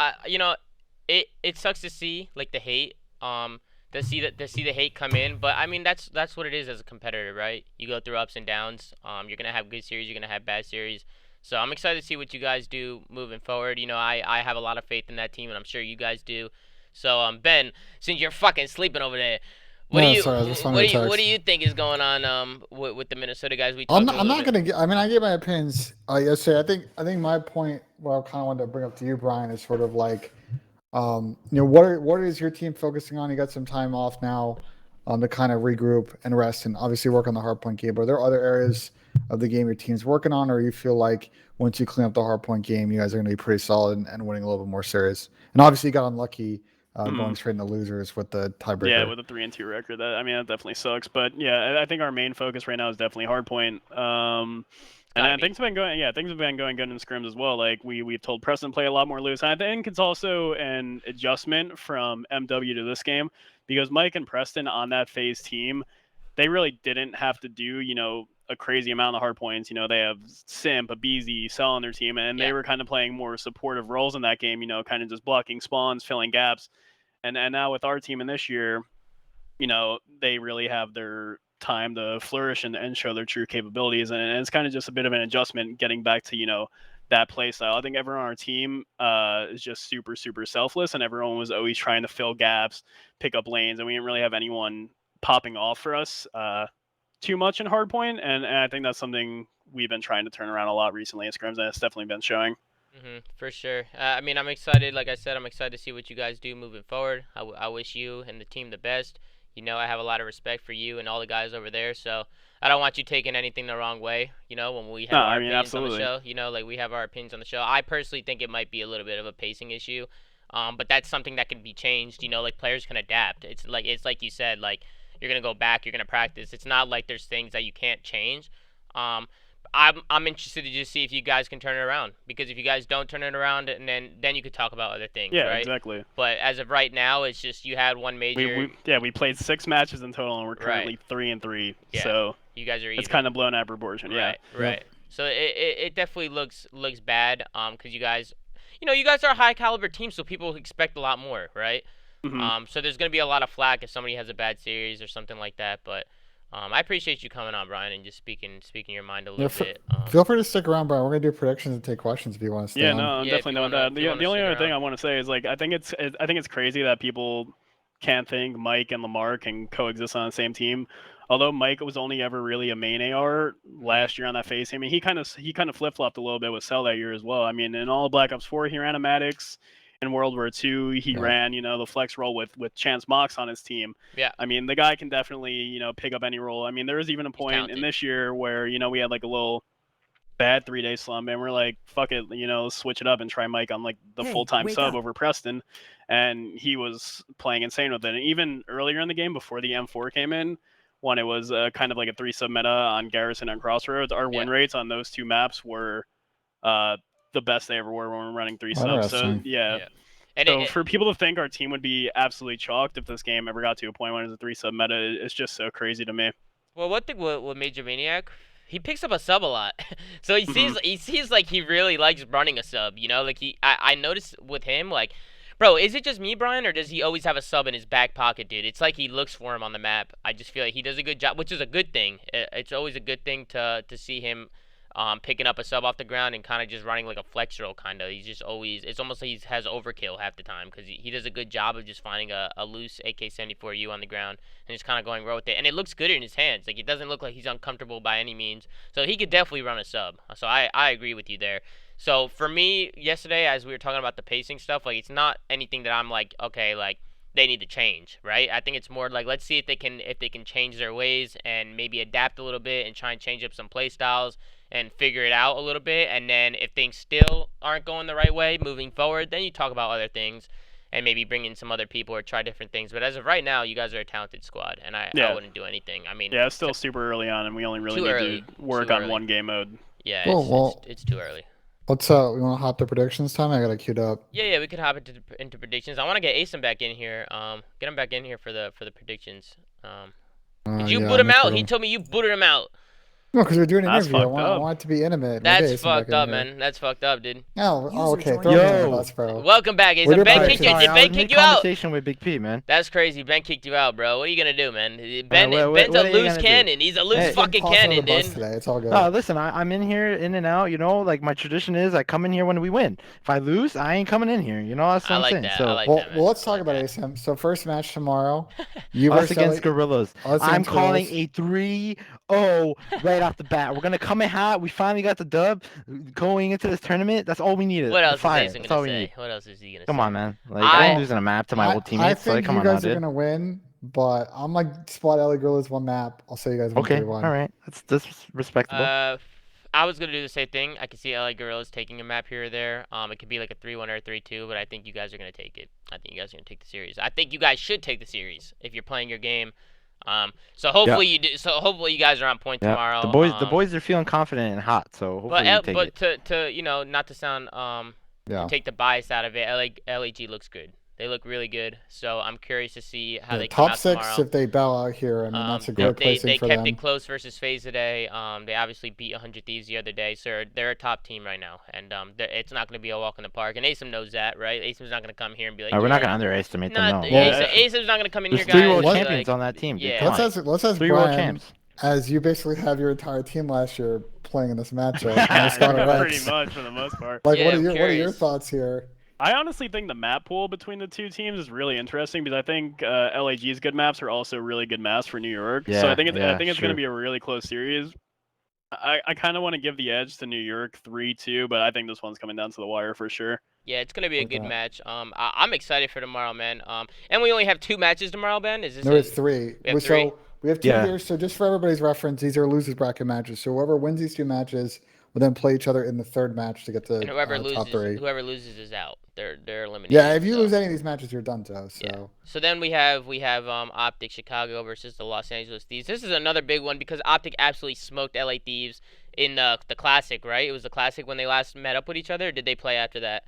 it sucks to see like the hate, to see the hate come in, but I mean that's what it is as a competitor, right? You go through ups and downs. You're gonna have good series, you're gonna have bad series. So I'm excited to see what you guys do moving forward. I have a lot of faith in that team, and I'm sure you guys do. So Ben, since you're fucking sleeping over there, what do you think is going on with the Minnesota guys? I'm not gonna get. I mean, I gave my opinions yesterday. I think my point, what I kind of wanted to bring up to you, Brian, is sort of like, what is your team focusing on? You got some time off now, to kind of regroup and rest, and obviously work on the hardpoint game. But are there other areas of the game your team's working on, or you feel like once you clean up the hardpoint game, you guys are going to be pretty solid and winning a little bit more series? And obviously, you got unlucky going straight into losers with the tiebreaker. Yeah, with a 3-2 record. That definitely sucks. But yeah, I think our main focus right now is definitely hardpoint. And things have been going. Yeah, things have been going good in scrims as well. Like we've told Preston to play a lot more loose. And I think it's also an adjustment from MW to this game, because Mike and Preston on that Faze team, they really didn't have to do a crazy amount of hard points. They have Simp, Abizi, Cell on their team, and they were kind of playing more supportive roles in that game. Kind of just blocking spawns, filling gaps. And now with our team in this year, they really have their time to flourish and show their true capabilities. And it's kind of just a bit of an adjustment getting back to, that play style. I think everyone on our team is just super, super selfless, and everyone was always trying to fill gaps, pick up lanes, and we didn't really have anyone popping off for us too much in hardpoint. And I think that's something we've been trying to turn around a lot recently in scrims, and it's definitely been showing. For sure. I mean, I'm excited. Like I said, I'm excited to see what you guys do moving forward. I wish you and the team the best. I have a lot of respect for you and all the guys over there. So I don't want you taking anything the wrong way. When we have our opinions on the show. Like we have our opinions on the show. I personally think it might be a little bit of a pacing issue, but that's something that can be changed. Like players can adapt. It's like you said. Like you're gonna go back. You're gonna practice. It's not like there's things that you can't change. I'm interested to just see if you guys can turn it around, because if you guys don't turn it around, and then you could talk about other things, yeah, right? Exactly. But as of right now, it's just you had one major. We played 6 matches in total, and we're currently 3-3. Yeah. So you guys are even. It's kind of blown out of proportion. Right. Yeah. Right. So it definitely looks bad. Because you guys, you guys are a high caliber team, so people expect a lot more, right? So there's gonna be a lot of flack if somebody has a bad series or something like that, but. I appreciate you coming on, Brian, and just speaking your mind a little bit. Feel free to stick around, Brian. We're gonna do predictions and take questions if you want to stay on. No, I'm definitely doing that. The only other thing I want to say is I think it's crazy that people can't think Mike and Lamar can coexist on the same team. Although Mike was only ever really a main AR last year on that Faze team. I mean, he kind of flip flopped a little bit with Cell that year as well. I mean, in all Black Ops 4, he ran a Maddox. In World War II, he ran, the flex role with Chance Mox on his team. Yeah. I mean, the guy can definitely, pick up any role. I mean, there was even a point in this year where, we had like a little bad 3-day slump, and we're like, fuck it, switch it up and try Mike on like the full-time sub over Preston. And he was playing insane with it. And even earlier in the game, before the M4 came in, when it was kind of like a 3-sub meta on Garrison and Crossroads, our win rates on those 2 maps were the best they ever were when we were running 3 subs. So yeah. And so for people to think our team would be absolutely chalked if this game ever got to a point when it was a 3-sub meta, it's just so crazy to me. Well, one thing with Major Maniac, he picks up a sub a lot. So he seems like he really likes running a sub, like I noticed with him, like, bro, is it just me, Brian, or does he always have a sub in his back pocket, dude? It's like he looks for him on the map. I just feel like he does a good job, which is a good thing. It's always a good thing to see him picking up a sub off the ground and kind of just running like a flex roll, kind of. He's just always, it's almost like he has overkill half the time, because he does a good job of just finding a loose AK-74U on the ground and just kind of going roll with it. And it looks good in his hands. Like, it doesn't look like he's uncomfortable by any means. So he could definitely run a sub. So I agree with you there. So for me, yesterday, as we were talking about the pacing stuff, like, it's not anything that I'm like, okay, like, they need to change, right? I think it's more like, let's see if they can change their ways and maybe adapt a little bit and try and change up some play styles and figure it out a little bit. And then if things still aren't going the right way moving forward, then you talk about other things and maybe bring in some other people or try different things. But as of right now, you guys are a talented squad, and I wouldn't do anything. I mean, it's still super early on, and we only really need to work on one game mode. Yeah, it's too early. What's we want to hop to predictions time? I got it queued up. Yeah, we could hop into predictions. I want to get Asim back in here. Get him back in here for the predictions. Did you Yeah, boot him me out? He too. told me you booted him out. No, because we're doing an That's interview. fucked I up. want it to be intimate. Maybe That's Asim back fucked in up, here. man. That's fucked up, dude. Okay. User Throw me under the Yo. bus, bro. Welcome back, We're Asim. doing Ben predictions. kicked you. Sorry, Did I Ben was kick you out? mid-conversation with Big P, man. That's crazy. Ben kicked you out, bro. What are you gonna do, man? what Ben's are a you loose gonna do? cannon. He's a loose Hey. Just fucking toss under cannon, the bus dude. today. It's all good. No, listen, I'm in here, in and out. You know, like my tradition is, I come in here when we win. If I lose, I ain't coming in here. You know, that's what I I'm like saying. that. So, I like Well, that, man. well, let's I talk like about that. ASM. So first match tomorrow, you us versus against LA Gorillas. us I'm against calling Gorillas. a 3-0 right off the bat. We're gonna come in hot. We finally got the dub going into this tournament. That's all we needed. What The else is fire. Asim That's gonna all we say? need. What else is he gonna Come say? on, man. Like I ain't I losing a map to my old I teammates. think Like, come you on now, guys are dude. gonna win, but I'm like spot LA Gorillas one map. I'll say you guys win Okay, 3-1. all right. That's respectable. I was gonna do the same thing. I could see LA Gorillas taking a map here or there. It could be like a 3-1 or a 3-2, but I think you guys are gonna take it. I think you guys are gonna take the series. I think you guys should take the series if you're playing your game. So hopefully you do. So hopefully you guys are on point Yeah, tomorrow. the boys are feeling confident and hot. So hopefully you take it. to not to sound to Yeah. take the bias out of it, LAG looks good. They look really good. So I'm curious to see how they come Top out 6 tomorrow. if they bow out here. I mean, that's a great placing They for kept them. it close versus Faze today. They obviously beat 100 Thieves the other day, so they're a top team right now, and it's not going to be a walk in the park. And Asim knows that, right? Asim's not going to come here and be like, We're not yeah, gonna underestimate them. not No. Yeah. Asim's not going to come in There's here, 3 guys. world What? champions like, on that team. Dude. yeah. Come on. Let's ask 3 world Brian, champs. as you basically have your entire team last year playing in this matchup. and it's got it Pretty right. much for the most part. Like, Yeah, what I'm are your curious. thoughts here? I honestly think the map pool between the two teams is really interesting because I think LAG's good maps are also really good maps for New York. So Yeah, I think it's yeah, going to sure. be a really close series. I kind of want to give the edge to New York 3-2, but I think this one's coming down to the wire for sure. Yeah, it's gonna be a Like good that. match. I'm excited for tomorrow, man. And we only have 2 matches tomorrow, Ben. Is this? No, it's 3. We have 3? So we have 2 Yeah. here. So just for everybody's reference, these are losers bracket matches. So whoever wins these 2 matches will then play each other in the 3rd match to get the And whoever top 3. loses is out. They're eliminated. Yeah, if you so. lose any of these matches, you're done, Joe. So Yeah. So then we have OpTic Chicago versus the Los Angeles Thieves. This is another big one because OpTic absolutely smoked LA Thieves in the classic, right? It was the classic when they last met up with each other. Or did they play after that?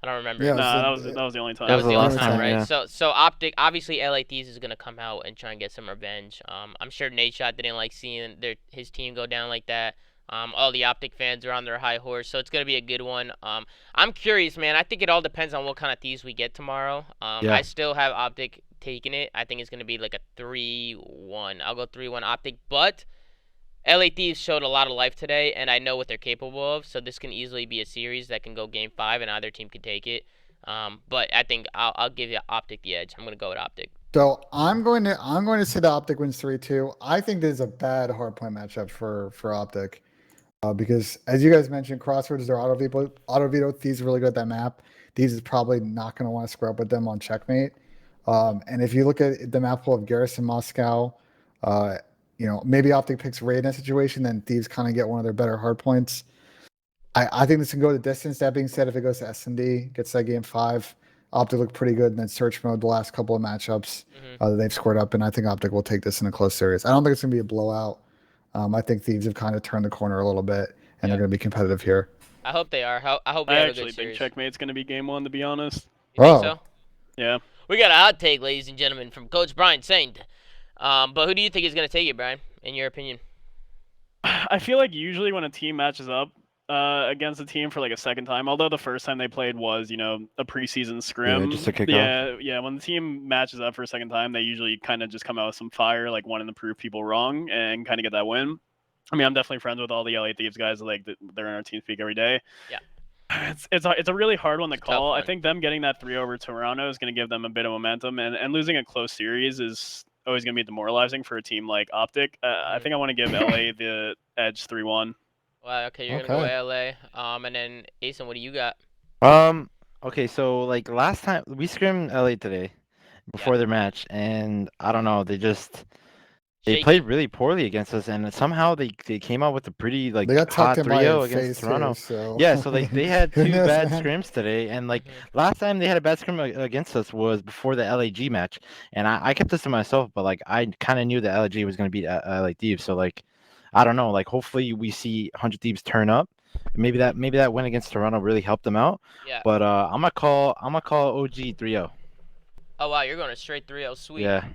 I don't remember. Yeah, Nah, so- that was the only time. That was the last last time, time, right? yeah. So OpTic, obviously LA Thieves is gonna come out and try and get some revenge. I'm sure Nate Shot didn't like seeing his team go down like that. All the OpTic fans are on their high horse, so it's gonna be a good one. I'm curious, man. I think it all depends on what kind of Thieves we get tomorrow. Yeah. I still have OpTic taking it. I think it's gonna be like a 3-1. I'll go 3-1 OpTic, but LA Thieves showed a lot of life today, and I know what they're capable of. So this can easily be a series that can go Game 5, and either team can take it. But I think I'll give you OpTic the edge. I'm gonna go with OpTic. So I'm going to say the OpTic wins 3-2. I think this is a bad hardpoint matchup for OpTic. Because as you guys mentioned, Crossroads is their auto veto. Thieves are really good at that map. Thieves is probably not going to want to square up with them on checkmate. And if you look at the map pool of Garrison Moscow, maybe OpTic picks Raid in that situation, then Thieves kind of get one of their better hard points. I think this can go the distance. That being said, if it goes to S&D, gets that Game 5, OpTic looked pretty good in that search mode the last couple of matchups that they've scored up, and I think OpTic will take this in a close series. I don't think it's going to be a blowout. I think Thieves have kind of turned the corner a little bit, and they're going to be competitive here. I hope they are. I hope we I have a actually good think series. checkmate's going to be game 1, to be honest. You think Oh. so? Yeah. We got a hot take, ladies and gentlemen, from Coach Brian Saint. But who do you think is going to take it, Brian, in your opinion? I feel like usually when a team matches up against a team for like a second time, although the first time they played was, a preseason scrim. just a kickoff. Yeah, when the team matches up for a second time, they usually kind of just come out with some fire, like wanting to prove people wrong and kind of get that win. I mean, I'm definitely friends with all the LA Thieves guys. Like, they're in our team speak every day. Yeah. It's a really hard one to It's a tough call. I one. think them getting that 3 over Toronto is going to give them a bit of momentum, and losing a close series is always going to be demoralizing for a team like OpTic. I think I want to give LA the edge 3-1. Well, okay, you're going to go LA. And then, Asen, what do you got? Okay, so like last time we scrimmed LA today before their match, and I don't know, they Shaky. played really poorly against us, and somehow they came out with a pretty like They got hot tucked in by 3-0 a against Faze Toronto. too, so. Yeah, so like they had Who 2 knows, bad man? scrims today, and like Mhm. last time they had a bad scrim against us was before the LAG match, and I kept this to myself, but like I kind of knew that LAG was gonna beat LA Thieves, so like I don't know, like hopefully we see 100 Thieves turn up maybe that win against Toronto really helped them out. Yeah. But I'm gonna call OG 3-0. Oh wow, you're going a straight 3-0. Sweet. Yeah,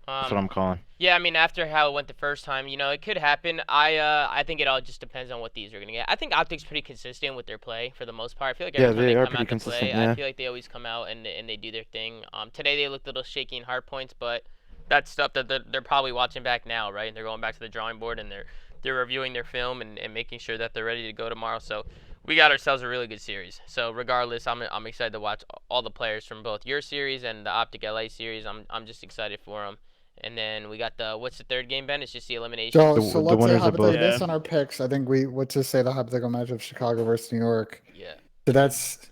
that's what I'm calling. Yeah, I mean, after how it went the first time, it could happen. I think it all just depends on what these are gonna get. I think OpTic's pretty consistent with their play for the most part. I feel like every time they they are come pretty out to play, consistent, I yeah. feel like they always come out and they do their thing. Today they looked a little shaky in hard points, but that's stuff that they're probably watching back now, right? And they're going back to the drawing board and they're reviewing their film and making sure that they're ready to go tomorrow. So we got ourselves a really good series. So regardless, I'm excited to watch all the players from both your series and the OpTic LA series. I'm just excited for them. And then we got what's the third game, Ben? It's just the elimination. So, The so let's say winners of both. hypothetically, based on our picks, I think let's just say the hypothetical match of Chicago versus New York. Yeah. So that's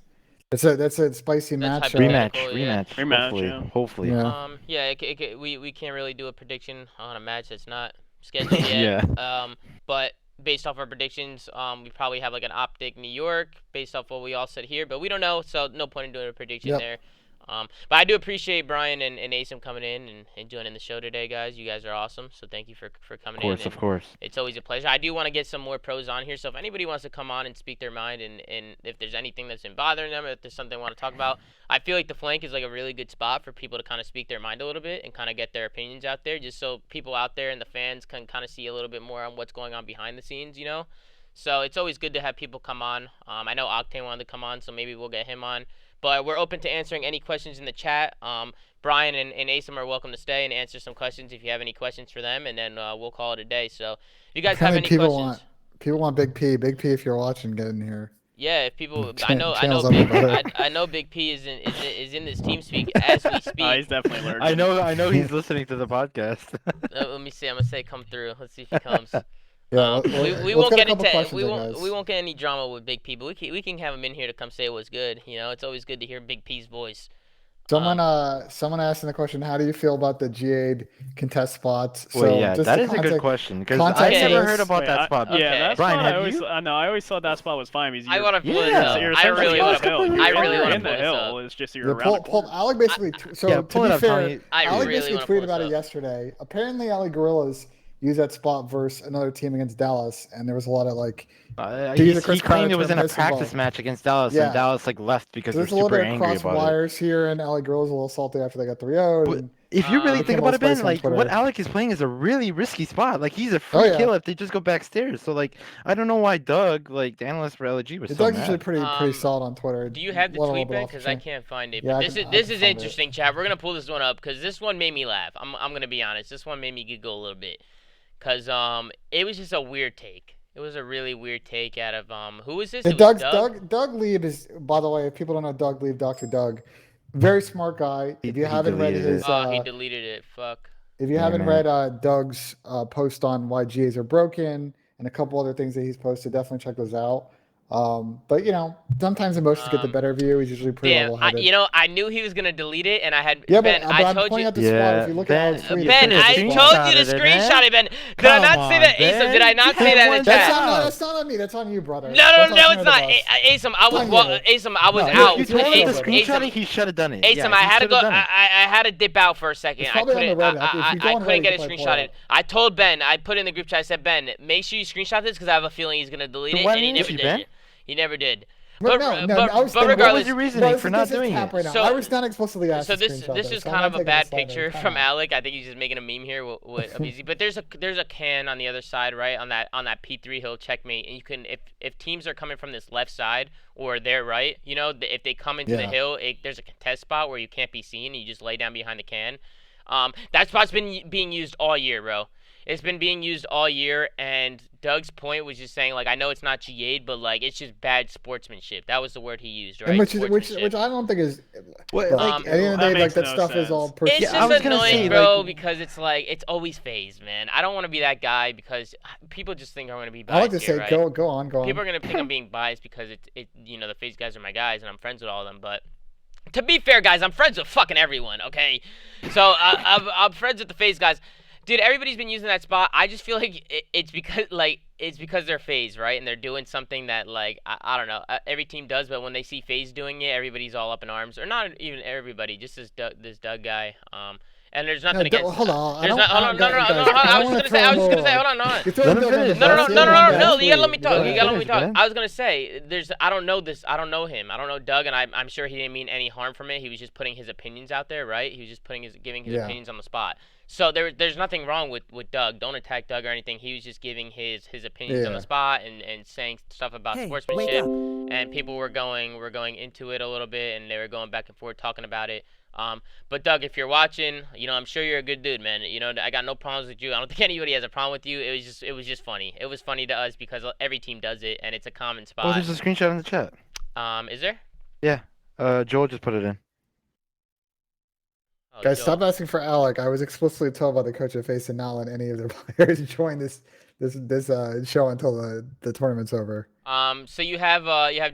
a spicy That's match. hypothetical. Rematch. Hopefully. Yeah. We can't really do a prediction on a match that's not scheduled yet. Yeah. But based off our predictions, we probably have like an OpTic New York based off what we all said here, but we don't know, so no point in doing a prediction there. But I do appreciate Brian and Nissim coming in and joining the show today, guys. You guys are awesome, so thank you for coming in. Of course. It's always a pleasure. I do want to get some more pros on here, so if anybody wants to come on and speak their mind and if there's anything that's been bothering them, or if there's something they want to talk about, I feel like the flank is like a really good spot for people to kind of speak their mind a little bit and kind of get their opinions out there, just so people out there and the fans can kind of see a little bit more on what's going on behind the scenes, So it's always good to have people come on. I know Octane wanted to come on, so maybe we'll get him on. But we're open to answering any questions in the chat. Brian and Nissim are welcome to stay and answer some questions if you have any questions for them, and then we'll call it a day. So if you guys have any questions. People want Big P. Big P, if you're watching, get in here. Yeah, if people, I know Big P is in this team speak as we speak. He's definitely lurking. I know he's listening to the podcast. Let me see. I'm gonna say come through. Let's see if he comes. Yeah, we won't get into we won't get any drama with Big P, but we can have him in here to come say what's good. It's always good to hear Big P's voice. Someone asking the question, how do you feel about the G8 contest spots? Well, yeah, that is a good question because I never heard about that spot. Yeah, that Brian, spot I always thought that spot was fine. I want to pull this up. I really want to pull this up. It's just you're around. Alec basically, to be fair, Alec basically tweeted about it yesterday. Apparently, Ali Gorillas used that spot versus another team against Dallas, and there was a lot of he claimed it was in a practice match against Dallas, and Dallas left because they're super angry about it. There's a little bit of cross wires here, and Ali Gorillas a little salty after they got 3-0'd. If you really think about it, Ben, what Alec is playing is a really risky spot. He's a free kill if they just go backstairs. So I don't know why Doug, the analyst for LG, was so Doug's mad. usually pretty solid on Twitter. Do you have the tweet, Ben? Because I can't find it. But this is interesting, chat. We're gonna pull this one up because this one made me laugh. I'm gonna be honest. This one made me giggle a little bit. Because it was just a weird take. It was a really weird take out of who was this? Doug Lieb is, by the way, if people don't know Doug Lieb, Dr. Doug, very smart guy. If you haven't read his, he deleted it. Fuck. If you haven't read Doug's post on why GAs are broken and a couple other things that he's posted, definitely check those out. But sometimes emotions get the better of you. He's usually pretty level-headed. I knew he was gonna delete it, and I had Ben. I told you. Out the spot. If you look at Ben, I told you to screenshot it, Ben. Did I not say that, Asim? Did I not say that in the chat? That's not on me. That's on you, brother. No, it's not. Asim, I was out. You told him to screenshot it. He should have done it. Asim, I had to go. I had to dip out for a second. I couldn't get it screenshotted. I told Ben. I put in the group chat. I said, Ben, make sure you screenshot this because I have a feeling he's gonna delete it, and he never did. He never did. But regardless, what was your reasoning for not doing it? Right I was not explicitly asked. So this is kind of a bad picture from Alec. I think he's just making a meme here with Abizi. But there's a can on the other side, right? On that P3 hill checkmate, and you can if teams are coming from this left side or their right, if they come into the hill, there's a contest spot where you can't be seen, and you just lay down behind the can. That spot's been being used all year, bro. It's been being used all year, and Doug's point was just saying, I know it's not G8, but, it's just bad sportsmanship. That was the word he used, right? Which I don't think is... at the end of the day, that stuff is all... It's just annoying, bro, because it's it's always Faze, man. I don't want to be that guy because people just think I'm going to be biased. I like to say, right? go on. People are going to think I'm being biased because the Faze guys are my guys, and I'm friends with all of them, but... To be fair, guys, I'm friends with fucking everyone, okay? So, I'm friends with the Faze guys. Dude, everybody's been using that spot. I just feel like it's because they're Faze, right? And they're doing something that I don't know, every team does. But when they see Faze doing it, everybody's all up in arms, or not even everybody, just this Doug guy. and there's No, nothing against. hold on. There's not. Hold on. No. guys, I was just gonna say. Hold on. You're throwing Let him Doug under finish. the No, bus no, no, here, no, no, man. no. You gotta let me talk. Go You gotta let me Finish, talk. man. I was gonna say, I don't know this. I don't know him. I don't know Doug, and I'm sure he didn't mean any harm from it. He was just putting his opinions out there, right? He was just giving his opinions on the spot. So there's nothing wrong with Doug. Don't attack Doug or anything. He was just giving his opinions on the spot and saying stuff about sportsmanship. And people were going into it a little bit, and they were going back and forth talking about it. But Doug, if you're watching, I'm sure you're a good dude, man. I got no problems with you. I don't think anybody has a problem with you. It was just funny. It was funny to us because every team does it, and it's a common spot. Oh, there's a screenshot in the chat. Is there? Yeah. Joel just put it in. Oh, Guys, Joe. stop asking for Alec. I was explicitly told by the coach of Faze to not let any of their players join this show until the tournament's over. So you have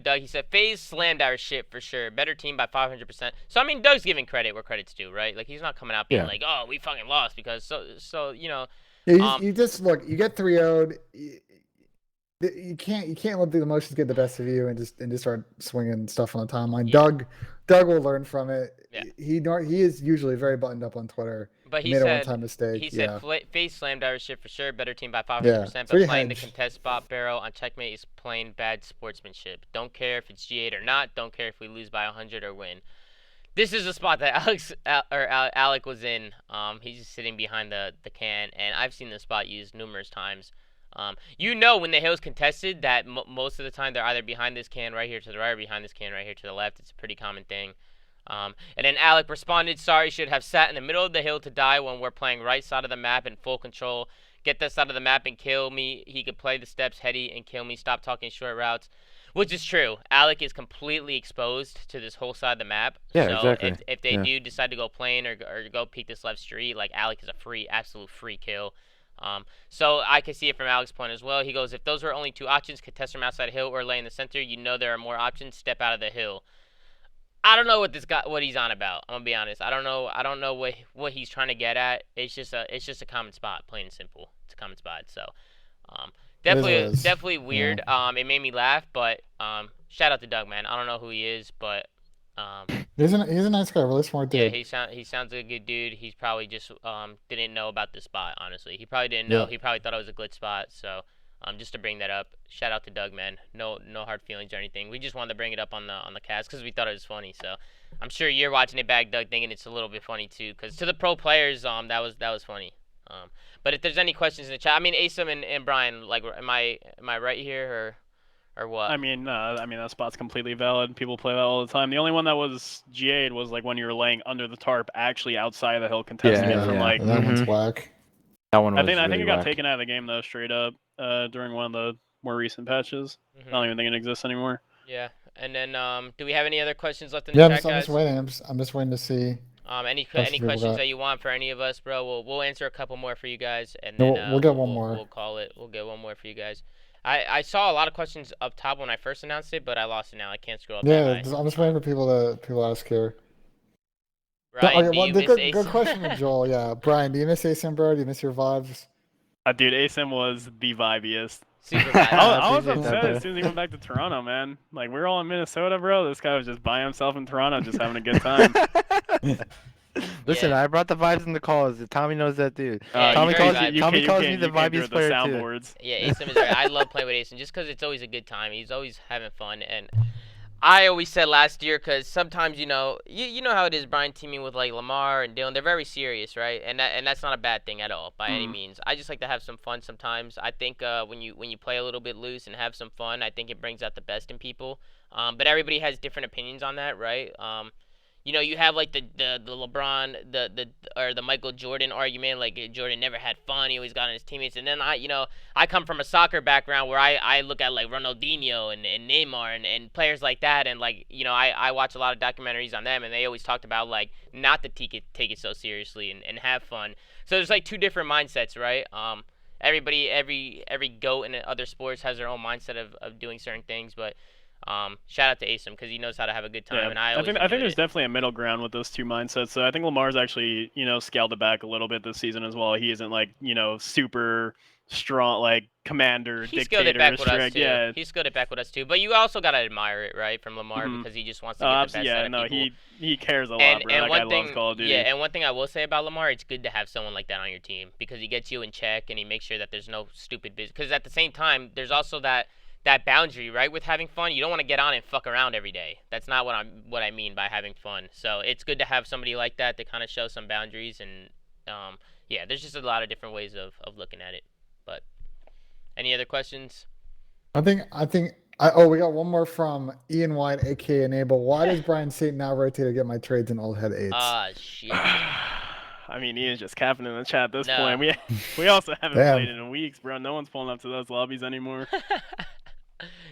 Doug. He said Faze slammed our shit for sure. Better team by 500%. So I mean, Doug's giving credit where credit's due, right? Like he's not coming out being like, oh, we fucking lost because so. Yeah, you just look. You get 3-0'd. You can't let the emotions get the best of you and just start swinging stuff on the timeline. Yeah. Doug will learn from it. Yeah. He is usually very buttoned up on Twitter. But he made said a one-time mistake. he said Faze slammed our shit for sure. Better team by 500%. Yeah, But free playing the hedge. contest spot barrel on checkmate is plain bad sportsmanship. Don't care if it's G8 or not. Don't care if we lose by 100 or win. This is the spot that Alec was in. He's just sitting behind the can, and I've seen this spot used numerous times. When the hill's contested, that most of the time they're either behind this can right here to the right or behind this can right here to the left. It's a pretty common thing. And then Alec responded, sorry, should have sat in the middle of the hill to die when we're playing right side of the map in full control. Get this side of the map and kill me. He could play the steps heady and kill me. Stop talking short routes. Which is true. Alec is completely exposed to this whole side of the map. Yeah, so exactly. if they do decide to go plane or go peek this left street, like Alec is a absolute free kill. So I can see it from Alec's point as well. He goes, if those were only two options, contest from outside the hill or lay in the center, there are more options. Step out of the hill. I don't know what he's on about. I'm gonna be honest. I don't know what he's trying to get at. It's just a common spot, plain and simple. It's a common spot. So, definitely weird. Yeah. It made me laugh, but shout out to Doug, man. I don't know who he is, but he's a nice guy, really smart dude. yeah, he sounds like a good dude. He's probably just didn't know about this spot. Honestly, he probably didn't know. Yeah. He probably thought it was a glitch spot. So. Just to bring that up, shout out to Doug, man. No hard feelings or anything. We just wanted to bring it up on the cast because we thought it was funny. So, I'm sure you're watching it back, Doug, thinking it's a little bit funny too. Because to the pro players, that was funny. But if there's any questions in the chat, I mean, Asim and Brian, like, am I right here or what? I mean, that spot's completely valid. People play that all the time. The only one that was GA'd was like when you were laying under the tarp, actually outside of the hill, contesting it from like. That one's whack. That one was I think really it got whack. taken out of the game though, straight up, during one of the more recent patches. I don't even think it exists anymore. Yeah, and then do we have any other questions left in Yeah, the chat, I'm guys? just waiting. I'm just waiting to see. Any people questions got. that you want for any of us, bro? We'll answer a couple more for you guys, and then We'll get one more. We'll call it. We'll get one more for you guys. I saw a lot of questions up top when I first announced it, but I lost it now. I can't scroll up that Yeah, high. I'm just waiting for people to ask here. Brian, Okay, do well, you the miss good Ace? question with Joel. Yeah, Brian, do you miss ASIM, bro? Do you miss your vibes? Dude, Asim was the vibiest. Super bad. I was appreciate that, upset bro. as soon as he went back to Toronto, man. Like, we were all in Minnesota, bro. This guy was just by himself in Toronto, just having a good time. Listen, Yeah. I brought the vibes in the calls. Tommy knows that dude. Yeah, Tommy you calls very me. vibey. Tommy calls me the you can't do vibiest it, player too. soundboards. Yeah, Asim is right. I love playing with Asim just because it's always a good time. He's always having fun, and I always said last year because sometimes you know how it is. Brian teaming with like Lamar and Dylan, they're very serious, right? And that's not a bad thing at all by any means. I just like to have some fun sometimes. I think when you play a little bit loose and have some fun, I think it brings out the best in people. But everybody has different opinions on that, right? You have like the LeBron, the Michael Jordan argument. Like Jordan never had fun; he always got on his teammates. And then I come from a soccer background where I look at like Ronaldinho and Neymar and players like that, and like I watch a lot of documentaries on them, and they always talked about like not to take it so seriously and have fun. So there's like two different mindsets, right? Every GOAT in other sports has their own mindset of doing certain things, but. Shout out to Asim because he knows how to have a good time, Yeah, and I think enjoyed there's it. definitely a middle ground with those two mindsets. So I think Lamar's actually scaled it back a little bit this season as well. He isn't like super strong, like commander, He skilled it dictator, back with us strict. too. Yeah. He skilled it back with us too. But you also gotta admire it, right, from Lamar Mhm. because he just wants to get the best Yeah, out of no, people. he cares a lot, And bro. and That one guy thing, loves Call of Duty. yeah, and one thing I will say about Lamar, it's good to have someone like that on your team because he gets you in check and he makes sure that there's no stupid business. Because at the same time, there's also that boundary, right, with having fun. You don't want to get on and fuck around every day. That's not what I mean by having fun. So it's good to have somebody like that to kind of show some boundaries and yeah, there's just a lot of different ways of looking at it. But any other questions? I think we got one more from Ian White, aka Enable. Why does Brian Satan now rotate to get my trades in old head 8s? Shit. I mean, Ian's just capping in the chat at this No. point. We also haven't Damn. played in weeks, bro. No one's pulling up to those lobbies anymore.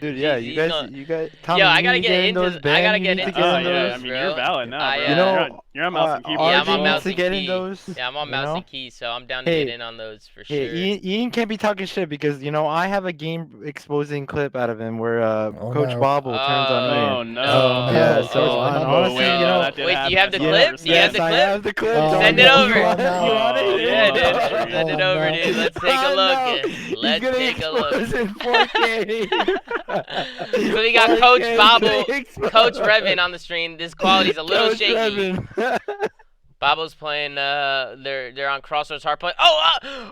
Dude, yeah, Jeez, you he's guys, not- Tommy, Yo, you I gotta need to get in into those th- I band, gotta you get need to into get in some yeah, those. I mean, bro. you're valid now, I, bro. You know, you're on mouse and keyboard. Yeah, I'm on RJ mouse needs to and get key. in those. Yeah, I'm on you mouse know? and keys, so I'm down to Hey, get in on those for Hey, sure. Ian can't be talking shit because I have a game exposing clip out of him where Oh, Coach no. Bobble turns on me. Oh no! Oh, Yeah, no. so Oh, honestly, wait, that did wait, do happen. you have the That's clip? 100%. Do you have Yes, the I clip? have the clip. Oh, Tommy. Send it no. over. Oh, no. You want Oh, it? Yeah, no. dude. Send it Oh, over, no. dude. Let's take a Oh, look. no. Let's He's take a look. expose in 4K. So we got Coach 4K Bobble, expose. Coach Revin on the stream. This quality's a little Coach shaky. Revin. Bobble's playing. They're on Crossroads Hardpoint. Oh!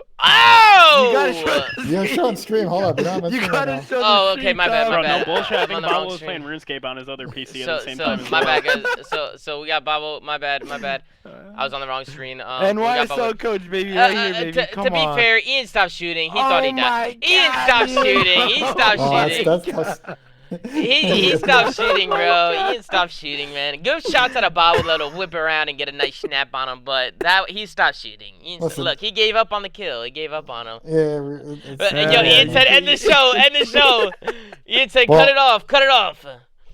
You gotta show the You're showing stream. Hold up. You're not on You stream gotta right now. show the Oh, okay, stream, my bad, Tom. my Bro, no bad. bullshit. I I'm think on the wrong Bobble was stream. playing RuneScape on his other PC So, at the same time. as my well. bad, guys. So we got Bobble. My bad. I was on the wrong screen. We NYSL got Bobble. Coach, baby, right here, baby. To be Come on. fair, Ian stopped shooting. He Oh thought he my died. Ian God, stopped Ian. shooting. He stopped Oh, shooting. that's He stopped shooting, bro. Ian stopped shooting, man. Good shots at a Bobble that'll whip around and get a nice snap on him, but he stopped shooting. Listen. Look, he gave up on the kill. He gave up on him. Yeah. Yo, Ian said, end the show. End the show. Ian said, Well- cut it off. Cut it off.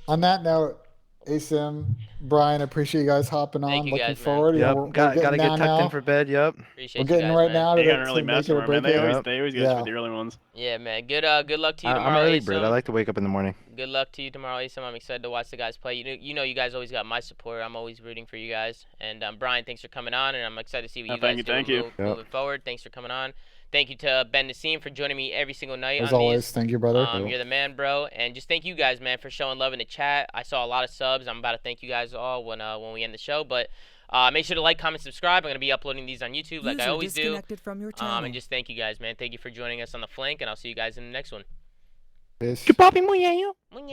On that note, ASIM, Brian, I appreciate you guys hopping on. Thank you Looking guys, man. forward. Yep, We're gotta getting get down tucked now. in for bed. Yep. Appreciate We're you getting guys, right man. now They to got an early make master it a one, man. break. They always get us Yeah. with the early ones. Yeah, man. Good luck to you I'm tomorrow, early Asim. bird. I like to wake up in the morning. Good luck to you tomorrow, Asim. I'm excited to watch the guys play. You know, you guys always got my support. I'm always rooting for you guys. And Brian, thanks for coming on, and I'm excited to see what you guys do thank you. moving forward. Thanks for coming on. Thank you to Ben Nissim for joining me every single night As on always, these. thank you, brother. You're the man, bro. And just thank you guys, man, for showing love in the chat. I saw a lot of subs. I'm about to thank you guys all when we end the show. But make sure to like, comment, subscribe. I'm going to be uploading these on YouTube like I always do. And just thank you guys, man. Thank you for joining us on the flank, and I'll see you guys in the next one. Peace. Que papi muy